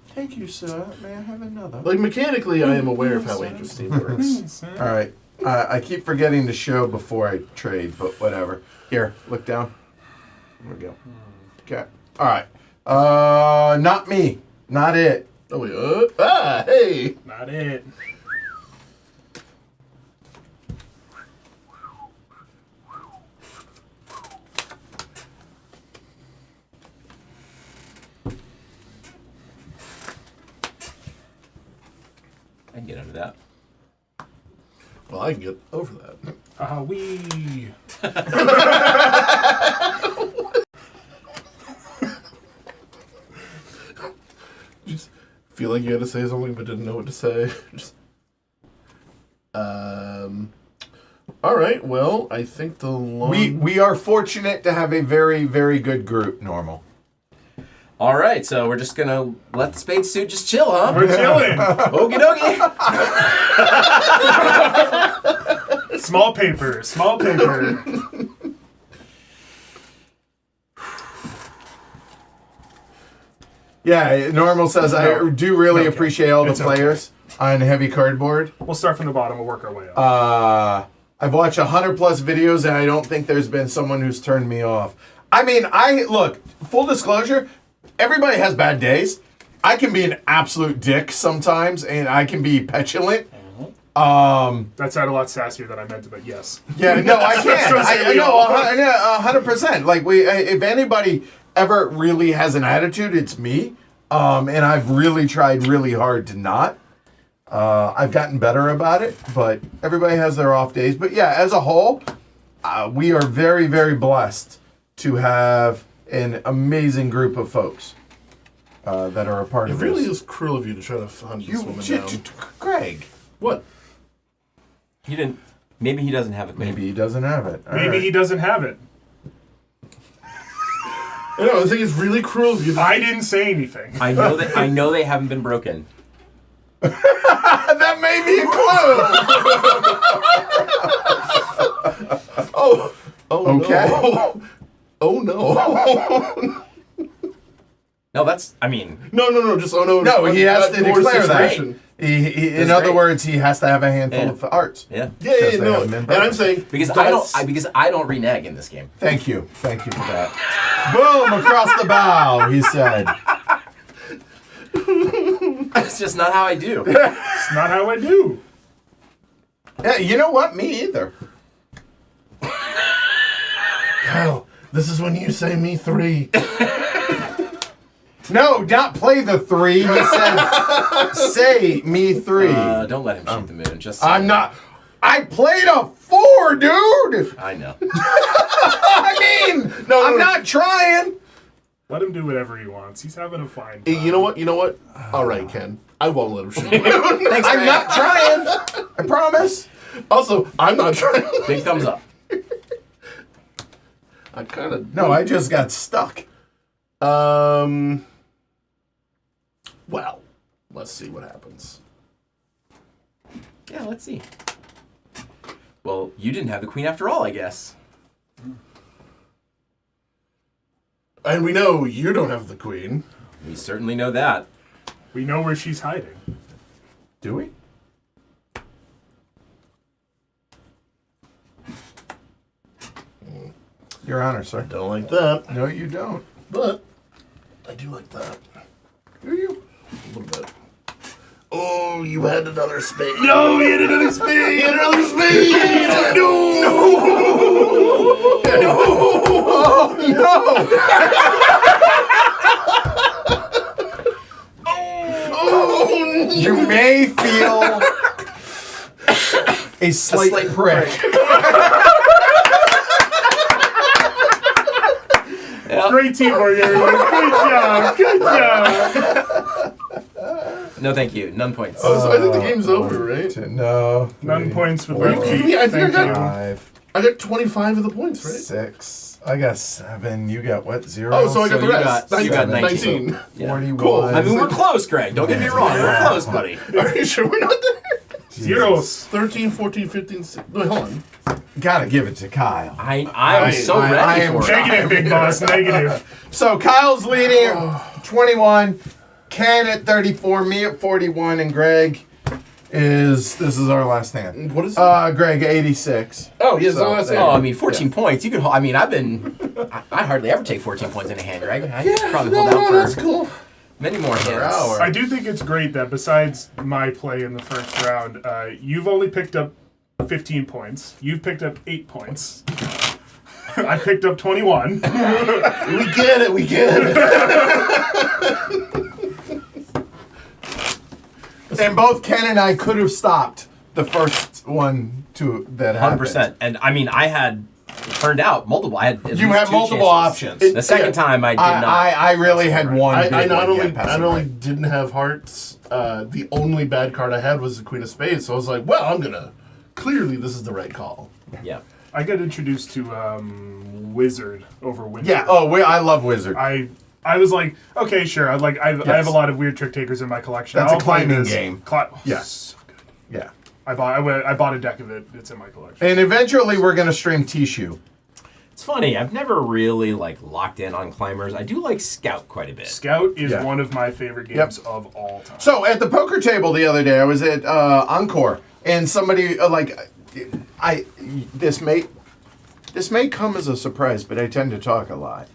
Thank you, sir. May I have another? Like, mechanically, I am aware of how Age of Steam works. All right. I keep forgetting to show before I trade, but whatever. Here, look down. There we go. Okay. All right. Not me. Not it. Oh, wait. Hey! Not it. I can get under that. Well, I can get over that. We. Just feel like you had to say something but didn't know what to say. All right. Well, I think the long... We are fortunate to have a very, very good group, Normal. All right, so we're just gonna let the Spades suit just chill, huh? We're chilling. Okie dokie. Small paper. Yeah, Normal says, I do really appreciate all the players on heavy cardboard. We'll start from the bottom. We'll work our way up. I've watched 100+ videos, and I don't think there's been someone who's turned me off. I mean, look, full disclosure, everybody has bad days. I can be an absolute dick sometimes, and I can be petulant. That sounded a lot sassier than I meant, but yes. Yeah, no, I can. I know, 100%. Like, if anybody ever really has an attitude, it's me. And I've really tried really hard to not. I've gotten better about it, but everybody has their off days. But yeah, as a whole, we are very, very blessed to have an amazing group of folks that are a part of this. It really is cruel of you to try to hunt this woman down. Greg. What? He didn't. Maybe he doesn't have it. Maybe he doesn't have it. Maybe he doesn't have it. I know. I think it's really cruel of you. I didn't say anything. I know they haven't been broken. That may be a clue. Oh, okay. No. Oh no. No, that's. I mean. No. Just oh no. No, he has to declare that. Situation. In other words, he has to have a handful of arts. Yeah. Yeah. No. And I'm saying because I don't renege in this game. Thank you for that. Boom across the bow, he said. That's just not how I do. It's not how I do. Yeah, you know what? Me either. Kyle, this is when you say me 3. No, not play the 3. He said, say me 3. Don't let him shoot the moon. Just. I'm not. I played a 4, dude. I know. I mean, I'm not trying. Let him do whatever he wants. He's having a fine time. You know what? All right, Ken. I won't let him shoot the moon. Thanks, I'm not trying. I promise. Also, I'm not trying. Big thumbs up. I kind of... No, I just got stuck. Well, let's see what happens. Yeah, let's see. Well, you didn't have the queen after all, I guess. And we know you don't have the queen. We certainly know that. We know where she's hiding. Do we? Your Honor, sir. Don't like that, No, you don't. but I do like that. Do you? A little bit. Oh, you had another spade. No, he had another spade. He had another spade. No! You may feel a slight prick. Great teamwork, everyone. Good job. Good job. No, thank you. None points. So I think the game's over, right? No. None points with four, left feet. Yeah, I think I Thank got- you. 5, I got 25 of the points, right? 6. I got 7. You got what? 0? Oh, so I got So the you rest. got- you got 19. 19. Yeah. 41. Cool. I mean, we're close, Greg. Don't get me wrong. We're close, buddy. Are you sure we're not there? Zeros. 13, 14, 15, 16. Wait, hold on. Gotta give it to Kyle. I'm so I ready am for it. Negative, big boss. Negative. So Kyle's leading at 21, Ken at 34, me at 41, and Greg this is our last hand. What is it? Greg 86. Oh, yes, So, that's there. Oh, I mean, 14 points. You can. I mean, I hardly ever take 14 points in a hand, Greg. I could probably hold out that's for cool. many more hands. hour. I do think it's great that besides my play in the first round, you've only picked up 15 points. You've picked up 8 points. I picked up 21. We get it, we get it. And both Ken and I could have stopped the first one that happened. 100%. And I mean, I had turned out multiple. I had at You least had 2 multiple chances. options. The second time I did not. I really had one. I big not one, only yeah, passing not only right. didn't have hearts, the only bad card I had was the Queen of Spades. So I was like, well, I'm gonna clearly this is the right call. Yeah. I got introduced to Wizard over Winter. Yeah. Oh, I love Wizard. I was like, okay, sure. I have a lot of weird trick takers in my collection. That's a I'll play climbing this. game. Yes. So good. Yeah. I bought a deck of it. It's in my collection. And eventually we're gonna stream Tishu. It's funny. I've never really locked in on climbers. I do like Scout quite a bit. Scout is Yeah. one of my favorite games of all time. So at the poker table the other day, I was at Encore, and somebody this may come as a surprise, but I tend to talk a lot.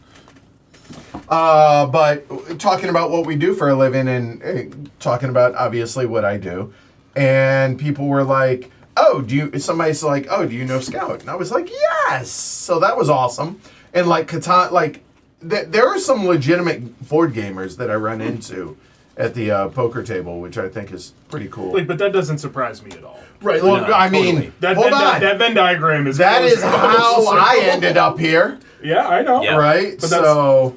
But talking about what we do for a living and talking about obviously what I do, and people were like, "Oh, somebody's like, oh, do you know Scout?" And I was like, "Yes." So that was awesome. And like Catan, there are some legitimate board gamers that I run into at the poker table, which I think is pretty cool. But that doesn't surprise me at all. Right. Well, No, I mean, totally. That hold Venn on. diagram is That close is enough. how I ended up here, Yeah, I know. Yeah. right? But that's- So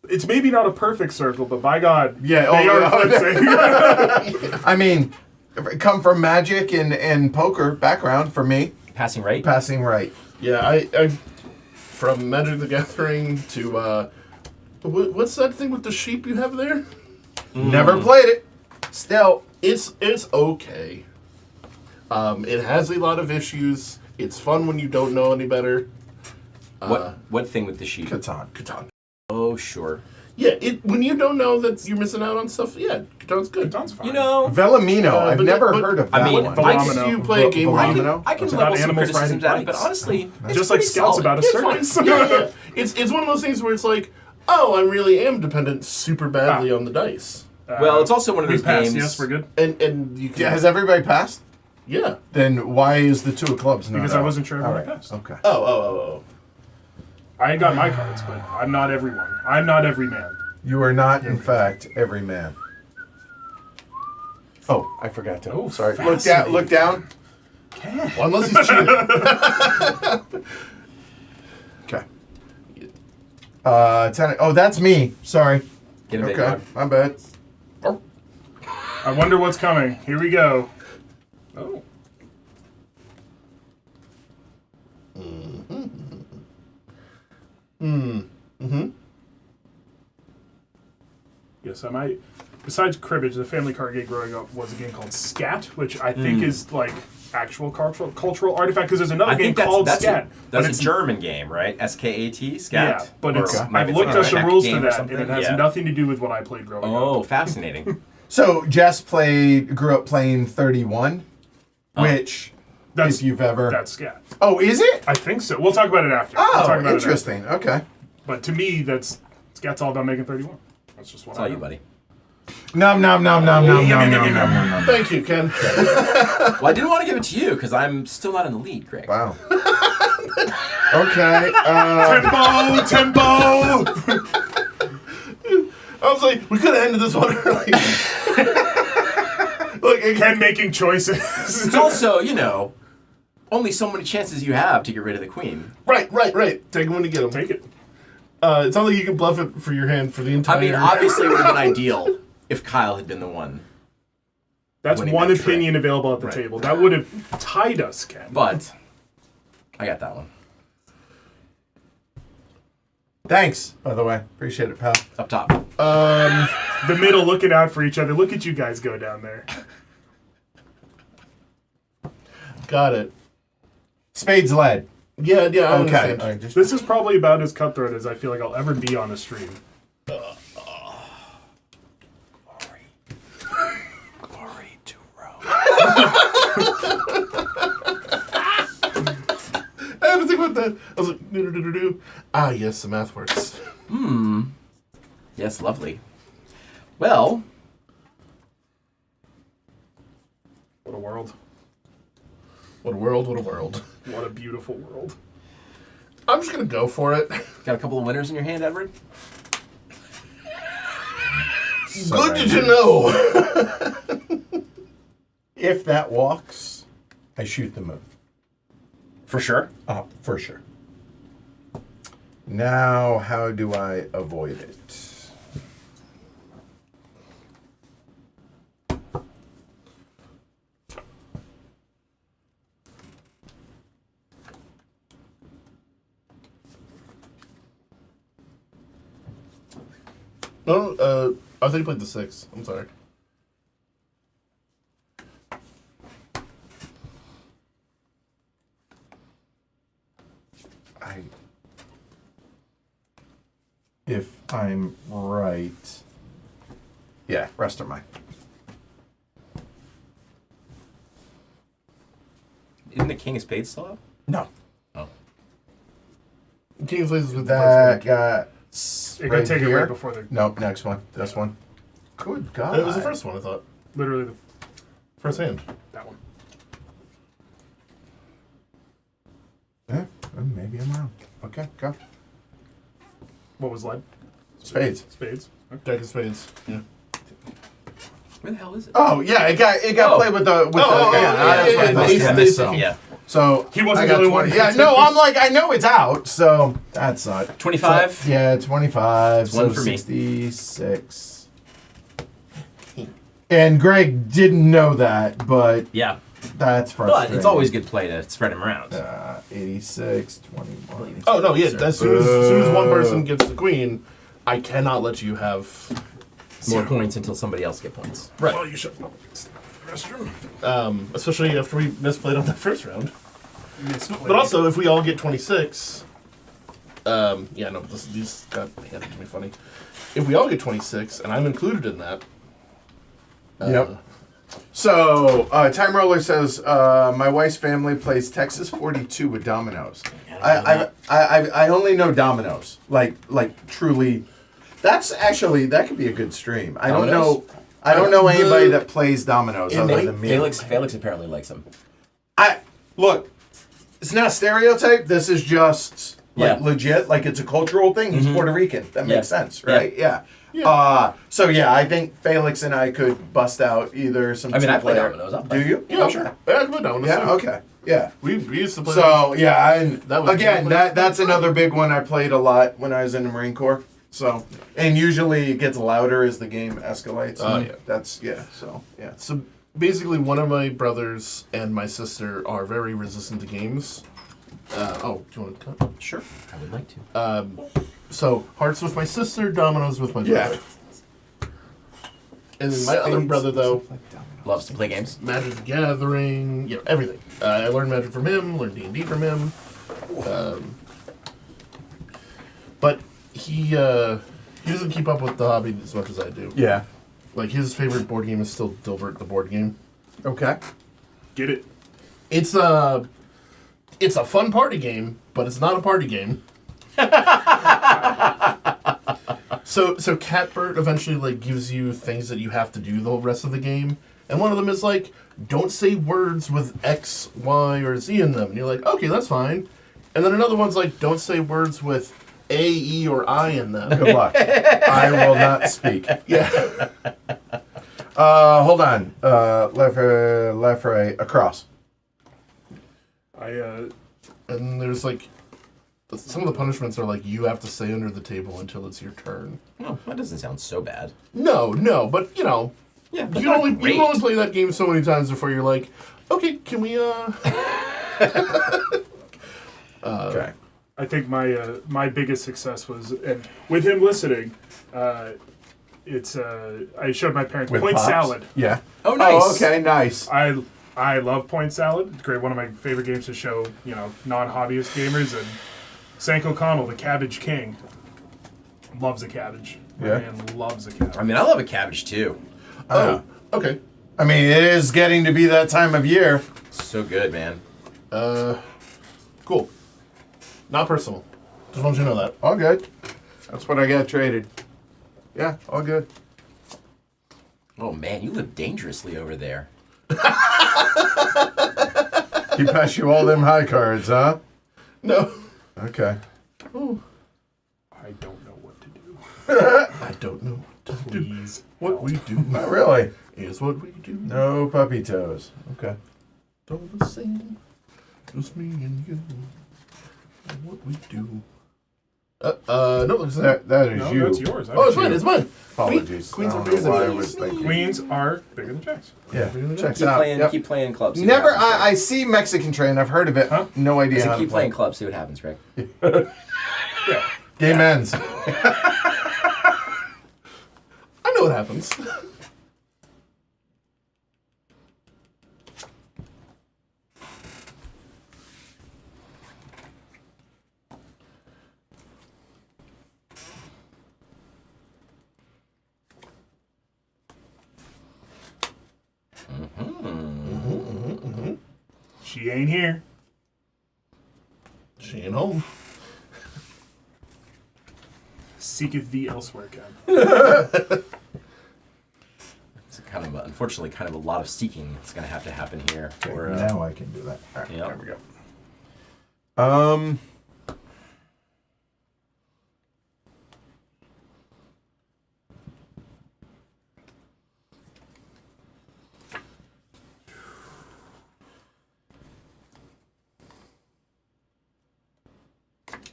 It's maybe not a perfect circle, but by God, Yeah, they oh, are yeah. eclipsing. I mean, come from magic and poker background for me, Passing right? passing right. Yeah, I from Magic the Gathering to what's that thing with the sheep you have there? Never played it. Still, It's okay. It has a lot of issues. It's fun when you don't know any better. What thing with the sheep? Catan. Catan. Oh, sure. Yeah, when you don't know that you're missing out on stuff, yeah, Catan's good. Sounds fine. You know, Velamino. I've but- never but- heard of I that mean, one. I- Once you play a game where you Velamino? I can It's level about some animals criticisms riding at it, but bikes. honestly, it's Just like pretty Scout's solid. about a It's fine. circus. yeah. It's one of those things where it's like, oh, I really am dependent super badly on the dice, Well, it's also one of we those passed. games. Yes, we're good. and you can Yeah, has everybody passed? yeah. Then why is the 2 of clubs not Because I out? wasn't sure if All I right. passed. Okay. Oh. I got my cards, but I'm not everyone. I'm not every man. You are not, in fact, every man. Oh, I forgot to. Oh, sorry. fascinating. Look down. Well, unless he's cheating. Okay. 10. Oh, that's me. Sorry. Get a bit, Okay, dog. my bad. I wonder what's coming. Here we go. Oh. Yes, I might. Besides Cribbage, the family card game growing up was a game called Scat, which I think is like actual cultural artifact because there's another game called Scat. That's a German game, right? SKAT, Scat? Yeah, but it's, Or I've looked at the Czech rules to game or that, and something? it has Yeah. nothing to do with what I played growing up. Oh, fascinating. So Jess grew up playing 31, which if you've ever. That's Scat. Oh, is it? I think so. We'll talk about it after. We'll talk Oh, about interesting. Okay. But to me, Scat's all about making 31. That's just what That's I all know. you, buddy. Nom. Thank you, Ken. Well, I didn't want to give it to you because I'm still not in the lead, Greg. Wow. Okay. Tempo! I was like, we could have ended this one early. Look, Ken making choices. It's also, only so many chances you have to get rid of the queen. Right. Take them when you get them. Take it. It's not like you can bluff it for your hand for the entire... I mean, obviously it would have been ideal if Kyle had been the one. That's winning one that opinion trick. available at the Right. table. That would have tied us, Ken. But I got that one. Thanks, by the way. Appreciate it, pal. Up top. The middle looking out for each other. Look at you guys go down there. Got it. Spades led. Yeah, I Okay. understand. All right, just- This is probably about as cutthroat as I feel like I'll ever be on a stream. Glory to Rome. I had to think about that. I was like, do. Ah, yes, the math works. Yes, lovely. Well, What a world. What a world. What a beautiful world. I'm just going to go for it. got a couple of winners in your hand, Edward? Good to know. If that walks, I shoot the moon. For sure. For sure. Now, how do I avoid it? No, I thought you played the 6. I'm sorry. If I'm right. Yeah, rest of mine. Isn't the King of Spades still up? No. Oh. King of Spades is with the That first got You're going to take it right before the... Nope, next one. This one. Good God. one. It was the first one, I thought. Literally First hand. that one. Yeah, maybe I'm wrong. Okay, go. What was led? Spades. Spades. Okay. Jack of Spades. Yeah. Where the hell is it? Oh yeah, it got played with the Yeah. So He wasn't I the got only 20. one. Yeah, no, I'm like I know it's out, so that's not 25? So, yeah, 25. It's one So for me. 66. And Greg didn't know that, but Yeah. that's frustrating. But it's always good play to spread him around. 86, 21. Oh, no, yeah. As soon as one person gets the queen, I cannot let you have... More points until somebody else get points. Right. Well, you should know. The restroom. Especially after we misplayed on that first round. Misplayed. But also, if we all get 26... these got handed to me funny. If we all get 26, and I'm included in that... Yep. So, Time Roller says, my wife's family plays Texas 42 with dominoes. I only know dominoes. Like truly. That could be a good stream. I don't know anybody that plays dominoes other than me. Felix apparently likes them. Look, it's not a stereotype. This is just legit. Like it's a cultural thing. He's Puerto Rican. That makes sense, right? Yeah. So I think Felix and I could bust out either some. I mean, I play two-player- dominoes. I'll Do play. you? Yeah, Okay. sure. Yeah, I put down. Yeah. Okay. Yeah. We used to play... So and That was again, definitely- that's another big one I played a lot when I was in the Marine Corps. So and usually it gets louder as the game escalates. Oh, yeah. So basically, one of my brothers and my sister are very resistant to games. Do you want to cut? Sure, I would like to. So, hearts with my sister, dominoes with my brother. And then my other brother, though, Loves to play games. Magic the Gathering, everything. I learned Magic from him, learned D&D from him. But he doesn't keep up with the hobby as much as I do. Yeah. Like, his favorite board game is still Dilbert, the board game. Okay. Get it? It's a fun party game, but it's not a party game. So Catbert eventually like gives you things that you have to do the rest of the game, and one of them is like, don't say words with X, Y, or Z in them. And you're like, okay, that's fine. And then another one's like, don't say words with A, E, or I in them. Good luck. I will not speak. Yeah. Hold on. Left, right, across. And there's like, some of the punishments are like, you have to stay under the table until it's your turn. No, that doesn't sound so bad. No, but you know, Yeah, you can only play that game so many times before you're like, okay, can we Okay. I think my biggest success was, and with him listening, it's I showed my parents With point Pops? salad. Yeah. Oh, nice. Oh, okay, nice. I love point salad. It's great. One of my favorite games to show, non-hobbyist gamers. And Sank O'Connell, the Cabbage King, loves a cabbage. Yeah. Man loves a cabbage. I mean, I love a cabbage too. okay. I mean, it is getting to be that time of year. So good, man. Cool. Not personal. Just want you to know that. All good. That's what I got traded. Yeah, all good. Oh man, you live dangerously over there. He passed you all them high cards, huh? No. Okay. I don't know what to do. I don't know what to do. Please. What we do Not really. is what we do. No puppy toes. Okay. Don't listen. Just me and you. And what we do. No, it's not. That is No, you. that's yours. Oh, it's mine. It's mine. Apologies. Queens I are don't know bigger why I than was thinking. Queens are bigger than jacks. Yeah. Checks Keep out. playing. Yep. Keep playing clubs. see what Never. happens, Rick. I see Mexican train. I've heard of it. Huh? No idea So how keep to play. playing clubs. See what happens, Rick. Yeah. Game ends. I know what happens. She ain't here. She ain't home. Seeketh thee elsewhere, Ken. It's unfortunately kind of a lot of seeking that's going to have to happen here. For, Now I can do that. All right, Yep. There we go.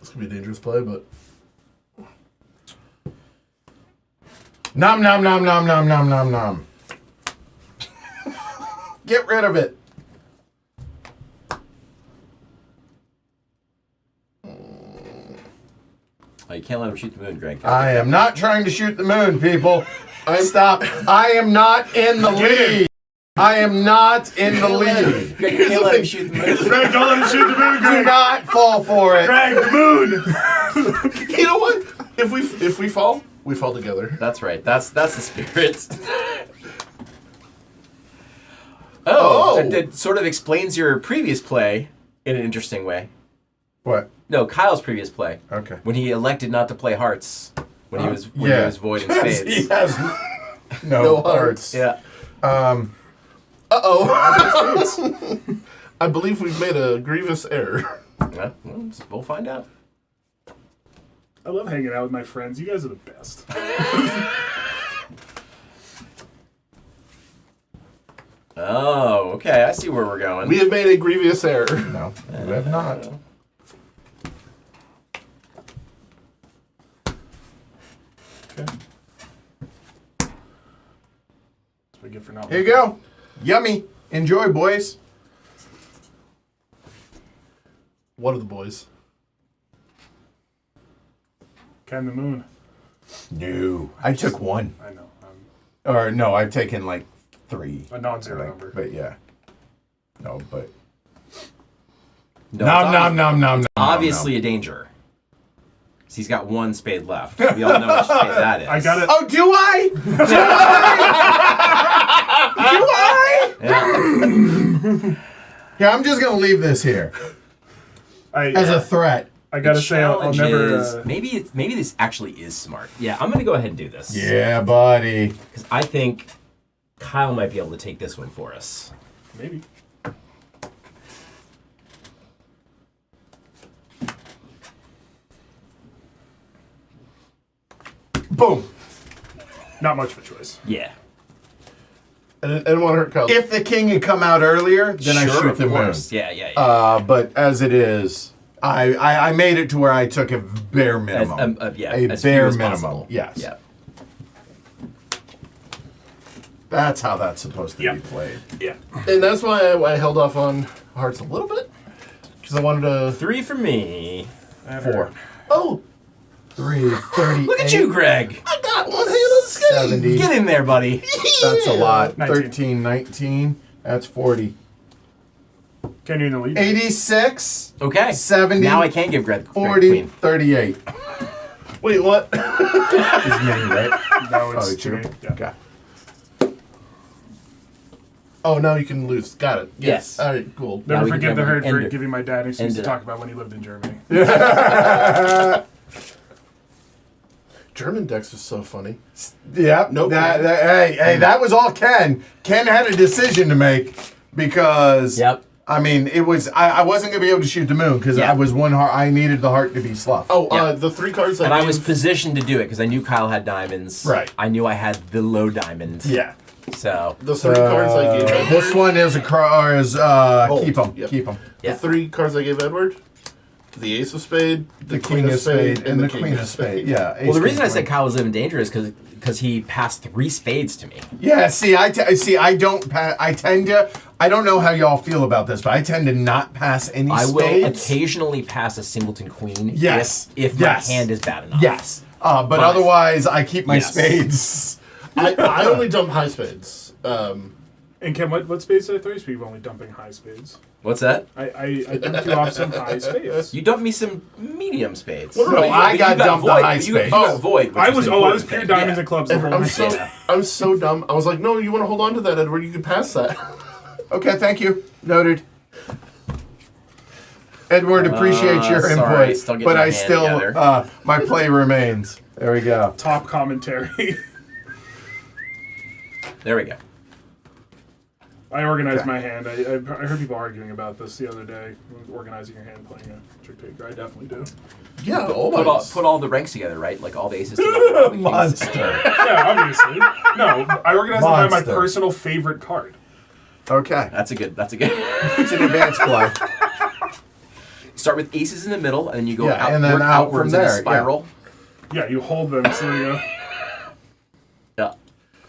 This could be a dangerous play, but Nom nom nom nom nom nom nom nom. Get rid of it. Oh, you can't let him shoot the moon, Greg. I am not trying to shoot the moon, people. Stop. I am not in the lead. I am not in the lead. Greg, you can't let him shoot the moon. Greg, don't let him shoot the moon, Do Greg. not fall for it. Greg, the moon. you know what? If we fall, we fall together. That's right. That's the spirit. Oh, that sort of explains your previous play in an interesting way. What? No, Kyle's previous play. Okay. When he elected not to play hearts. When he was voiding He spades. has no hearts. Yeah. I believe we've made a grievous error. Yeah, well, we'll find out. I love hanging out with my friends. You guys are the best. Oh, okay. I see where we're going. We have made a grievous error. No, you have not. Okay. That's what I get for not Here you go. Yummy. Enjoy, boys. one of the boys. Ken the Moon. No. I took one. I know. Or no, I've taken like 3. A non-zero number. But yeah. No, but... No, Nom. Obviously a danger. 'Cause he's got 1 spade left. We all know which spade that is. I got it. Oh, do I? Do I? Yeah. Yeah, I'm just going to leave this here as a threat. I gotta say, I'll never. Maybe this actually is smart. Yeah, I'm gonna go ahead and do this. Yeah, buddy. Because I think Kyle might be able to take this one for us. Maybe. Boom. Not much of a choice. Yeah. And I didn't want to hurt Kyle. If the king had come out earlier, then I shoot the moon. Yeah. But as it is, I made it to where I took a bare minimum. As bare few as minimum. possible. Yes. Yeah. That's how that's supposed to be played. Yeah. And that's why I held off on hearts a little bit. Because I wanted to... 3 for me. 4. Oh! 3, 38. Look at you, Greg. I got one hand on the skate! 70. Get in there, buddy. That's a lot. 19. 13, 19. That's 40. Can you in the lead? 86. Okay. 70. Now I can give Greg 40. Queen. 38. Wait, what? Is me, right? No, it's Oh, it's you? me. Yeah. Okay. Oh, now you can lose. Got it. Yes. All right, cool. Never Now we forgive can the hurt end for it. giving my dad an excuse End to it talk up. about when he lived in Germany. German decks are so funny. Yep. Nope. Hey, that was all Ken. Ken had a decision to make because Yep. I mean, it was I wasn't gonna be able to shoot the moon because Yeah. I was one heart. I needed the heart to be sloughed. Oh, Yeah. the 3 cards And I gave- was positioned to do it because I knew Kyle had diamonds. Right. I knew I had the low diamond. Yeah. So. The 3 cards I gave Edward. This one is keep them. Yep. Keep them. Yeah. The 3 cards I gave Edward. The Ace of Spade, The King of Spade and the Queen of Spade. Yeah. Well, the ace, reason king, I said queen. Kyle was living dangerous because he passed 3 spades to me. Yeah, see, I don't pass. I don't know how y'all feel about this, but I tend to not pass any I spades. will occasionally pass a singleton queen. Yes. If Yes. my hand is bad enough. Yes. But otherwise, I keep my Yes. spades. I only dump high spades. And Ken, what spades did I throw you? So you're only dumping high spades. What's that? I dumped you off some high spades. You dumped me some medium spades. Well, No, I got dumped the void. high You got spades. void. I was pure diamonds and and clubs the whole I'm night. so I'm so dumb. I was like, no, you want to hold on to that, Edward? You can pass that. Okay, thank you. Noted. Edward, appreciate your sorry, input, still getting but my I hand still, together. my play remains. There we go. Top commentary. There we go. I organized Okay. my hand. I heard people arguing about this the other day. Organizing your hand playing a trick taker. I definitely do. Yeah, Put all the ranks together, right? Like all the aces together. all the kings. Monster. Yeah, obviously. No, I organized them by my Monster. personal favorite card. Okay. That's a good. It's an advanced play. Start with aces in the middle, and then you go Yeah, and then work out outwards from in a there, spiral. Yeah, you hold them so you. Yeah.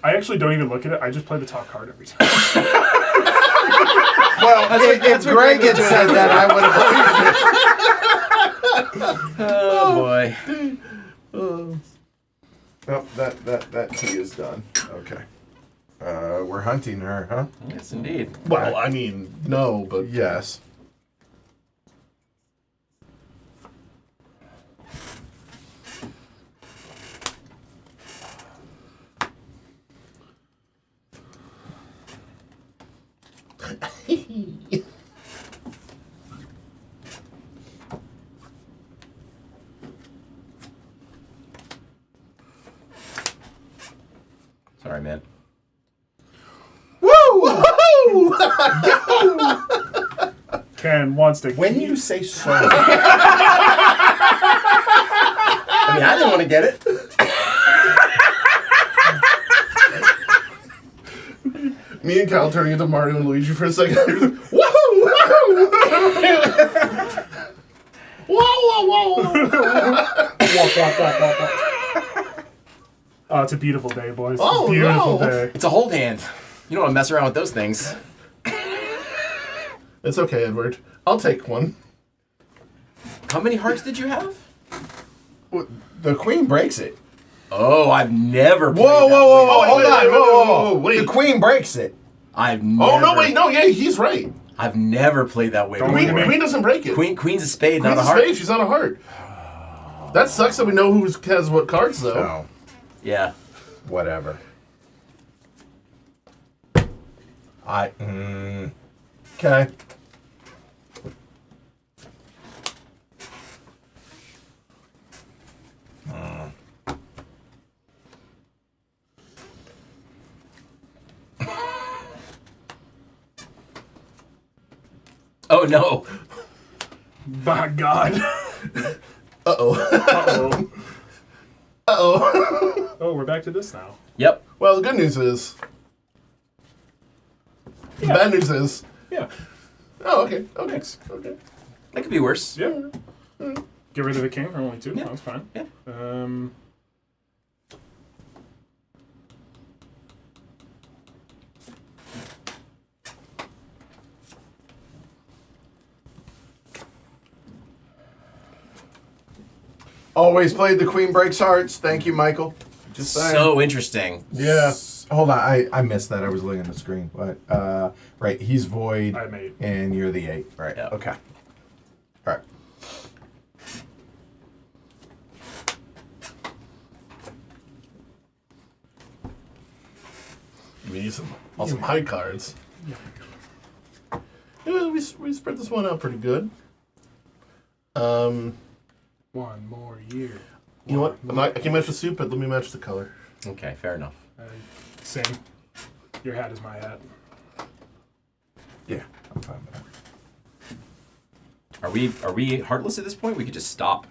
I actually don't even look at it. I just play the top card every time. Well, if Greg had said that, I would have believed it. Oh boy. Nope, that tea is done. Okay. We're hunting her, huh? Yes, indeed. Well, I mean, no, but Yes. Sorry, man. Woo! Ken wants to. When you say sorry, I mean, I didn't want to get it. me and Kyle turning into Mario and Luigi for a second. Woohoo! Oh, it's a beautiful day, boys. Oh, It's a beautiful no. day. It's a hold hand. You don't want to mess around with those things. It's okay, Edward. I'll take one. How many hearts did you have? The queen breaks it. Oh, I've never played Whoa, that whoa, whoa, way. whoa, hold on. Whoa. Wait. The queen breaks it. I've never. Oh, no, wait. No, yeah, he's right. I've never played that way. Queen doesn't break it. Queen's a spade, not Queen's a a heart. spade. She's not a heart. That sucks that we know who has what cards, though. Oh, Yeah. whatever. Okay. Oh no. My God. Uh-oh. Uh-oh. Uh-oh. Oh, we're back to this now. Yep. Well, the good news is... The bad news is... Yeah. Oh, okay. Okay. Thanks. Okay. That could be worse. Yeah. Get rid of the king for only 2. Yeah. That's fine. Yeah. Always played the queen breaks hearts. Thank you, Michael. Just saying. So interesting. Yeah. Hold on, I missed that. I was looking at the screen. But right, he's void. I'm 8. And you're the 8. Right. Yeah. Okay. All right. We need some high cards. Yeah, we spread this one out pretty good. One more year. You know what? I can match the suit, but let me match the color. Okay, fair enough. Same. Your hat is my hat. Yeah, I'm fine with that. Are we heartless at this point? We could just stop.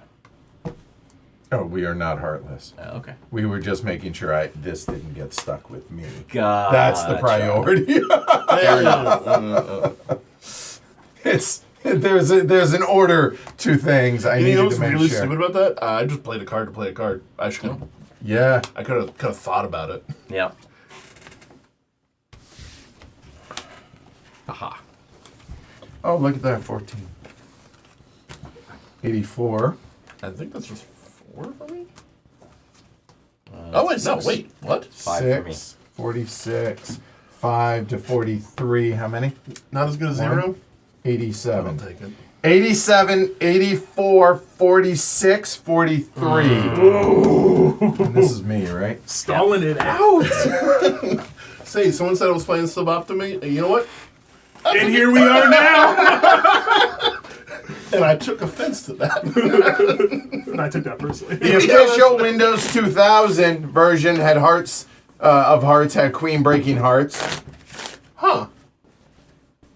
Oh, we are not heartless. Okay. We were just making sure this didn't get stuck with me. God. That's the priority. Fair enough. There's an order to things. I You needed know to what's make really sure. stupid about that? I just played a card to play a card. I Yeah. could have thought about it. Yeah. Aha. Oh, look at that, 14. 84. I think that's just 4 for me. Oh wait, no, 6. wait, what? 5 for me. 6, 46, 5 to 43. How many? Not as good as One. 0. I'll 87. take it. 87, 84, 46, 43. And this is me, right? Stalling it out. Say, someone said I was playing suboptimate, and you know what? And here we are now. And I took offense to that. And I took that personally. The official Windows 2000 version had hearts of hearts, had queen breaking hearts. Huh.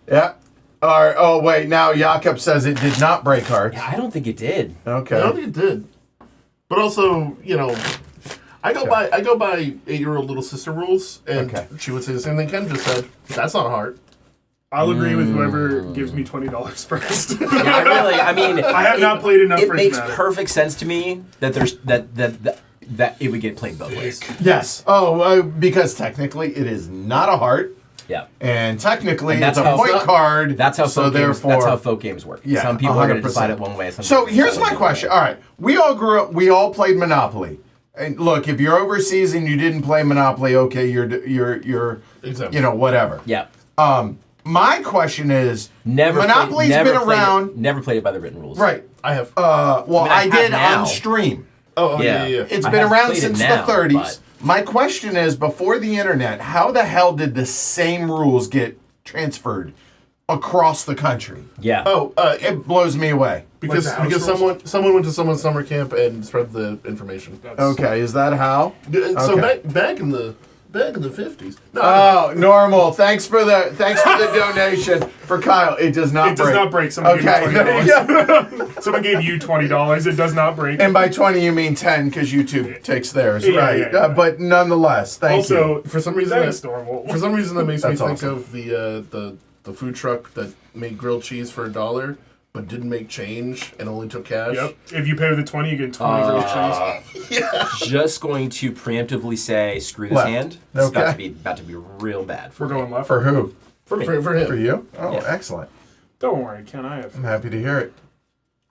Yeah. Oh, wait, now Jakob says it did not break hearts. Yeah, I don't think it did. Okay. I don't think it did. But also, you know, I go by 8-year-old little sister rules, and Okay. she would say the same thing Ken just said. That's not hard. I'll agree with whoever gives me $20 first. Yeah, I mean, I have not played enough It for it makes to matter. perfect sense to me that there's that it would get played both ways. Yes. Oh, because technically it is not a heart, Yeah. and technically And that's it's a how- point card. That's how so folk games, therefore. that's how folk games work. Yeah, Some people are going to 100%. decide it one way. Some So people here's decide my it another question. way. All right, we all grew up. We all played Monopoly. And look, if you're overseas and you didn't play Monopoly, okay, you're Exactly. you know, whatever. Yeah. My question is, Never. Monopoly's never been played around. It, never played it by the written rules. Right. I have. Well, I I have did now. on stream. Oh, Yeah. yeah. It's I been have around played it since now, the 30s. but- My question is, before the internet, how the hell did the same rules get transferred across the country? Yeah. Oh, It blows me away. because Like the house rules? someone went to someone's summer camp and spread the information. Okay, is that how? So Okay. back in the 50s. No, I Oh, normal. Thanks for the donation for Kyle. It does not It break. does not break. Someone Okay. gave me Yeah. $20. Someone gave you $20. It does not break. And by 20 you mean 10 because YouTube takes theirs, Yeah, right? yeah. But nonetheless, thank you. Also, for some reason that's normal. For some reason, that makes me That's think awesome. of the food truck that made grilled cheese for $1, but didn't make change and only took cash. Yep. If you pay with the 20, you get 20 for each cheese. Just going to preemptively say, screw this Left. hand. It's Okay. about to be real bad. We're going left. For who? For me. For him. For you? Oh, Yeah. excellent. Don't worry, Ken. I have. I'm happy to hear it.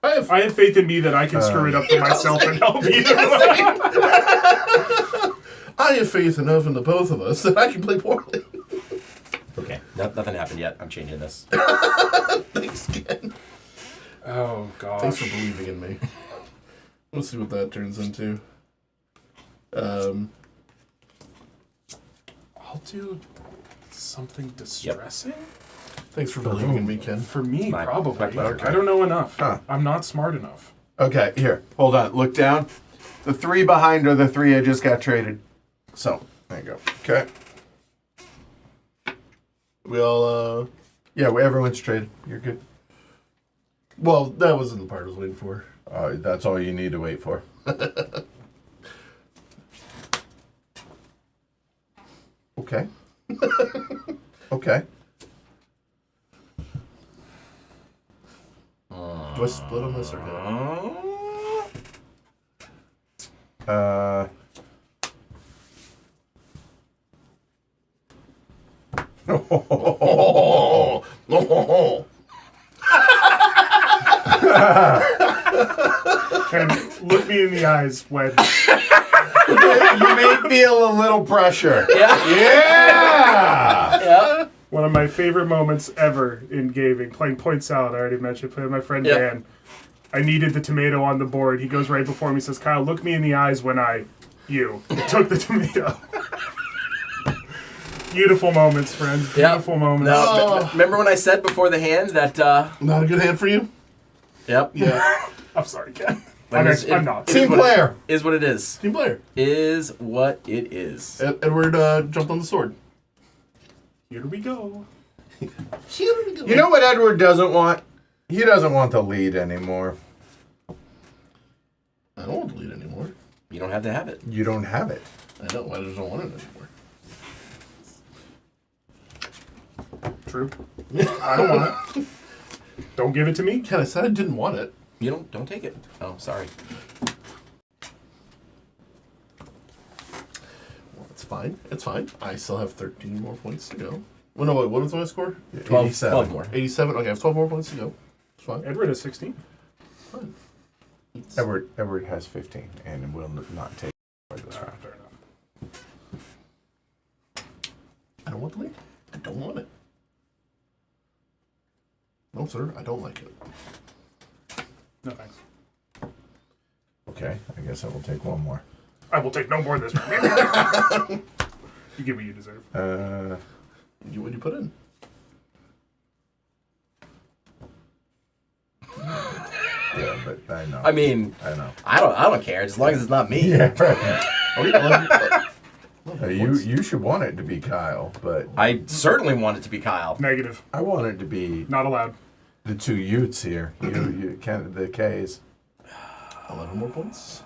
I have faith in me that I can screw it up for myself and help you. I have faith enough in the both of us that I can play poorly. Okay, nothing happened yet. I'm changing this. Thanks, Ken. Oh, gosh. Thanks for believing in me. Let's see what that turns into. I'll do something distressing? Thanks for believing in me, Ken. For me, My probably. pleasure. I don't know enough. Huh. I'm not smart enough. Okay, here. Hold on. Look down. The 3 behind are the 3 I just got traded. So, there you go. Okay. We all, Yeah, everyone's traded. You're good. well, that wasn't the part I was waiting for. That's all you need to wait for. Okay. Okay. Do I split on this or no? Oh. Ken, look me in the eyes when... You may feel a little pressure. Yeah. Yeah! Yeah. One of my favorite moments ever in gaming, playing point salad, I already mentioned, playing with my friend Yep. Dan. I needed the tomato on the board. He goes right before me, says, Kyle, look me in the eyes when you took the tomato. Beautiful moments, friends. Beautiful moments. No, remember when I said before the hand that, Not a good hand for you? Yep. Yeah. I'm sorry, Ken. Like, I'm not. Team player. Is what it is. Team player. Is what it is. Edward jumped on the sword. Here we go. You know what Edward doesn't want? He doesn't want the lead anymore. I don't want to lead anymore. You don't have to have it. You don't have it. I know. I just don't want it anymore. True. I don't want it. Don't give it to me. Ken, I said I didn't want it. You don't take it. Oh, sorry. Well, it's fine. It's fine. I still have 13 more points to go. Well, no, wait, what was my score? 12 more. 87. Okay, I have 12 more points to go. It's fine. Edward has 16. Fine. Edward has 15 and will not take this round. Fair enough. I don't want the lead. I don't want it. No, sir. I don't like it. No thanks. Okay, I guess I will take one more. I will take no more this round. You get what you deserve. What do you put in? Yeah, but I know. I mean, I know. I don't care as long as it's not me. Yeah, right. Oh, yeah, 11 You should want it to be Kyle, but I certainly want it to be Kyle. Negative. I want it to be Not allowed. the 2 Utes here. You can the K's. 11 more points.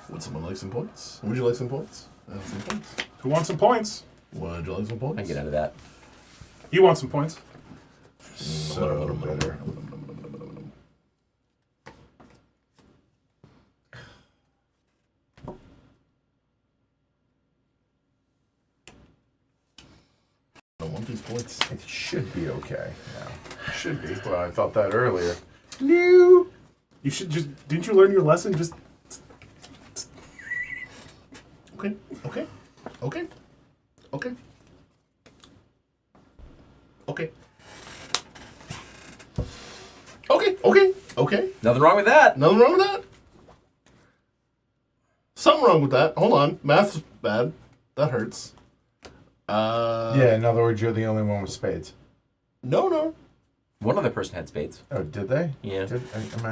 Would someone like some points? Would you like some points? I have some points. Who wants some points? Would you like some points? I can get out of that. You want some points? So bitter. I don't want these points. It should be okay now. It should be. Well, I thought that earlier. No. You should just... Didn't you learn your lesson? Just... Okay. Okay. Okay. Okay. Okay. Okay. Okay. Okay. Nothing wrong with that. Nothing wrong with that. Something wrong with that. Hold on. Math's bad. That hurts. Yeah, in other words, you're the only one with spades. No. One other person had spades. Oh, did they? Yeah. Am I?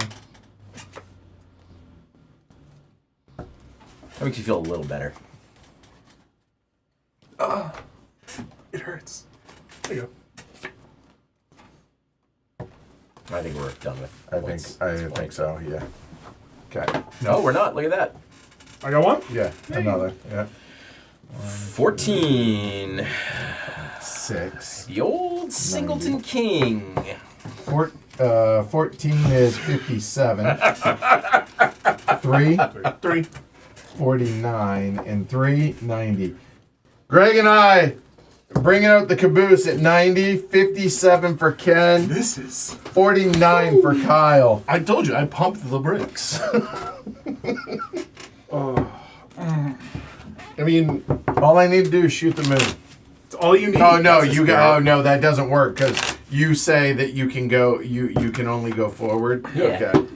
That makes you feel a little better. It hurts. There you go. I think we're done with. I points. think so. Yeah. Okay. No, we're not. Look at that. I got one? Yeah. Another. Yeah. 14. 6. The old Singleton King. 14 is 57. 3, 3. 49, and 3, 90. Greg and I Bringing out the caboose at 90, 57 for Ken, This is 49 for Kyle. I told you, I pumped the bricks. I mean, All I need to do is shoot the moon. it's all you need. Oh no, That's a you spirit. go. Oh no, that doesn't work because you say that you can go. You can only go forward. Yeah. Okay.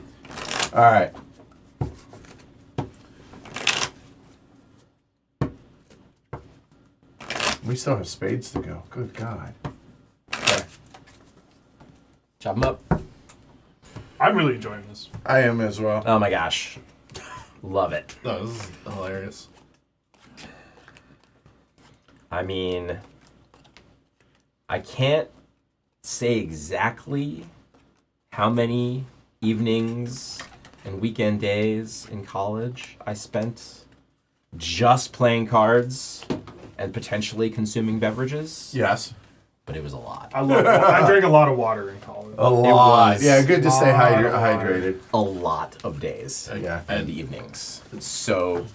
All right. We still have spades to go. Good God. Okay. Chop them up. I'm really enjoying this. I am as well. Oh my gosh. Love it. no, this is hilarious. I mean, I can't say exactly how many evenings and weekend days in college I spent just playing cards and potentially consuming beverages, Yes. but it was a lot. I love. I drank a lot of water in college. A lot. was Yeah, good to stay lot of water. hydrated. A lot of days Yeah. and evenings. So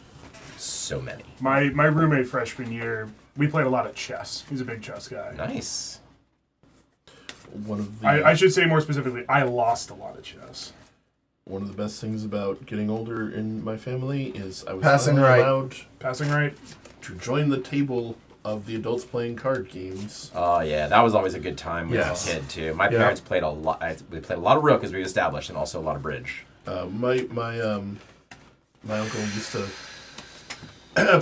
many. My roommate freshman year, we played a lot of chess. He's a big chess guy. Nice. One of the I should say more specifically, I lost a lot of chess. one of the best things about getting older in my family is I was Passing finally right. allowed Passing right. to join the table of the adults playing card games. Oh yeah, that was always a good time when Yes. I was a kid too. My Yeah. parents played a lot. We played a lot of rook, as we've established, and also a lot of bridge. My uncle used to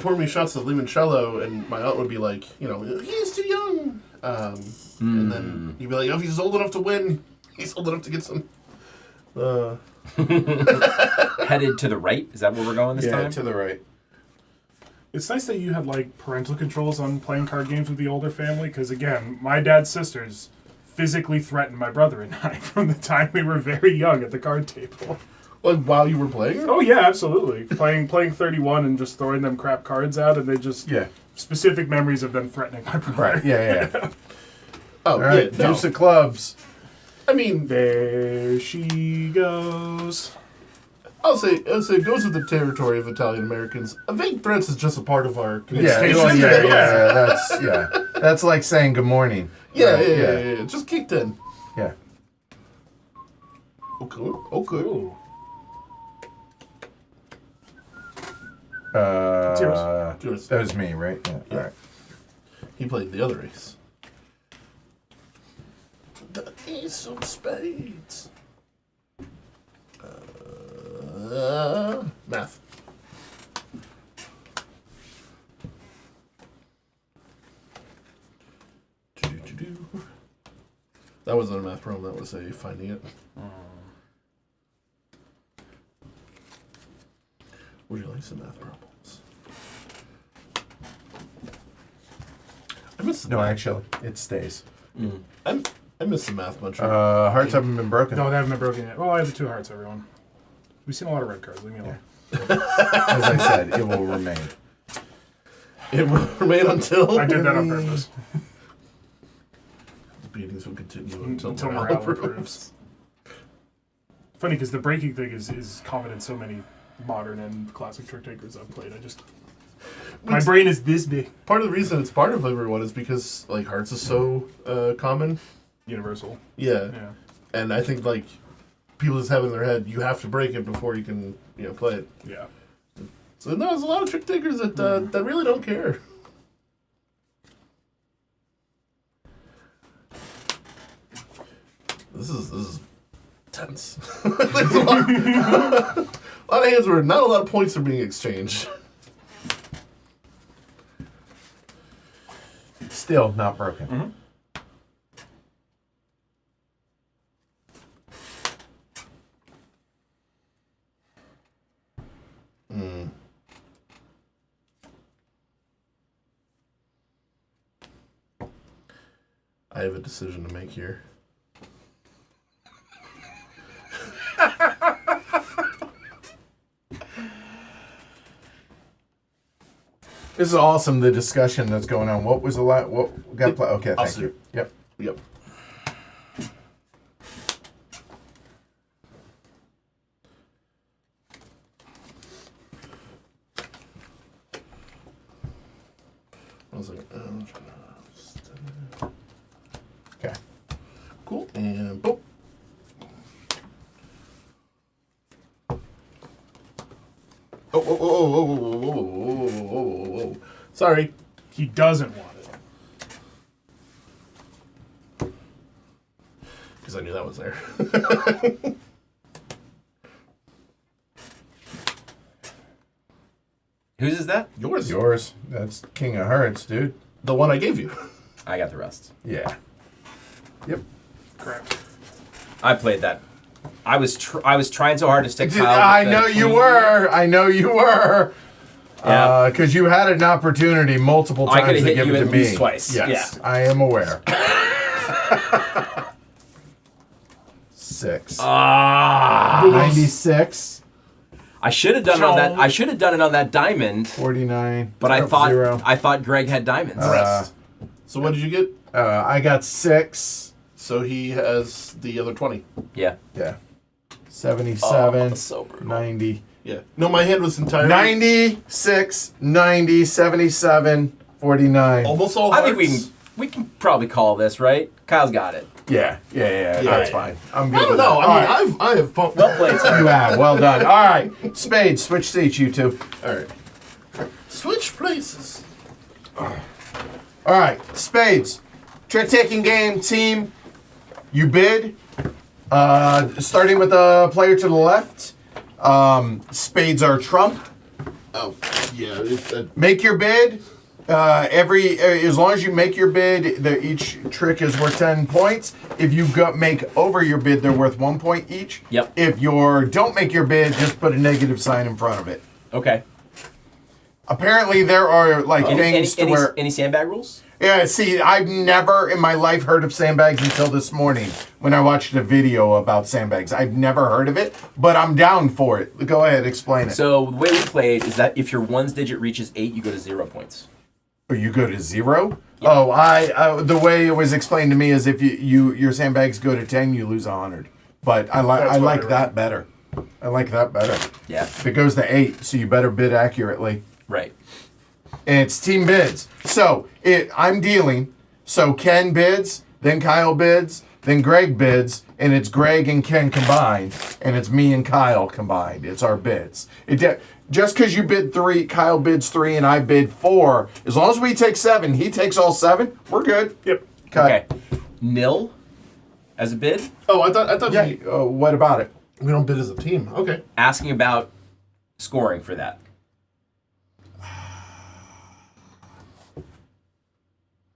pour me shots of limoncello, and my aunt would be like, he's too young. And then he'd be like, if he's old enough to win, he's old enough to get some. Headed to the right. Is that where we're going this Yeah, time? to the right. It's nice that you had like parental controls on playing card games with the older family, because again, my dad's sisters physically threatened my brother and I from the time we were very young at the card table. Like while you were playing? Oh yeah, absolutely. Playing 31 and just throwing them crap cards out, and they just Yeah. specific memories of them threatening my brother. Right. Yeah. Oh, All right. yeah. No. Deuce of clubs. I mean, There she goes. I'll say it goes with the territory of Italian Americans. Vague threats is just a part of our Yeah. communication. That's like saying good morning. Yeah, Right, yeah. Just kicked in. Yeah. Okay. Ooh. Yours. That was me, right? Yeah. All right. He played the other ace. The ace of spades. Math. Do-do-do-do. That wasn't a math problem, that was a finding it. Would you like some math problems? I miss No, actually, it stays. I miss the math bunch. Hearts haven't been broken. No, they haven't been broken yet. Well, I have the 2 hearts, everyone. We've seen a lot of red cards. Leave me alone. As I said, it will remain. It will remain until I did that on purpose. the beatings will continue Until until morale morale improves. improves. Funny, because the breaking thing is common in so many modern and classic trick takers I've played. My brain is this big. Part of the reason it's part of everyone is because like hearts is so common. Universal. Yeah. Yeah. And I think like people just have in their head you have to break it before you can play it. Yeah. So no, there's a lot of trick takers that really don't care. This is tense. There's a lot of hands where not a lot of points are being exchanged. Still not broken. I have a decision to make here. This is awesome. The discussion that's going on. What was the last? What got? Okay, I'll thank see. you. Yep. Yep. I was like, And boop. Oh. Sorry. He doesn't want it. Because I knew that was there. Whose is that? Yours. Yours. That's King of Hearts, dude. The one I gave you. I got the rest. Yeah. Yep. Correct. I played that. I was trying so hard to stick Kyle. I know you were. I know you were. Yeah. Because you had an opportunity multiple I times could've to hit give you it to at me. least twice. Yes, Yeah. I am aware. 6. 96. I should have done it on that. I should have done it on that diamond, 49. but I Zero. thought Greg had diamonds. So what did you get? I got 6. So he has the other 20. Yeah. Yeah. 77. So brutal. 90. Yeah. No, my hand was entirely 96, 90, 77, 49. almost all I hearts. think we can probably call this, right? Kyle's got it. Yeah. That's fine. I'm good I don't with know. that. I All mean, I have pumped. Well played, sir. You have. Well done. All right. Spades, switch seats, you two. All right. Switch places. All right. Spades. Trick-taking game, team. You bid. Starting with the player to the left. Spades are trump. Oh, yeah. Make your bid. As long as you make your bid, each trick is worth 10 points. If you make over your bid, they're worth 1 point each. Yep. If you don't make your bid, just put a negative sign in front of it. Okay. Apparently, there are things Any sandbag rules? Yeah, see, I've never in my life heard of sandbags until this morning when I watched a video about sandbags. I've never heard of it, but I'm down for it. Go ahead, explain it. So the way we play it is that if your ones digit reaches 8, you go to 0 points. Or you go to 0? Yeah. Oh, the way it was explained to me is if your sandbags go to 10, you lose 100. But I like that better. I like that better. Yeah. If it goes to 8, so you better bid accurately. Right. And it's team bids. So I'm dealing. So Ken bids, then Kyle bids, then Greg bids, and it's Greg and Ken combined, and it's me and Kyle combined. It's our bids. Just because you bid 3, Kyle bids 3, and I bid 4, as long as we take 7, he takes all 7, we're good. Yep. Okay. Nil as a bid. Oh, I thought. Yeah. What about it? We don't bid as a team. Okay. Asking about scoring for that.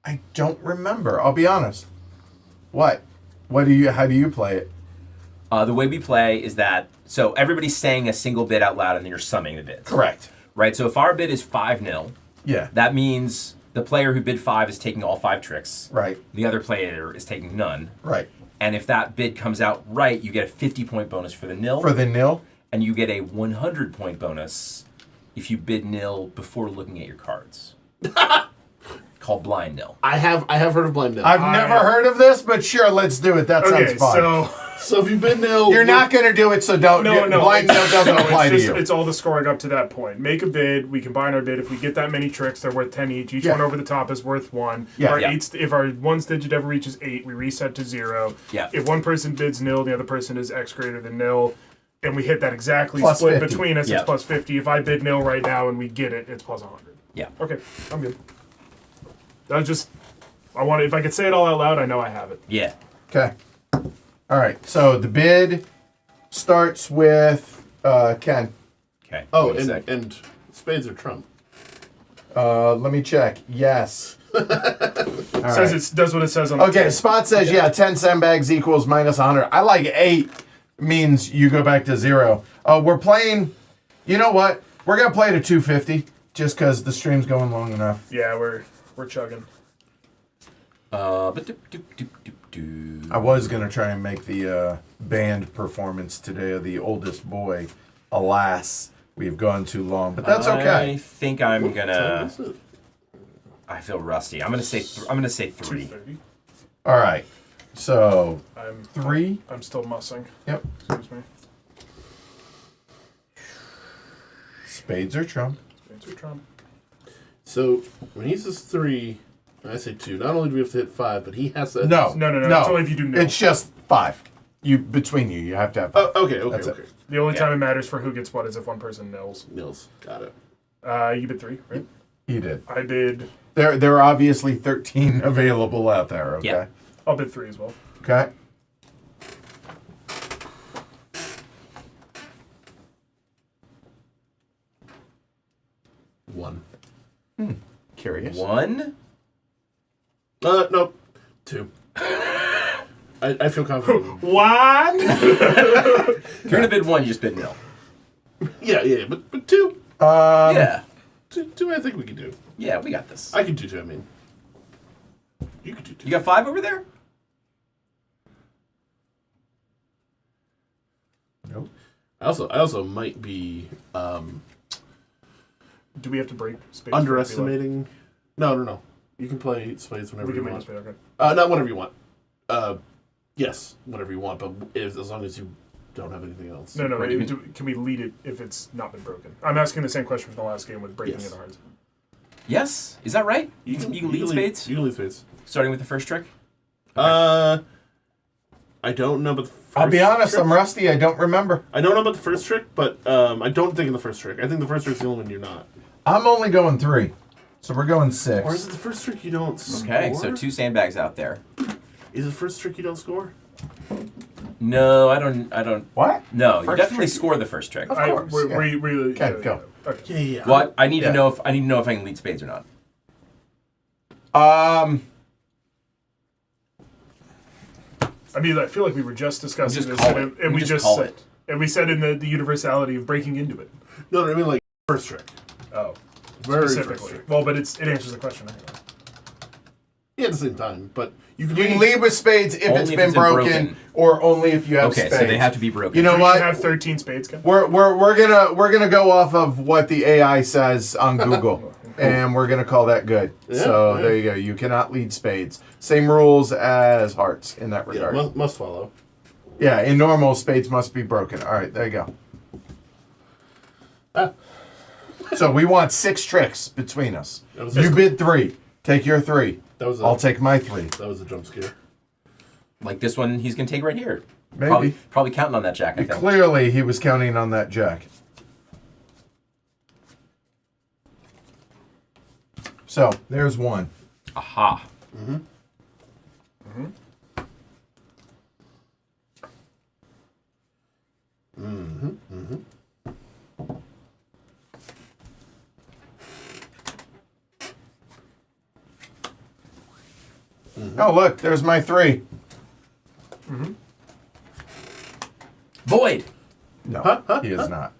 I don't remember. I'll be honest. What? How do you play it? The way we play is that, so everybody's saying a single bid out loud and then you're summing the bids. Correct. Right? So if our bid is 5-0, Yeah. that means the player who bid 5 is taking all 5 tricks. Right. The other player is taking none. Right. And if that bid comes out right, you get a 50-point bonus for the nil. For the nil? And you get a 100-point bonus if you bid nil before looking at your cards. Called blind nil. I have heard of blind nil. I've never heard of this, but sure, let's do it. That sounds fun. So if you bid nil, You're not going to do it, so don't. No. Blind nil doesn't apply to you. It's all the scoring up to that point. Make a bid. We combine our bid. If we get that many tricks, they're worth 10 each. Each one over the top is worth 1. Yeah. If our ones digit ever reaches 8, we reset to 0. Yeah. If one person bids nil, the other person is X greater than nil, and we hit that exactly Plus split 50. between us, Yeah. it's plus 50. If I bid nil right now and we get it, it's plus 100. Yeah. Okay, I'm good. That was just, if I could say it all out loud, I know I have it. Yeah. Okay. All right. So the bid starts with Ken. Okay. Oh, Give me a sec. and spades are trump. Let me check. Yes. All Says it does what it says on the Okay. tin. Spot says 10 sandbags equals minus 100. I like 8 means you go back to 0. We're playing. You know what? We're gonna play to 250 just because the stream's going long enough. Yeah, we're chugging. I was going to try and make the band performance today of the oldest boy. Alas, we've gone too long, but that's I okay. think I'm gonna. What is it? I feel rusty. I'm gonna say 3. 230. All right. So, I'm 3. I'm still mussing. Yep. Excuse me. Spades or trump. Spades or trump. So when he says 3, I say 2. Not only do we have to hit 5, but he has to. No. No. It's only if you do nil. It's just 5. Between you have to have 5. Oh, okay. That's Okay. it. The only time it matters for who gets what is if one person nils. Nils. Got it. You bid 3, right? He did. I bid. There are obviously 13 available out there. Okay. Yeah. I'll bid 3 as well. Okay. One. Curious. 1. No. 2. I feel confident. 1. If you're gonna bid 1, you just bid nil. Yeah. But 2. Yeah. 2, I think we can do. Yeah, we got this. I can do 2. I mean, you could do 2. You got 5 over there? Nope. I also might be Do we have to break Spades? underestimating. No. You can play Spades whenever We can you make a want. spade, okay. Not whenever you want. Yes, whenever you want, but as long as you don't have anything else. No. Right, Can we lead it if it's not been broken? I'm asking the same question from the last game with breaking Yes. in hearts. Yes. Is that right? You can lead spades? You can lead Spades. Starting with the first trick? I don't know about the first I'll be honest, trick. I'm rusty. I don't remember. I don't know about the first trick, but I don't think in the first trick. I think the first trick's the only one you're not. I'm only going 3. So we're going 6. Or is it the first trick you don't score? Okay, so 2 sandbags out there. Is it the first trick you don't score? No, I don't. What? No, you First definitely trick. score the first trick. Of course, yeah. We really. Okay, go. Okay. Yeah. What? I need Yeah. to know if I can lead spades or not. I mean, I feel like we were just discussing just this, call and, it. and We we just just call said, it. and we said in the universality of breaking into it. No, I mean like first trick. Oh, Very specifically. first trick. Well, but it answers the question anyway. Yeah, at the same time, but you can You can lead with spades if Only it's if been it's been broken, broken. or only if you have Okay, spades. so they have to be broken. You know We what? have 13 spades, Ken. We're gonna go off of what the AI says on Google, and we're gonna call that good. Yeah, So yeah. there you go. You cannot lead spades. Same rules as hearts in that Yeah, regard. must follow. Yeah, in normal, spades must be broken. All right, there you go. Ah. So we want 6 tricks between us. That was You just- bid 3. Take your 3. That was I'll take my 3. That was a jump scare. Like this one, he's gonna take right here. Maybe. Probably counting on that jack. I think. Clearly, he was counting on that jack. So there's 1. Aha. Oh, look, there's my 3. Void. No, he is not.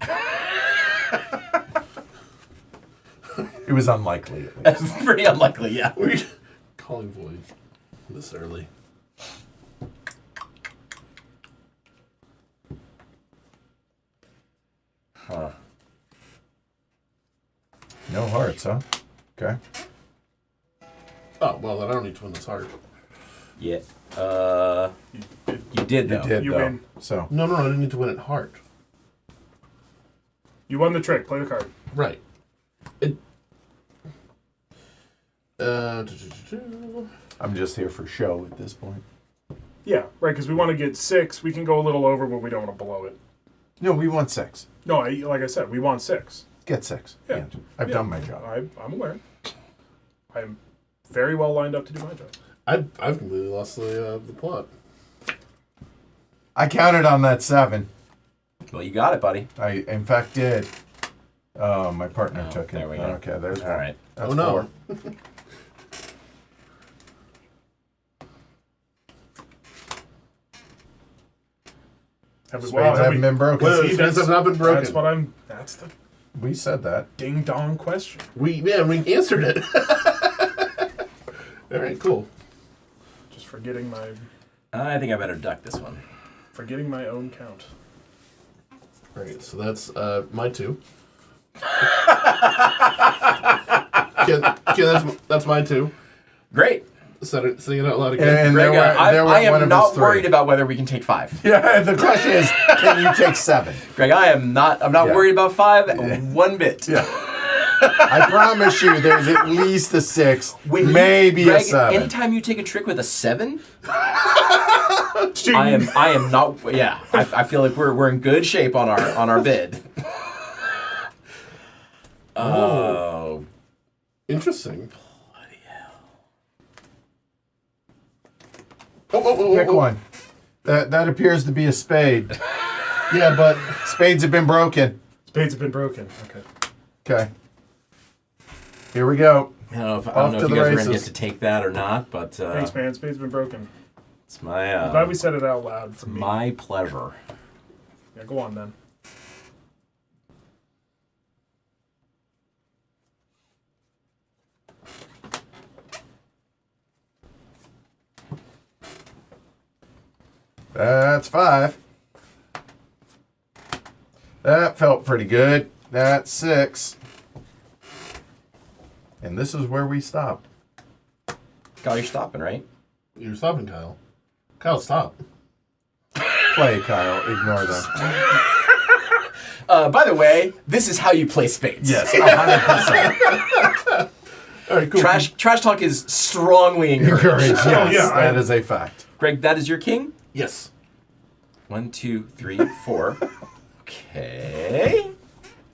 It was unlikely. At least. That's pretty unlikely. Yeah. We're calling void this early. Huh. No hearts, huh? Okay. Oh well, then I don't need to win this hard. Yeah. You did though. You did, You though. win. So No, I didn't need to win it hard. You won the trick. Play the card. Right. It. I'm just here for show at this point. Yeah, right. Because we want to get 6. We can go a little over, but we don't want to blow it. No, we want 6. No, like I said, we want 6. Get 6. Yeah. And I've Yeah. done my job. I'm aware. I'm very well lined up to do my job. I've completely lost the plot. I counted on that 7. Well, you got it, buddy. I, in fact, did. Oh, my partner Oh, took it. there we go. Okay, there's All 1. right. That's Oh, no. 4. Have we, Spades have haven't we- been broken. Well, See, spades have not been broken. That's what I'm. That's the We said that. ding dong question. We answered it. All right, cool. Just forgetting my I think I better duck this one. own count. All right, so that's my 2. Ken, that's my 2. Great. Sing it out loud again. And Greg, there I went one am of not his 3. worried about whether we can take 5. Yeah, the question is, can you take 7? Greg, I'm not Yeah. worried about 5 one bit. Yeah. I promise you, there's at least a 6, When maybe Greg, a 7. Anytime you take a trick with a 7, I am not. Yeah, I feel like we're in good shape on our bid. Oh, Interesting. bloody hell! Pick one. That appears to be a spade. Yeah, but Spades have been broken. Spades have been broken. Okay. Okay. Here we go. I don't know if, Off you to the guys are gonna get races. to take that or not, but Thanks, man. Spades have been broken. it's my I'm glad we said it out loud for me. my pleasure. Yeah, go on then. That's 5. That felt pretty good. That's 6. And this is where we stop. Kyle, you're stopping, right? you're stopping, Kyle. Kyle, stop. Play, Kyle. Ignore them. By the way, this is how you play spades. Yes, 100%. All right, cool. Trash talk is strongly encouraged. Encouraged, yes. yeah, That is a fact. Greg, that is your king? Yes. 1, 2, 3, 4. Okay.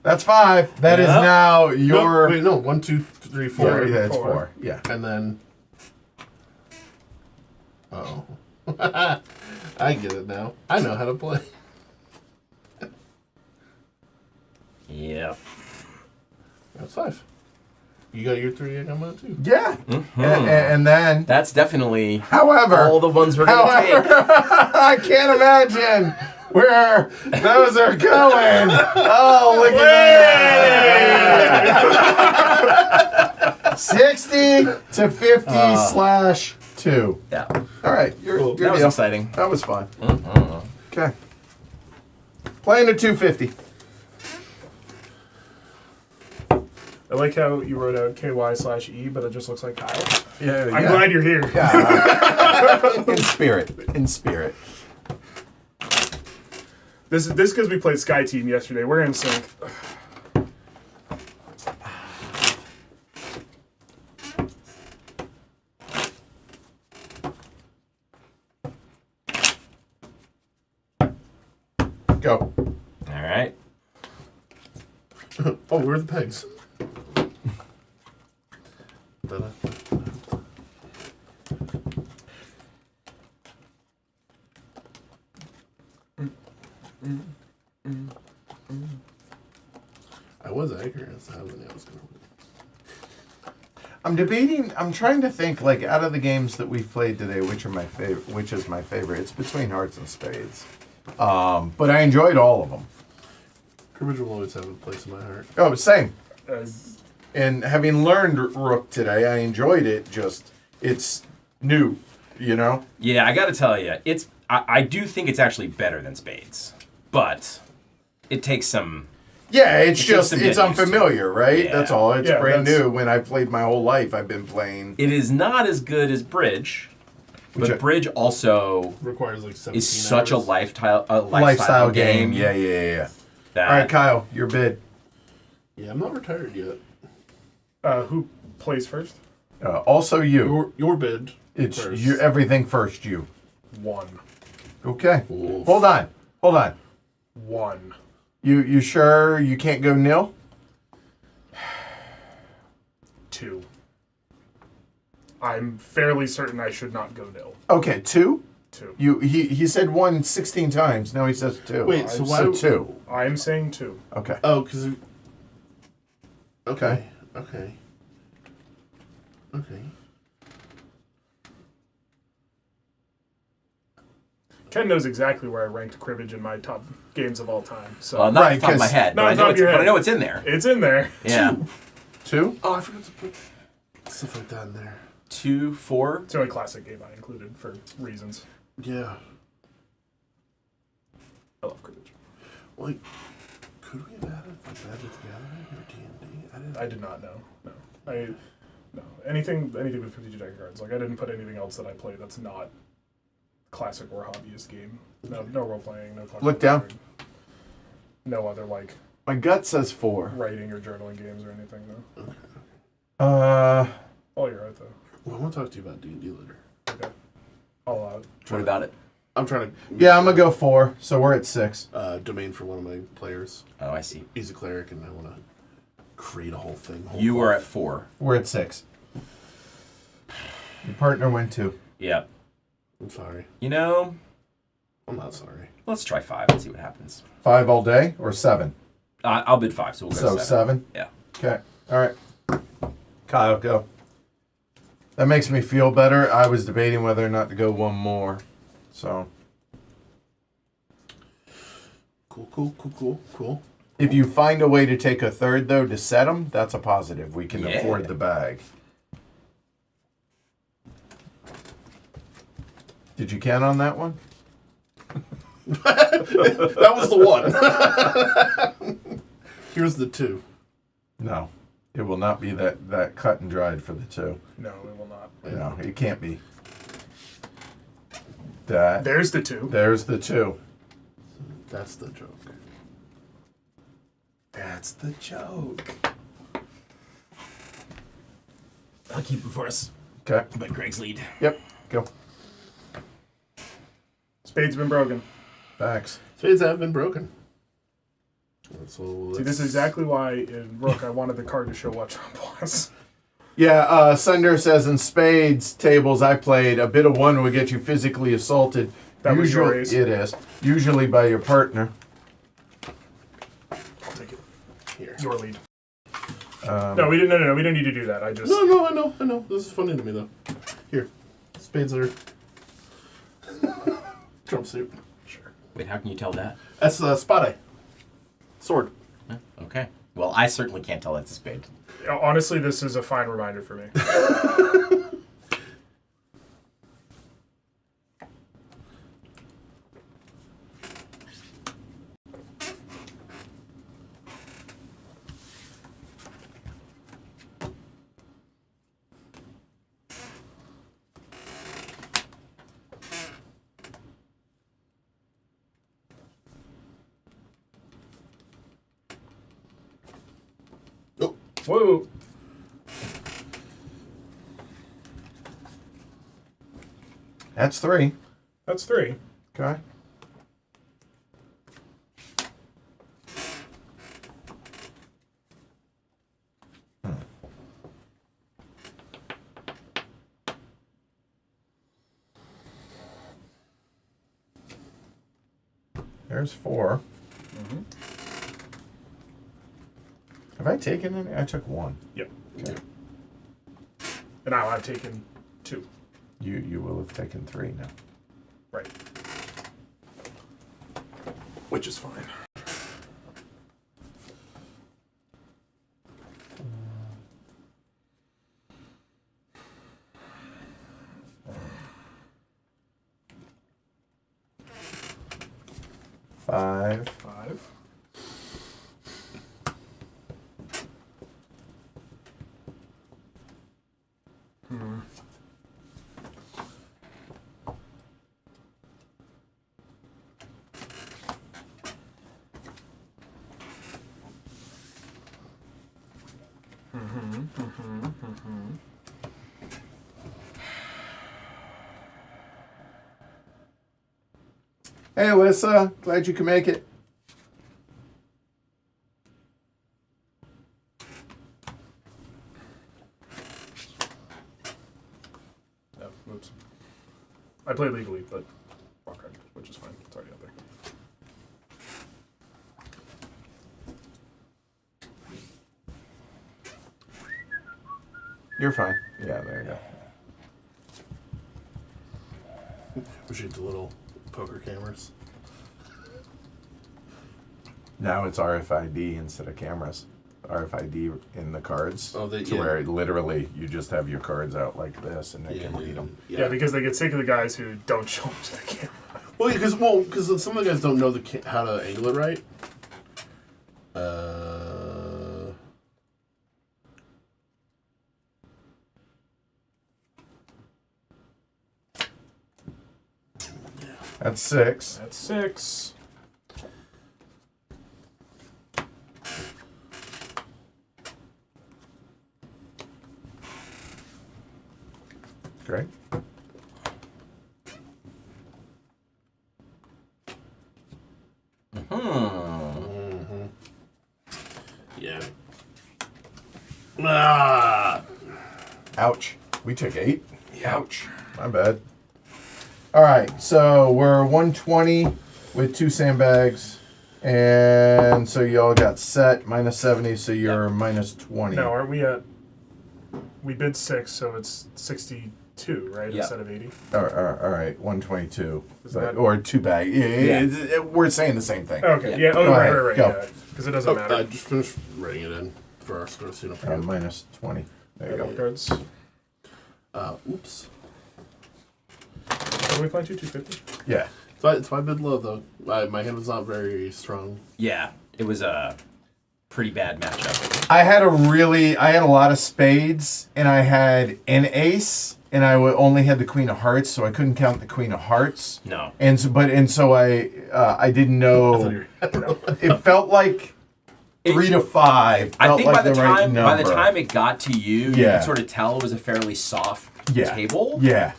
That's 5. That is Yep. now your... No, wait, no. 1, 2, 3, 4. Yeah, that's 4. 4. Yeah. And then. Oh. I get it now. I know how to play. Yeah. That's 5. You got your 3, I got mine 2. Yeah. And then... That's definitely However... all the ones we're going to take. I can't imagine where those are going. Oh, look at that. 60 to 50/2. Yeah. All right, your That was deal. exciting. That was fun. Okay. Playing a 250. I like how you wrote out KY/E, but it just looks like Kyle. Yeah, I'm glad you're here. Yeah. In spirit. In spirit. This because we played Sky Team yesterday. We're in sync. Go. All right. Oh, where are the pegs? Da-da. I was accurate as to how many I was going to win. I'm debating. I'm trying to think, like, out of the games that we've played today, which are my favorite. Which is my favorite? It's between Hearts and Spades. But I enjoyed all of them. Cribbage will always have a place in my heart. Oh, same. Uh, And having learned Rook today, I enjoyed it. Just it's new, you know. Yeah, I got to tell you, I do think it's actually better than Spades, but it takes some. Yeah, it's just just some it's getting used to. unfamiliar, right? Yeah. That's all. It's Yeah, brand that's- new. When I played my whole life, I've been playing. It is not as good as Bridge, Which I- but Bridge also Requires like 17 is such a hours. lifestyle game. game. Yeah. That, All right, Kyle, your bid. Yeah, I'm not retired yet. who plays first? Also, you. Your bid. It's first. you. Everything first. You. 1. Okay. Oof. Hold on. 1. You sure you can't go nil? 2. I'm fairly certain I should not go nil. Okay, 2. 2. He said 1 16 times. No, he says 2. Wait, so why? So 2. I'm saying 2. Okay. Oh, because. Okay. Okay. Ken knows exactly where I ranked Cribbage in my top games of all time. So not Right, off the top of my 'cause- head, No, but, I it's know off it's, your but I head. know it's in there. it's in there. Yeah. 2. Oh, I forgot to put stuff like that in there. 2, 4. It's the only classic game I included for reasons. Yeah. I love Cribbage. Like, could we have added like Magic the Gathering or D&D? I did not know. No. Anything with 52 deck cards. Like I didn't put anything else that I play that's not classic or hobbyist game. No role playing. No classic Look down. card. No other like My gut says 4. Writing or journaling games or anything, though. Oh, you're right, though. Well, I want to talk to you about D&D later. Okay. I'll allow it. What about it? I'm trying to... Yeah, I'm going to go 4, so we're at 6. Domain for one of my players. Oh, I see. He's a cleric, and I want to create a whole thing. You are at 4. We're at 6. Your partner went 2. Yeah. I'm sorry. You know, I'm not sorry. let's try 5 and see what happens. 5 all day or 7? I'll bid 5, so we'll go So 7? Yeah. Okay. All right. Kyle, go. That makes me feel better. I was debating whether or not to go one more. So, Cool. if you find a way to take a third, though, to set them, that's a positive. We can Yeah. afford the bag. Did you count on that one? That was the one. Here's the 2. No. It will not be that cut and dried for the 2. No, it will not. No, it can't be. That. There's the 2. There's the 2. That's the joke. That's the joke. I'll keep it for us. Okay. But Greg's lead. Yep. Go. Spade's been broken. Facts. Spades have been broken. So See, this is exactly why in Rook I wanted the card to show what Trump was. Yeah, Sunder says in Spades tables I played, a bit of 1 would get you physically assaulted. That was your Usually, ace. it is. Usually by your partner. I'll take it. Here. Your lead. No, we didn't. No, we don't need to do that. I just. No, I know. This is funny to me, though. Here. Spades are... Trump suit. Sure. Wait, how can you tell that? That's spot eye. Sword. Okay. Well, I certainly can't tell that's a spade. Honestly, this is a fine reminder for me. Oh. Whoa. That's 3. That's 3. Okay. There's 4. Mm-hmm. Have I taken any? I took 1. Yep. Okay. And now I've taken 2. You will have taken 3 now. Right. Which is fine. Five. 5. Hey, Alyssa. Glad you can make it. Oh, oops. I play legally, but walk card, which is fine. It's already out there. You're fine. Yeah, there you go. We shoot the little poker cameras. Now it's RFID instead of cameras. RFID in the cards. Oh, to where literally you just have your cards out like this and they can read them. Yeah, because they get sick of the guys who don't show up to the camera. Well, because some of the guys don't know how to angle it right. That's 6. That's 6. Great. Yeah. Ah. Ouch. We took 8. Ouch. My bad. All right, so we're 120 with 2 sandbags, and so y'all got set minus 70, so you're minus 20. No, aren't we at? We bid 6, so it's 62, right? Yeah. Instead of 80. All right, 122, that- or 2 bag. Yeah, we're saying the same thing. Okay. Yeah. Oh, Go right, ahead, right, go. yeah. Because it doesn't matter. I just finished writing it in for our score, so you don't forget. Minus 20. There you Double go. cards. Oops. What are we playing to? 250. Yeah. It's my bid low though. My hand was not very strong. Yeah, it was a pretty bad matchup. I had a lot of spades, and I had an ace, and I only had the queen of hearts, so I couldn't count the queen of hearts. No. And so I didn't know. It felt like 3 to 5. I felt think like by the right time number. it got to you, you Yeah. could sort of tell it was a fairly soft Yeah. table. Yeah.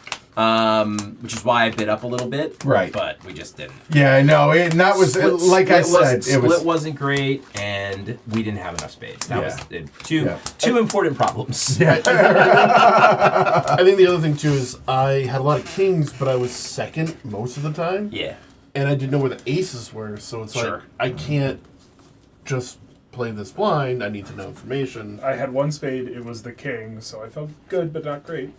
Which is why I bid up a little bit. Right. But we just didn't. Yeah, no, and that was like I said, it was split wasn't great, and we didn't have enough spades. That was Yeah. two important problems. Yeah. I think the other thing too is I had a lot of kings, but I was second most of the time. Yeah. And I didn't know where the aces were, so it's Sure. like I can't just play this blind. I need to know information. I had 1 spade. It was the king, so I felt good, but not great.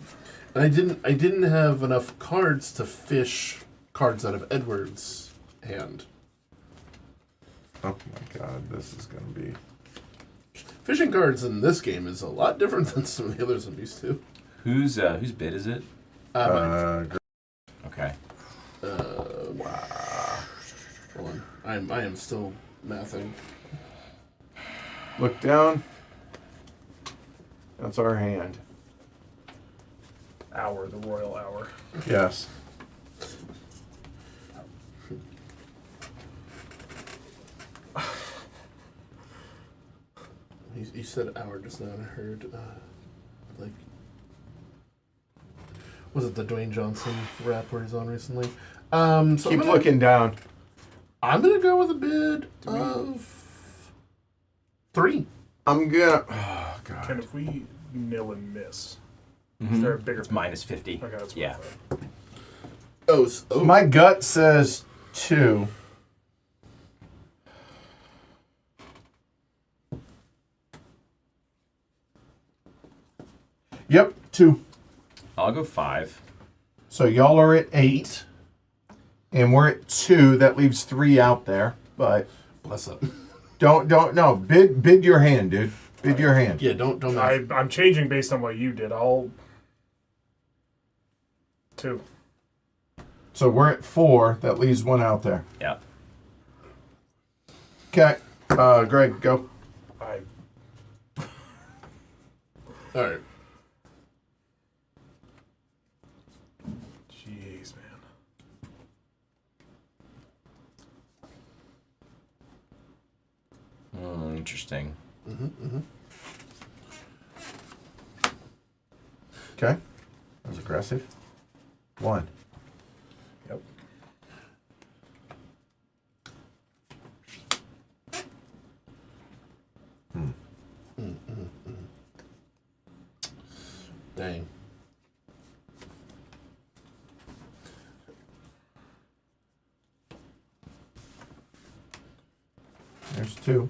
And I didn't have enough cards to fish cards out of Edward's hand. Oh my god, this is gonna be. Fishing cards in this game is a lot different than some of the others I'm used to. Whose bid is it? Okay. Hold on. I am still mathing. Look down. That's our hand. The royal hour. Yes. You said hour just now, and I heard like, was it the Dwayne Johnson rap where he's on recently? So Keep looking down. I'm gonna go with a bid of 3. I'm gonna. Oh god. And if we nil and miss, is there a bigger? It's minus 50. Okay, that's Yeah. Oh, My gut says 2. Yep, 2. I'll go 5. So y'all are at 8, and we're at 2. That leaves 3 out there, but bless up. don't no bid your hand, dude. Bid your hand. Yeah, don't. I'm changing based on what you did. I'll 2. So we're at 4. That leaves 1 out there. Yeah. Okay, Greg, go. All right. Jeez, man. Interesting. Okay, that was aggressive. 1. Yep. Dang. There's 2.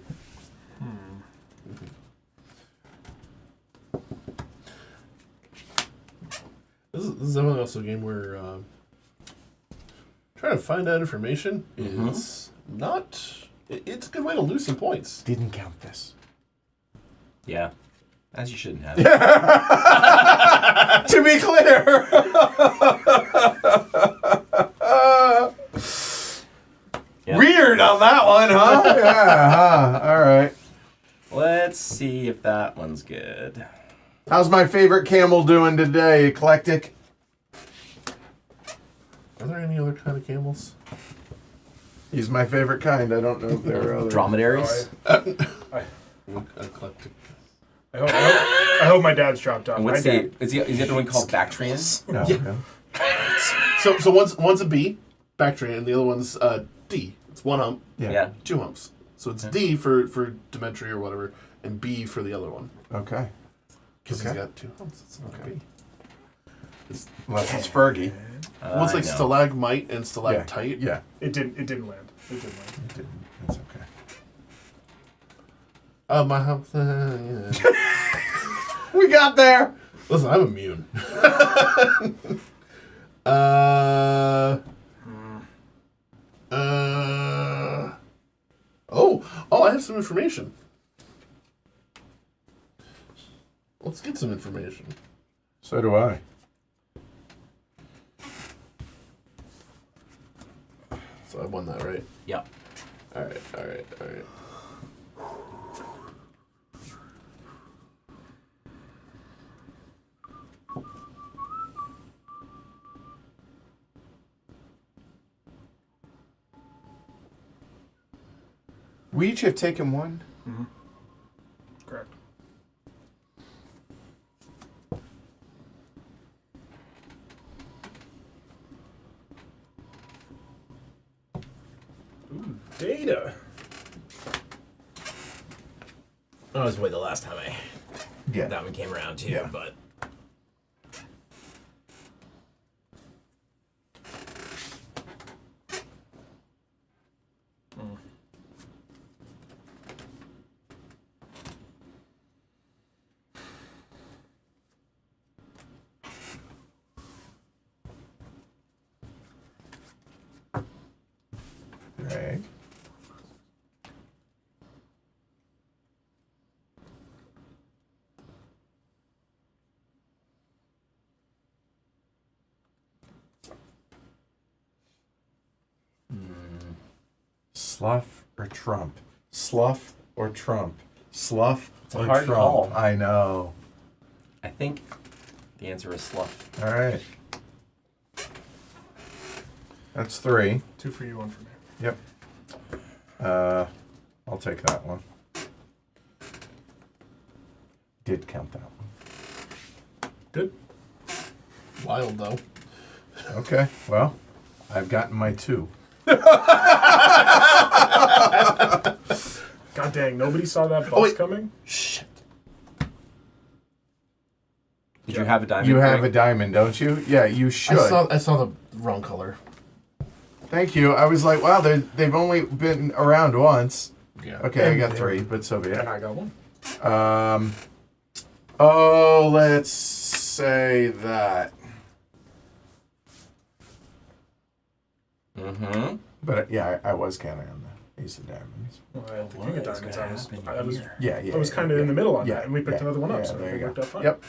This is definitely also a game where trying to find out information is not. It's a good way to lose some points. Didn't count this. Yeah. As you shouldn't have. To be clear. Yep. Weird on that one, huh? Yeah, huh? All right. Let's see if that one's good. How's my favorite camel doing today? Eclectic? Are there any other kind of camels? He's my favorite kind. I don't know if there are others. Dromedaries? Eclectic. I hope my dad's dropped off. And what's the is the other one called Bactrian? No. Yeah. So one's a B, Bactrian, and the other one's D. It's one hump, Yeah. 2 humps. So it's D for Demetri or whatever, and B for the other one. Okay. Because he's got 2 humps. It's not Okay. B. Unless it's Fergie. One's like I know. stalagmite and stalactite. Yeah. It didn't land. It didn't. It's okay. My hump. Yeah. We got there. Listen, I'm immune. Oh, I have some information. Let's get some information. So do I. So I won that, right? Yep. All right. We each have taken one. Correct. Ooh, data. That was way the last time Yeah. that one came around too, Yeah. but Greg. Slough or Trump? Slough or Trump? Slough a or hard Trump? call. I know. I think the answer is Slough. All right. That's 3. 2 for you, 1 for me. Yep. I'll take that one. Did count that one. Good. Wild though. Okay. Well, I've gotten my 2. God dang, nobody saw that Oh, bus wait. coming? Shit. Did you have a diamond? You have a Greg? diamond, don't you? Yeah, you should. I saw the wrong color. Thank you. I was like, wow, they've only been around once. Yeah. Okay, I got 3, but so be And it. I got 1. Oh, let's say that. Mm-hmm. But yeah, I was counting on the Ace of Diamonds. Well, I had the King of Diamonds. Yeah, I was kind of in the middle on yeah, that, and we picked yeah, another one up, yeah, so there it you worked go. out fine. Yep,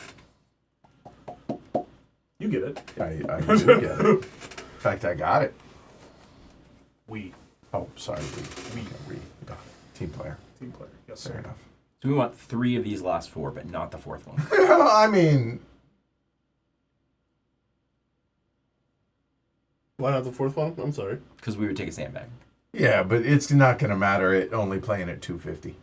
You get it. I do get it. In fact, I got it. We. Oh, sorry, we. Yeah, team player. Team player. Yes, Fair sir. enough. So we want 3 of these last 4, but not the 4th one. Well, I mean, Why not the 4th one? I'm sorry. Because we would take a sandbag. yeah, but it's not going to matter. It only playing at 250.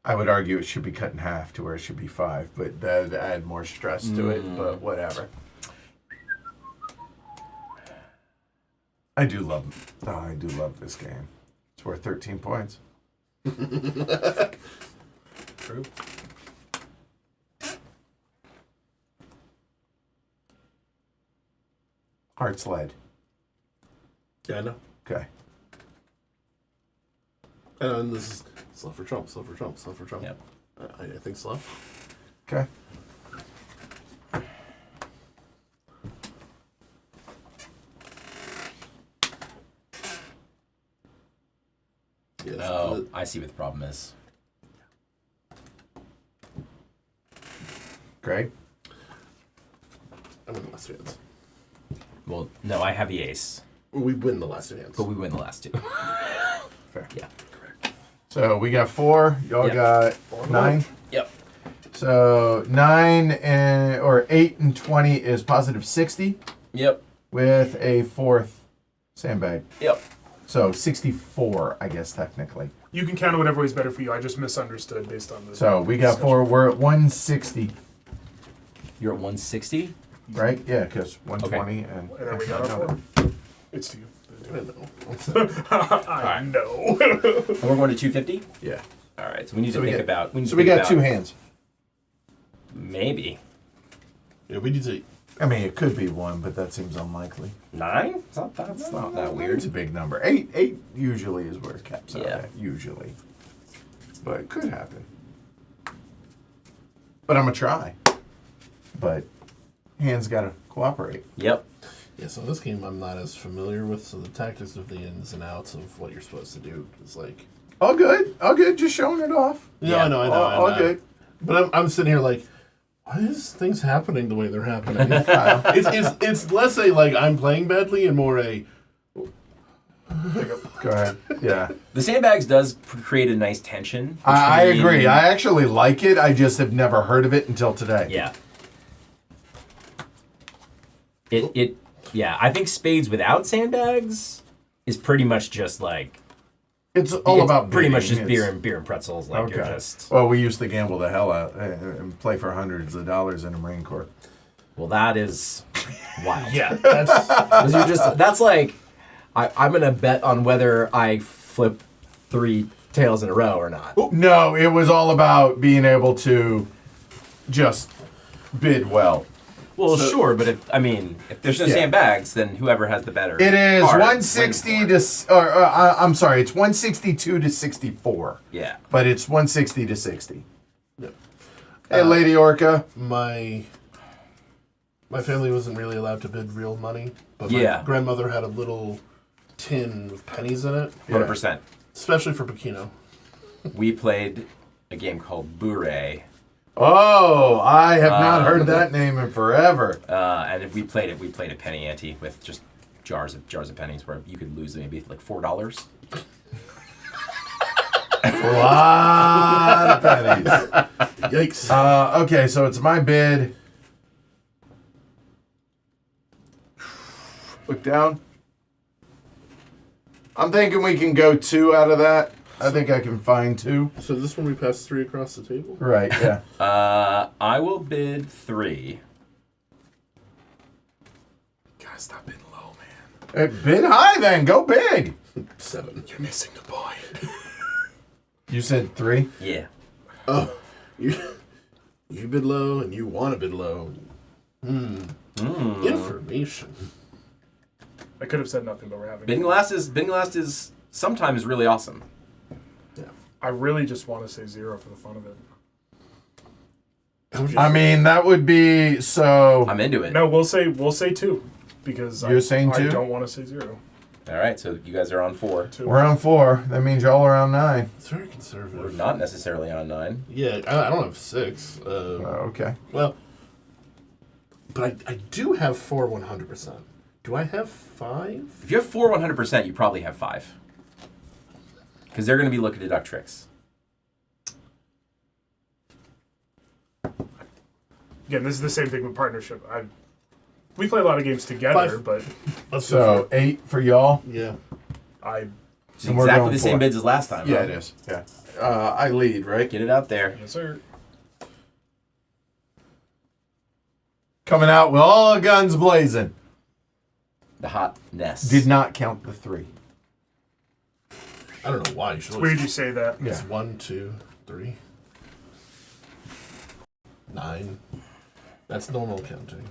I would argue it should be cut in half to where it should be 5, but that add more stress to it. But whatever. I do love this game. It's worth 13 points. True. Hearts led. Yeah, I know. Okay. And this is Slough for Trump. Yep. I think Slough. Okay. Yes. Oh, I see what the problem is. Greg? I'm in the last 2 hands. Well, no, I have the ace, We win the last 2 hands. but we win the last 2. Fair. Yeah. So we got 4. Y'all Yep. got 9. Yep. So 9 or 8 and 20 is positive 60 Yep. with a 4th sandbag. Yep. So 64, I guess, technically. You can count it whatever way is better for you. I just misunderstood based on the. So we got discussion. 4. We're at 160, You're at 160. right? Yeah, because 120 and. And then we got our 4. It's to you. I know. I know. And we're going to 250. Yeah. All right. So we need So to we think get- about. We need So to we think got about 2 hands. Maybe Yeah, we need to. I mean, it could be 1, but that seems unlikely. 9. That's not that weird. It's a big number. 8 usually is where it caps out Yeah. at, usually. But it could happen. But I'm going to try. But hands got to cooperate. Yep. Yeah, so this game I'm not as familiar with, so the tactics of the ins and outs of what you're supposed to do is like. All good. All good. Just showing it off. Yeah, Yeah. I know. All good. But I'm sitting here like, why is things happening the way they're happening? it's less a like I'm playing badly and more a Go ahead. Yeah. The sandbags does create a nice tension. I between- agree. I actually like it. I just have never heard of it until today. Yeah. Yeah, I think Spades without sandbags is pretty much just like It's all it's about pretty much bidding. just beer and pretzels. Like you're Okay. just Well, we used to gamble the hell out and play for hundreds of dollars in the Marine Corps. well, that is wild. yeah. That's 'Cause you're just that's like I'm gonna bet on whether I flip 3 tails in a row or not. No, it was all about being able to just bid well. Well, sure, but if there's no Yeah. sandbags, then whoever has the better. It is card 160 wins to, I'm sorry, it's 162 to 64, for it. Yeah. but it's 160 to 60. Yeah. Hey, Lady Orca. my family wasn't really allowed to bid real money, but my Yeah. grandmother had a little tin with pennies in it, 100%. especially for Pekino. We played a game called Bourrée, Oh, I have not heard that name in forever. and if we played a penny ante with just jars of pennies where you could lose maybe like $4. A lot of pennies. Yikes! Okay, so it's my bid. Look down. I'm thinking we can go 2 out of that. I think I can find 2. So this one we passed 3 across the table. Right, yeah. I will bid 3. Gotta stop bidding low, man. Bid high then. Go big. 7. You're missing the point. You said 3? Yeah. Oh, you bid low and you want to bid low. Information. I could have said nothing, but we're having. Bidding last is sometimes really awesome. Yeah. I really just want to say 0 for the fun of it. How would you I say- mean, that would be so. I'm into it. No, we'll say 2 because You're saying I 2? don't want to say 0. All right, so you guys are on 4. 2. We're on 4. That means y'all are on 9. It's very We're conservative. not necessarily on 9. Yeah, I don't have 6. Okay. Well, but I do have 4 100%. Do I have 5? If you have 4 100%, you probably have 5. Because they're going to be looking to deduct tricks. Again, this is the same thing with partnership. We play a lot of games together, 5. but Let's go So 8 for y'all. for it. Yeah. I It's And we're exactly going the same 4. bids as last time. Yeah, huh? it is. Yeah. I lead, right? Get it out there. yes sir. Coming out with all guns blazing. The hot nest. Did not count the 3. I don't know why. You should It's weird you say that. Yeah. It's 1, 2, 3, 9. That's normal counting.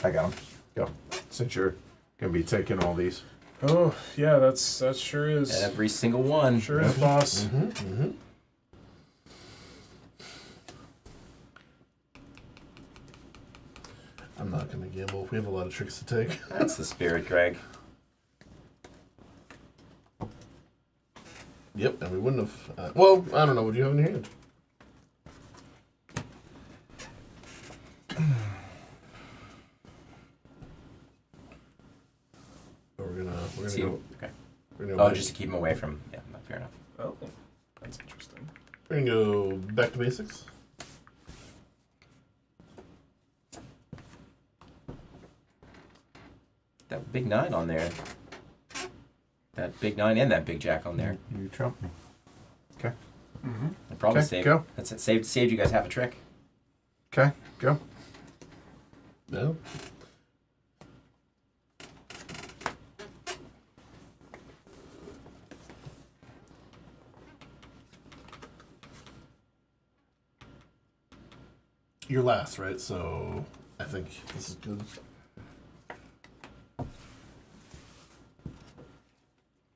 I got them. Go. Since you're going to be taking all these. Oh yeah, that sure is. Every single one. Sure is, boss. I'm not going to gamble. We have a lot of tricks to take. That's the spirit, Greg. Yep, and we wouldn't have. Well, I don't know. What do you have in your hand? We're gonna See, go. okay. We're gonna Oh, just to keep him away from. Yeah, fair enough. Oh, that's interesting. We're gonna go back to basics. That big 9 on there. That big 9 and that big jack on there. You trump me. Okay. I'd probably Okay, saved. go. That's it. Saved you guys half a trick. Okay, go. No. You're last, right? So I think this is good.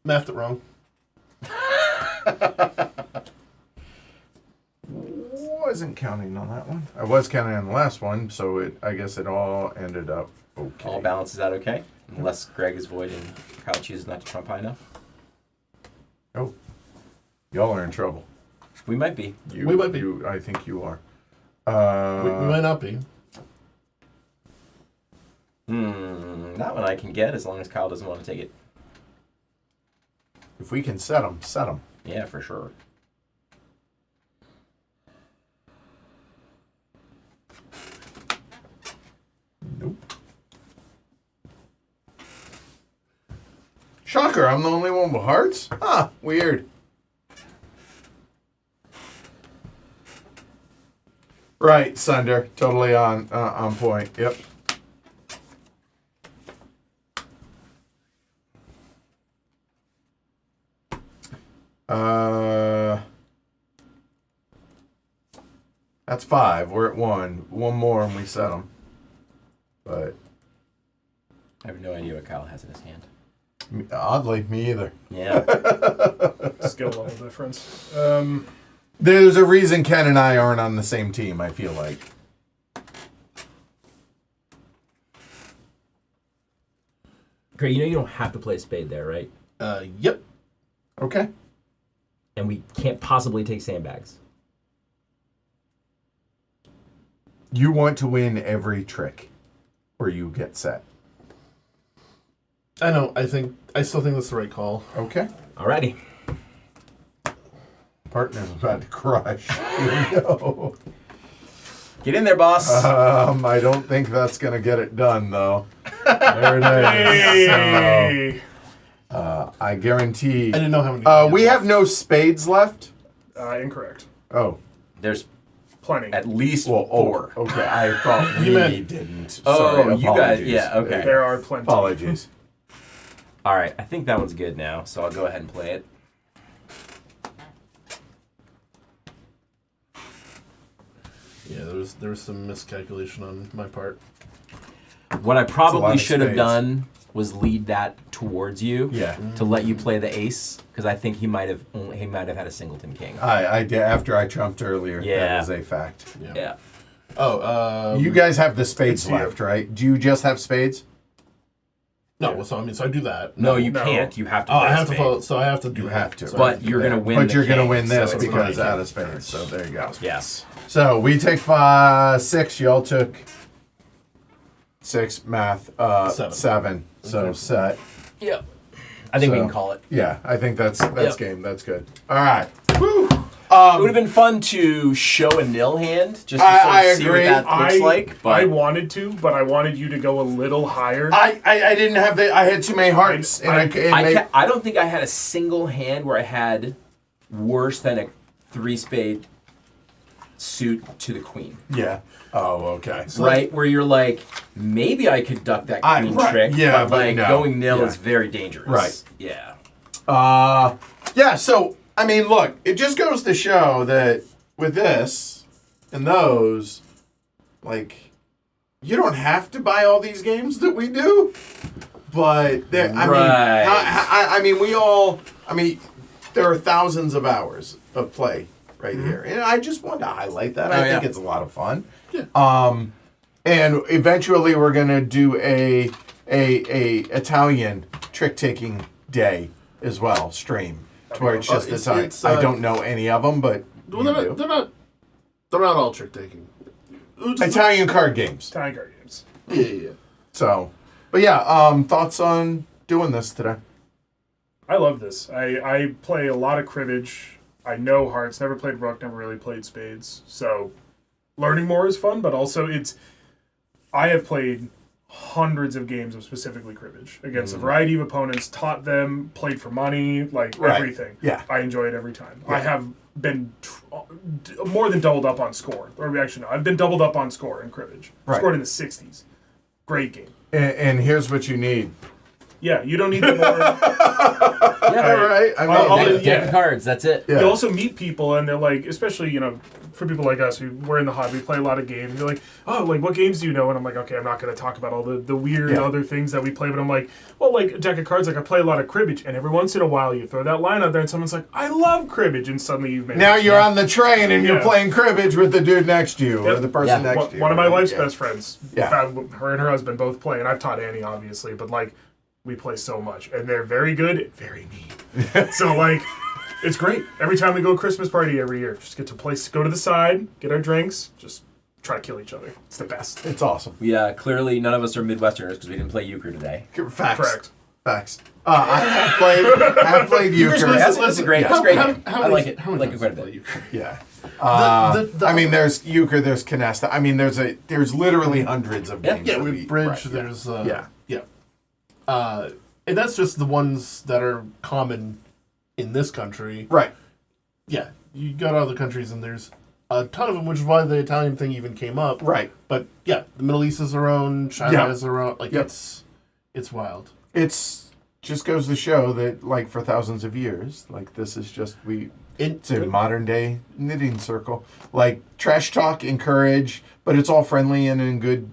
Mathed it wrong. Wasn't counting on that one. I was counting on the last one, so I guess it all ended up okay. All balances out okay, unless Greg is void and Kyle chooses not to trump high enough. Oh, y'all are in trouble. We might be. You, We might be. I think you are. We might not be. That one I can get as long as Kyle doesn't want to take it. If we can set them, set them. Yeah, for sure. Nope. Shocker, I'm the only one with hearts? Huh, weird. Right, Sunder. Totally on point. Yep. That's 5. We're at 1. One more and we set them. But I have no idea what Kyle has in his hand. oddly, me either. Yeah. Skill level difference. There's a reason Ken and I aren't on the same team, I feel like. Great, you know you don't have to play a spade there, right? Yep. Okay. And we can't possibly take sandbags. You want to win every trick, or you get set. I know. I still think that's the right call. Okay. Alrighty. Partner's about to crush. Here we go. Get in there, boss. I don't think that's gonna get it done, though. There it is. Hey! So, I guarantee. I didn't know how many. We have no spades left. Incorrect. Oh. There's Plenty. at least Well, 4. Okay, I thought we meant- didn't. Oh, Sorry, you guys. apologies. Yeah, okay. There are plenty. Apologies. All right, I think that one's good now, so I'll go ahead and play it. Yeah, there was some miscalculation on my part. What I lot probably of should have spades. done was lead that towards you. Yeah. To let you play the ace, because I think he might have had a singleton king. I did after I trumped earlier. Yeah. That was a fact. Yeah. Yeah. Oh, You guys have the spades It's you. left, right? Do you just have spades? no. So I do that. No, you No. can't. You have to. Oh, play I a have to spade. follow. So I have to do. You that. have to. So But you're gonna win. But the you're gonna king, win this so it's because fine. out of spades. So there you go. Yes. So we take 6. Y'all took 6. Math. 7. So Okay. set. Yep. I think we So- can call it. Yeah, I think that's Yep. game. That's good. All right. It would have been fun to show a nil hand, just to sort of I see agree. what that looks like. But I wanted to, but I wanted you to go a little higher. I didn't have I had too many hearts, and I don't think I had a single hand where I had worse than a 3-spade suit to the queen. yeah. Oh, okay. Right? Where you're like, maybe I could duck that queen right, trick, yeah, but but like no. going nil Yeah. is very dangerous. Right. Yeah. Yeah, so, I mean, look, it just goes to show that with this and those, like, you don't have to buy all these games that we do, but, I mean, there are thousands of hours of play right here, and I just wanted to highlight that. I think it's a lot of fun. Yeah. And eventually we're going to do a Italian trick-taking day as well, stream, to where it's just the time. it's, I don't know any of them, but Well, you they're do. not all trick taking. Italian card games. Tiger games. Yeah. So, but yeah, thoughts on doing this today? I love this. I play a lot of cribbage. I know hearts. Never played rook. Never really played spades. So learning more is fun, but also I have played hundreds of games of specifically cribbage against a variety of opponents, taught them, played for money, like everything. Yeah. I enjoy it every time. Yeah. I have been more than doubled up on score. Or actually, no, I've been doubled up on score in cribbage. Scored in the 60s. Great game. And here's what you need. Yeah, you don't need the more. Right. I mean, deck of cards. That's it. Yeah. You also meet people, and they're like, especially for people like us who we're in the hobby, we play a lot of games. And you're like, oh, like what games do you know? And I'm like, okay, I'm not going to talk about all the weird other things that we play, but I'm like, well, like a deck of cards, like I play a lot of cribbage, and every once in a while you throw that line out there, and someone's like, I love cribbage, and suddenly you've made. Now you're on the train and you're playing cribbage with the dude next to you or the person next to you. One of my wife's best friends. Yeah. Her and her husband both play, and I've taught Annie obviously, but like. We play so much, and they're very good and very mean. So, like, it's great. Every time we go to a Christmas party every year, just get to go to the side, get our drinks, just try to kill each other. It's the best. It's awesome. Yeah, clearly none of us are Midwesterners because we didn't play euchre today. Facts. Correct. Facts. I have played euchre. That's a great game. I like it. How I many like it times quite a have you bit. played euchre? Yeah. The- I mean, there's euchre, there's canasta. I mean, there's literally hundreds of games. Yeah, that with bridge, right, there's yeah. And that's just the ones that are common in this country. Right. Yeah, you go to other countries and there's a ton of them, which is why the Italian thing even came up. Right. But yeah, the Middle East is their own, China is their own. Like it's wild. It's just goes to show that, like, for thousands of years, like, this is just it's a modern day knitting circle. Like, trash talk, encourage, but it's all friendly and in good,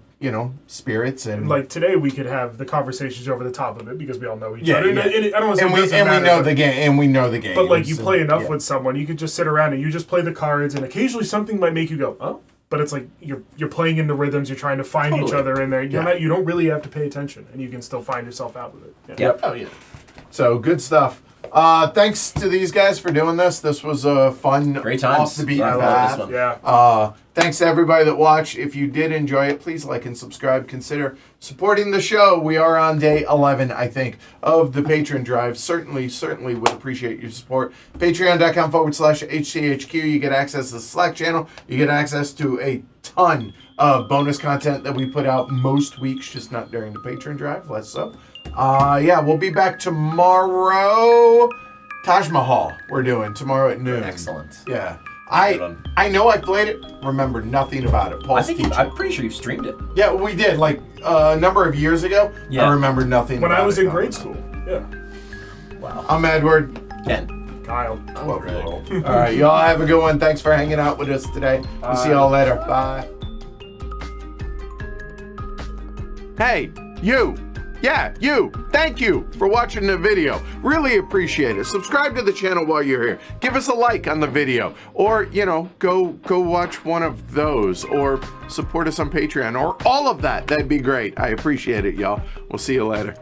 spirits. And like today, we could have the conversations over the top of it because we all know each Yeah, other. yeah. And I don't want to say and it we doesn't matter, know but- the game, and we know the game. But like you play enough with someone, you could just sit around and you just play the cards, and occasionally something might make you go, oh. But it's like you're playing into rhythms, you're trying to find each other in there. You don't really have to pay attention, and you can still find yourself out with it. Yeah. Yep. Oh yeah. So good stuff. Thanks to these guys for doing this. This was a fun, Great times. off the beaten I love path. this one. Yeah. Thanks to everybody that watched. If you did enjoy it, please like and subscribe. Consider supporting the show. We are on day 11, I think, of the Patreon drive. Certainly would appreciate your support. Patreon.com/HCHQ. You get access to the Slack channel. You get access to a ton of bonus content that we put out most weeks, just not during the Patreon drive, less so. We'll be back tomorrow. Taj Mahal we're doing tomorrow at noon. Excellent. Yeah. Good one. I know I played it, remember nothing about it. Paul's teaching. I'm pretty sure you've streamed it. Yeah, we did, like a number of years ago. Yeah. I remember nothing When about I was it. in grade school. Yeah. Wow. I'm Edward. Ken. Kyle. All right, y'all have a good one. Thanks for hanging out with us today. We'll see y'all later. Bye. Hey, you. Yeah, you. Thank you for watching the video. Really appreciate it. Subscribe to the channel while you're here. Give us a like on the video. Or, go watch one of those. Or support us on Patreon. Or all of that. That'd be great. I appreciate it, y'all. We'll see you later.